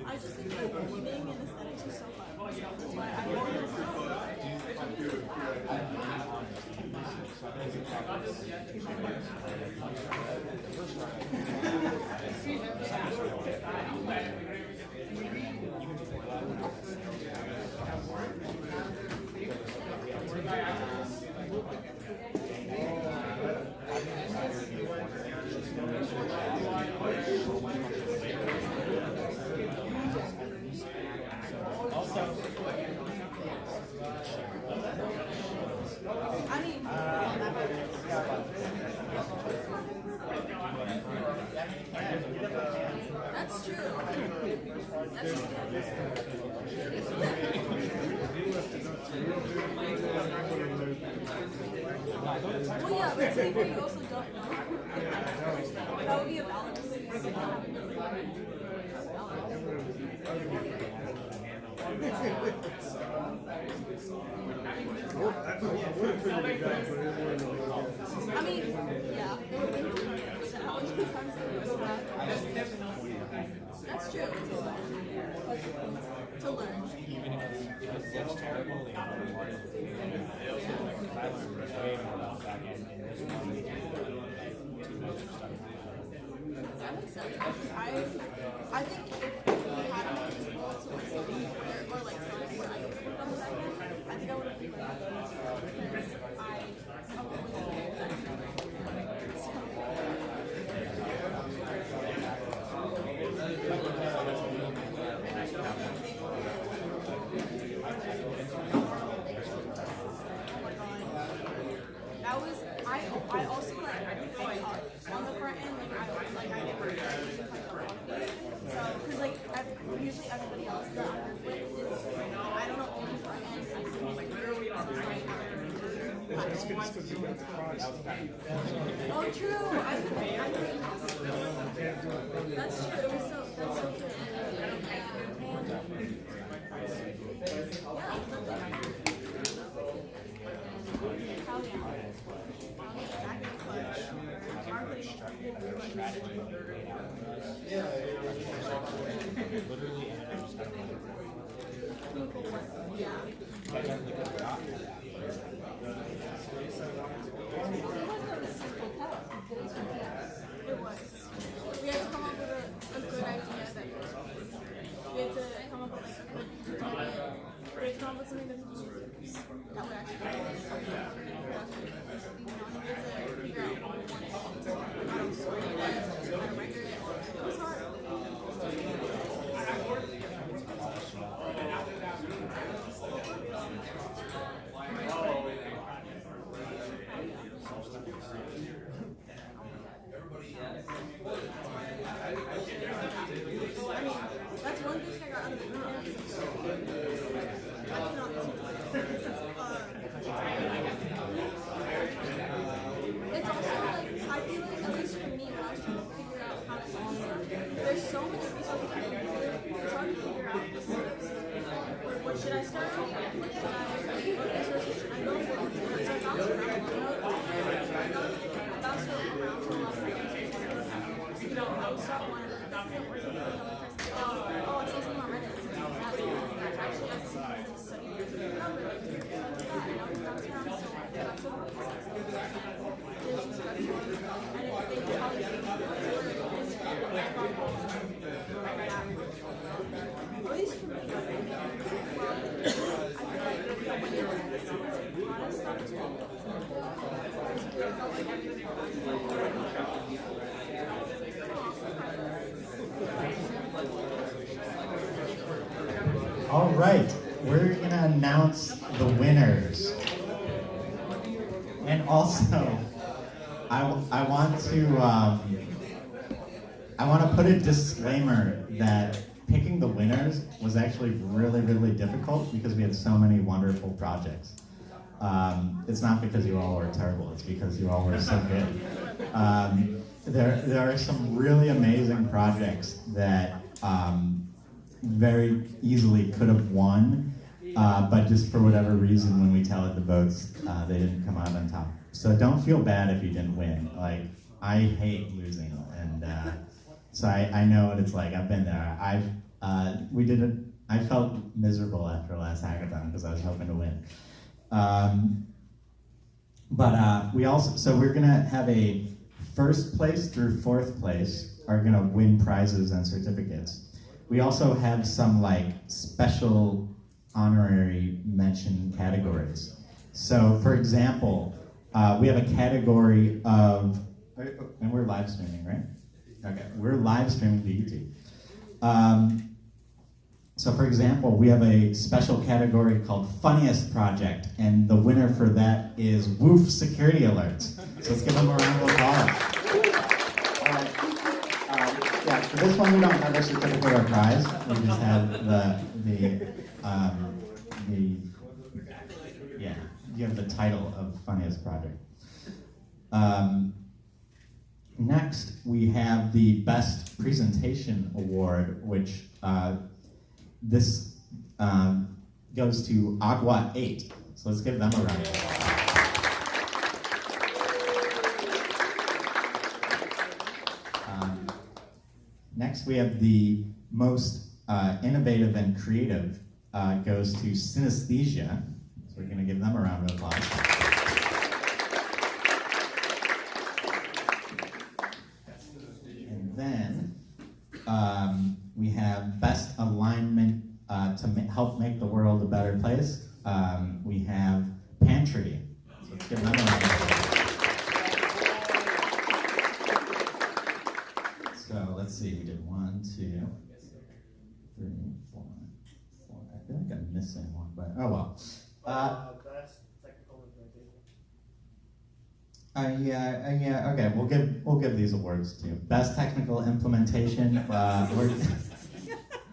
I just think that being in aesthetics is so fun. That's why I I mean, that's true. That's true. Well, yeah, but to be fair, you also don't know. That would be a balance. I mean, yeah. That's true. To learn. Even if it looks terrible, they are part of the community. I learned way more about back end in this one too much stuff. That makes sense. I think if we had more people to like support or like tell us what I could put on the back end, I think I would have been like, because I that was I also like on the front end like I get worried so because like usually everybody else that I work with is I don't know on the front end oh true I that's true it was that's so good It was. We had to come up with a good idea that we had to come up with like a good idea. We had to come up with something that would actually figure out what we wanted. How to sort it, how to record it. It was hard. That's one thing I got out of the camp. It's also like, I feel like, at least for me, when I was trying to figure out how to solve stuff, there's so many resources I can do. It's hard to figure out the steps. What should I start with? What resources should I go for? So I bounced around. Bounced around for a lot of reasons. You know, I start one, this isn't working, I saw something on Reddit that actually has something to study your number. And I was bouncing around so much. I got so many there's instruction, and they tell you at least for me, I feel like when you're in this product stuff is well. All right, we're gonna announce the winners. And also, I want to put a disclaimer that picking the winners was actually really, really difficult because we had so many wonderful projects. It's not because you all were terrible, it's because you all were so good. There are some really amazing projects that very easily could have won, but just for whatever reason when we tallied the votes, they didn't come out on top. So don't feel bad if you didn't win. Like, I hate losing, and so I know what it's like. I've been there. I felt miserable after last hackathon because I was hoping to win. But we also, so we're gonna have a first place through fourth place are gonna win prizes and certificates. We also have some like special honorary mention categories. So for example, we have a category of, and we're live streaming, right? Okay, we're live streaming to YouTube. So for example, we have a special category called Funniest Project, and the winner for that is Woof Security Alerts. So let's give them a round of applause. Yeah, for this one we don't have a certificate or prize. We just have you have the title of Funniest Project. Next, we have the Best Presentation Award, which this goes to Agua 8. So let's give them a round of applause. Next, we have the most innovative and creative goes to Synesthesia. So we're going to give them a round of applause. And then we have Best Alignment to help make the world a better place. We have Pantry. So let's give them a round of applause. So let's see, we did 1, 2, 3, 4. I feel like I'm missing one, but oh well. Best technical implementation. Yeah. Okay, we'll give these awards too. Best technical implementation.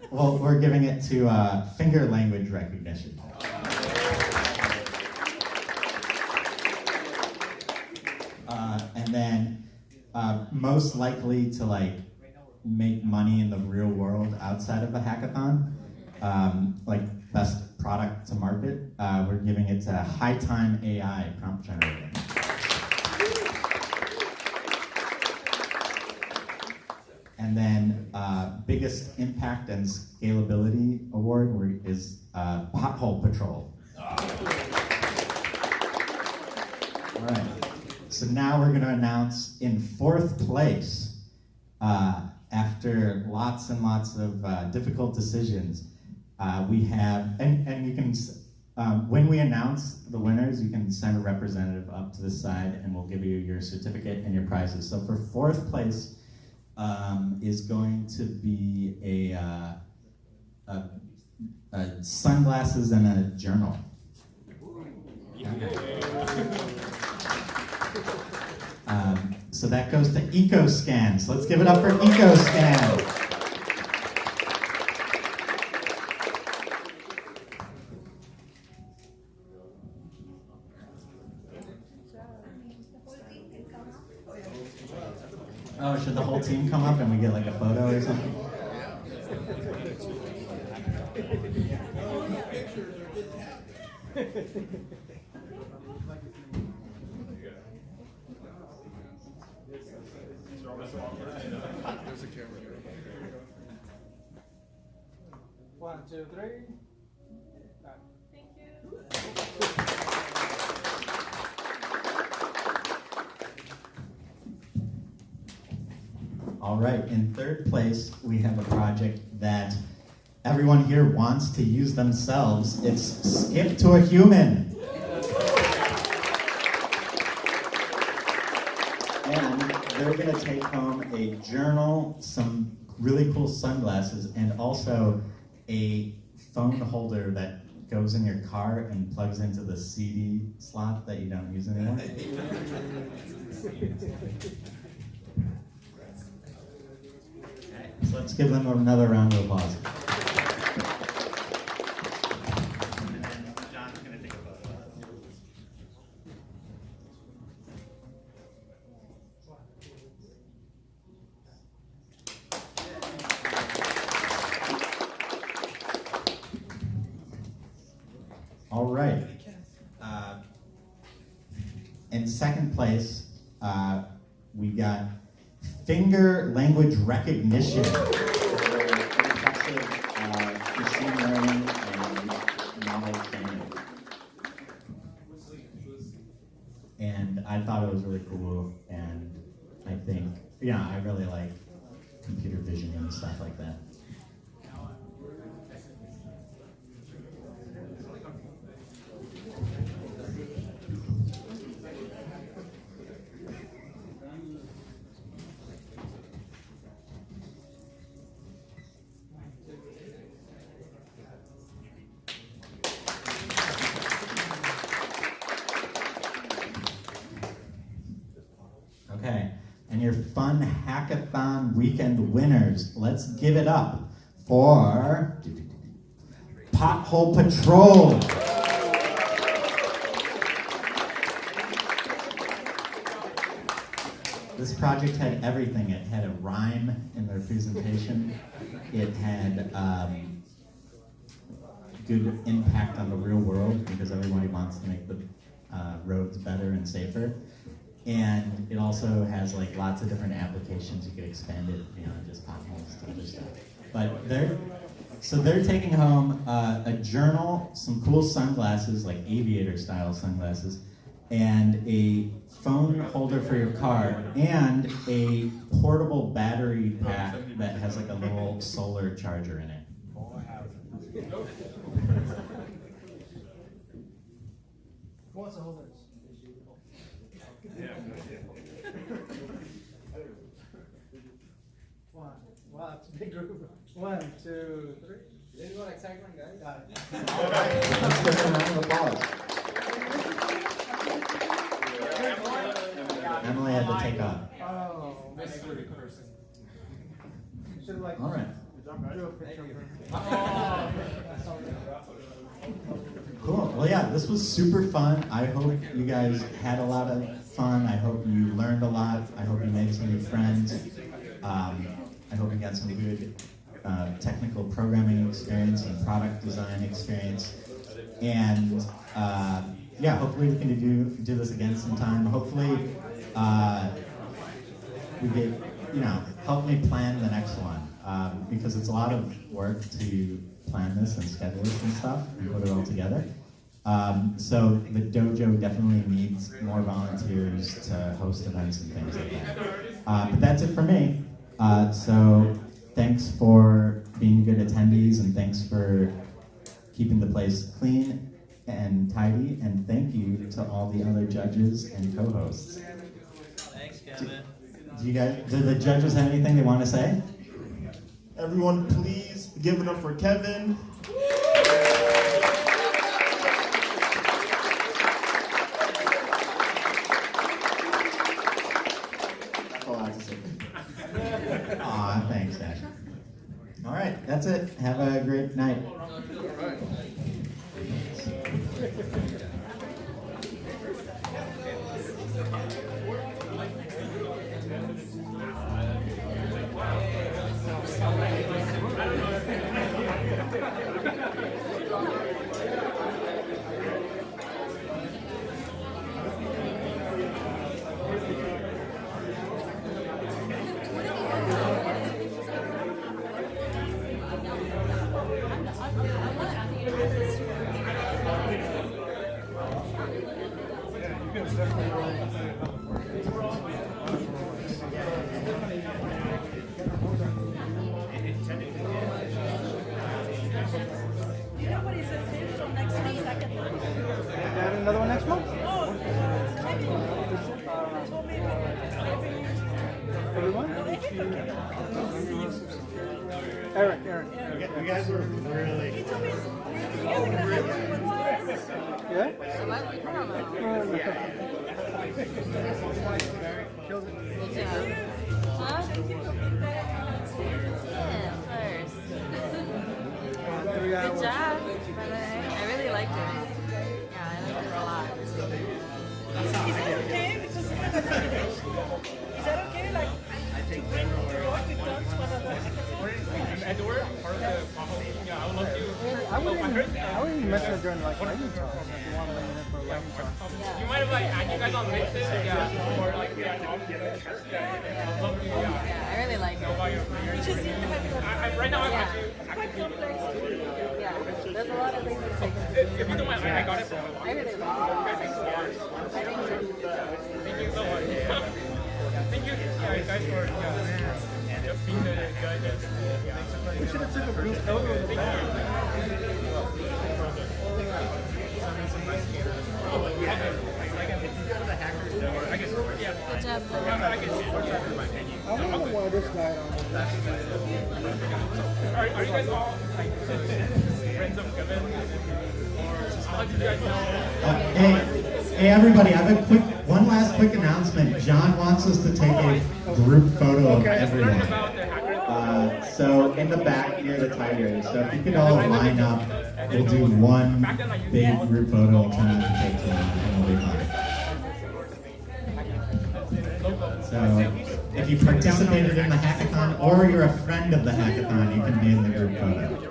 We're giving it to finger language recognition. And then most likely to like make money in the real world outside of a hackathon, like best product to market, we're giving it to High Time AI prompt generating. And then biggest impact and scalability award is Pothole Patrol. All right. So now we're going to announce in 4th place, after lots and lots of difficult decisions, we have, and you can, when we announce the winners, you can send a representative up to the side and we'll give you your certificate and your prizes. So for 4th place is going to be a sunglasses and a journal. So that goes to EcoScan. So let's give it up for EcoScan. Oh, should the whole team come up and we get like a photo or something? There's a camera here. 1, 2, 3. Thank you. All right, in 3rd place, we have a project that everyone here wants to use themselves. It's Skip to a Human. And they're going to take home a journal, some really cool sunglasses, and also a phone holder that goes in your car and plugs into the CD slot that you don't use anymore. So let's give them another round of applause. John's going to take a photo. All right. In 2nd place, we got finger language recognition. Impressive machine learning and model training. And I thought it was really cool, and I think, yeah, I really like computer vision and stuff like that. and your fun Hackathon Weekend winners. Let's give it up for Pothole Patrol. This project had everything. It had a rhyme in their presentation. It had good impact on the real world because everybody wants to make the roads better and safer. And it also has like lots of different applications. You could expand it beyond just potholes to other stuff. But they're taking home a journal, some cool sunglasses, like aviator style sunglasses, and a phone holder for your car, and a portable battery pack that has like a little solar charger in it. Who wants to hold this? One. Wow, it's a big group. 1, 2, 3. Let's go like cycling, guys. Got it. All right. Let's give a round of applause. Emily had to take off. Oh, All right. Do a picture of her. Cool. Well, yeah, this was super fun. I hope you guys had a lot of fun. I hope you learned a lot. I hope you made some new friends. I hope you got some good technical programming experience and product design experience. And yeah, hopefully we can do this again sometime. Hopefully we get, help me plan the next one. Because it's a lot of work to plan this and schedule this and stuff and put it all together. So the dojo definitely needs more volunteers to host events and things like that. But that's it for me. So thanks for being good attendees, and thanks for keeping the place clean and tidy, and thank you to all the other judges and co-hosts. Thanks, Kevin. Do the judges have anything they want to say? Everyone, please give it up for Kevin. That's all I have to say. Aw, thanks, Ash. All right, that's it. Have a great night. Another one next month? Everyone? Eric. You guys were really... Yeah? Good job, I really liked it. Yeah, I liked it a lot. Is that okay? Because is that okay? Like to bring what we've done to another hackathon? Edward, part of the Pothole. Yeah, I would love to. I wouldn't even mention it during like lightning talk. If you want to bring it in for a lightning talk. You might have like add you guys on LinkedIn, yeah, or like Yeah, I really like it. Right now I yeah. want you. Quite complex too. Yeah, there's a lot of things to take into If you don't mind, I got it from I really like it. Thank you so much. Thank you guys for being the judges. We should have took a group photo of the Good job, I wonder why this guy Are you guys all like friends of Kevin? Or Hey everybody, I have one last quick announcement. John wants us to take a group photo of everyone. So in the back near the tigers, so if you could all line up, we'll do one big group photo. We'll try not to take too long, and it'll be fun. So if you participated in the hackathon or you're a friend of the hackathon, you can be in the group photo.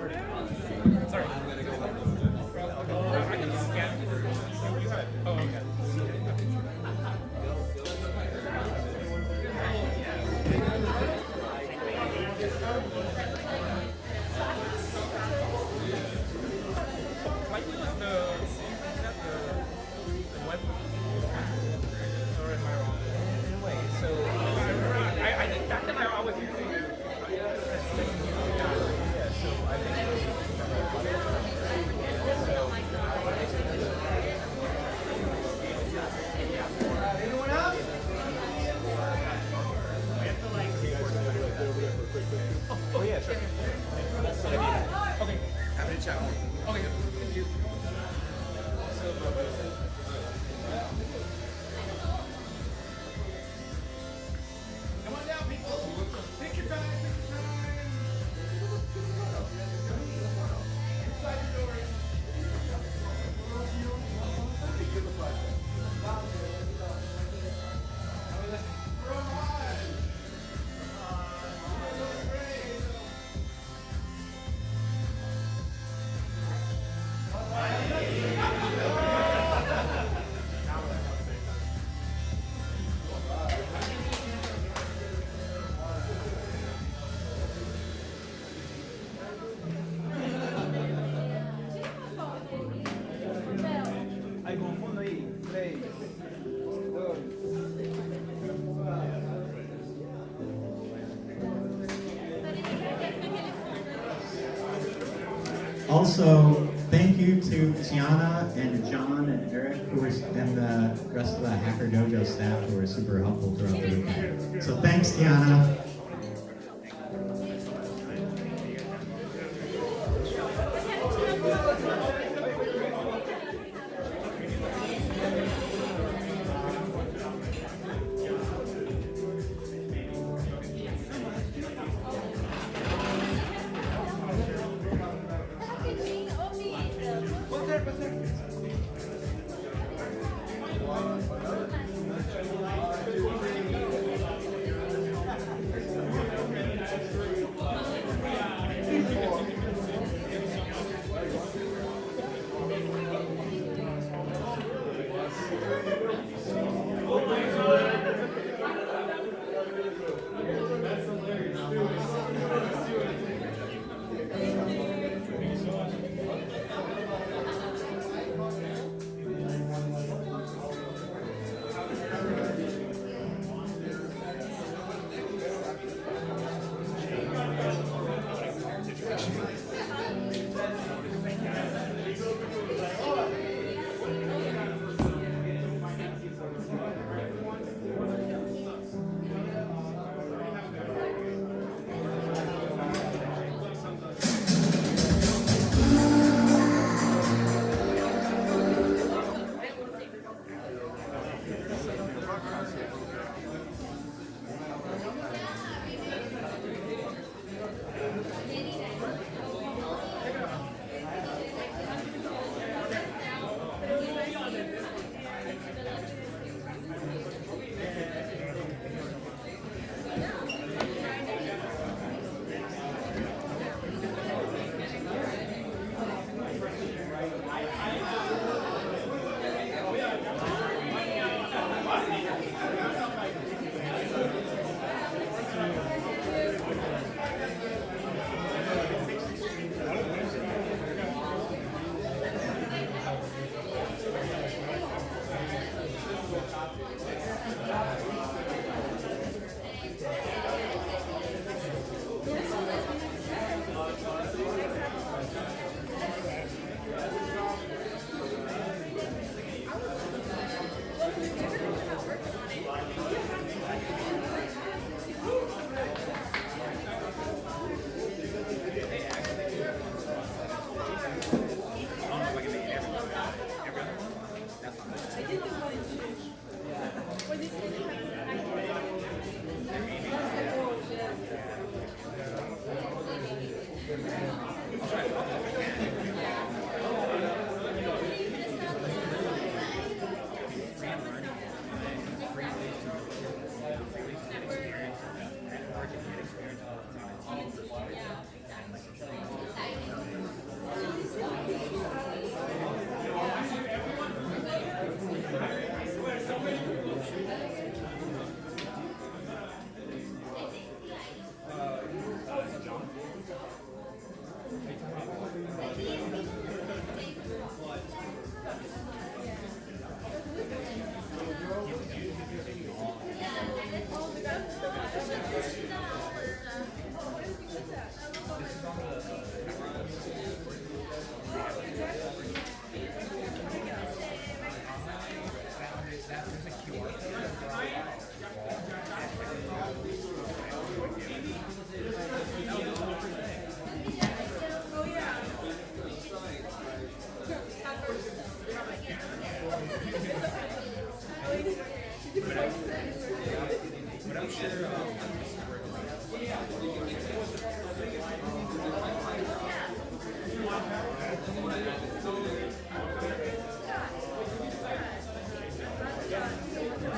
Oh yeah, sure. Okay. Happy to chat. Okay, thank you. Come on down, people. Take your time. Inside your door. Also, thank you to Tiana and John and Eric who were, and the rest of the Hacker Dojo staff who were super helpful throughout the weekend. So thanks, Tiana.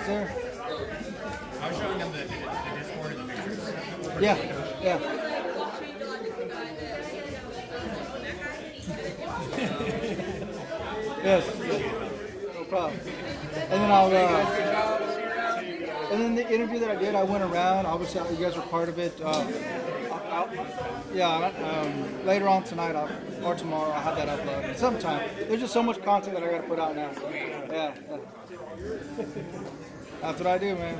Sir? I was showing them the Discord and the pictures. Yeah, yeah. Yes, no problem. And then and then the interview that I did, I went around. Obviously, you guys were part of it. Later on tonight or tomorrow, I'll have that uploaded. Sometime. There's just so much content that I got to put out now. Yeah. That's what I do, man.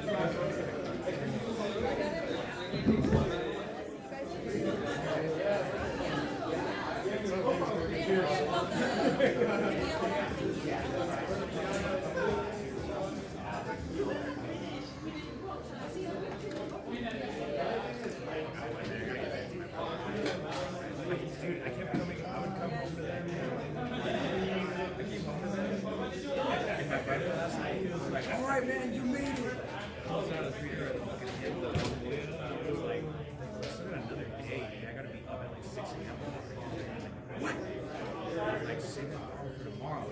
Dude, I kept coming, I would come home to them. I came home to them. And my brother last night, he was like, alright man, you made it. I was out of the theater at the fucking end of the movie. I was like, I still got another day. I gotta be up at like 6 a.m. What? Like, save up all for tomorrow.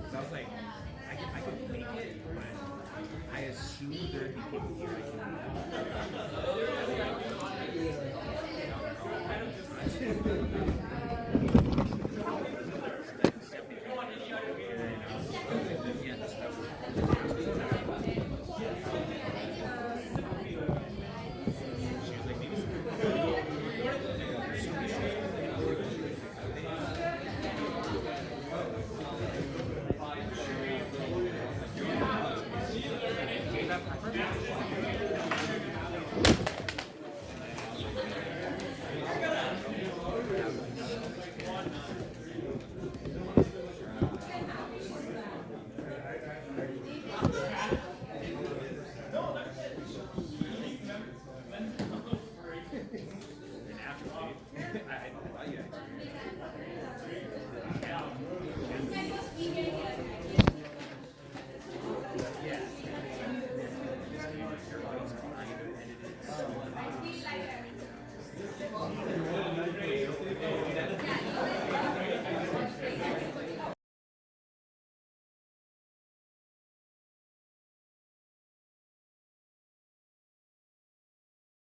So I was like, I could make it, but I assume there'd be people here I can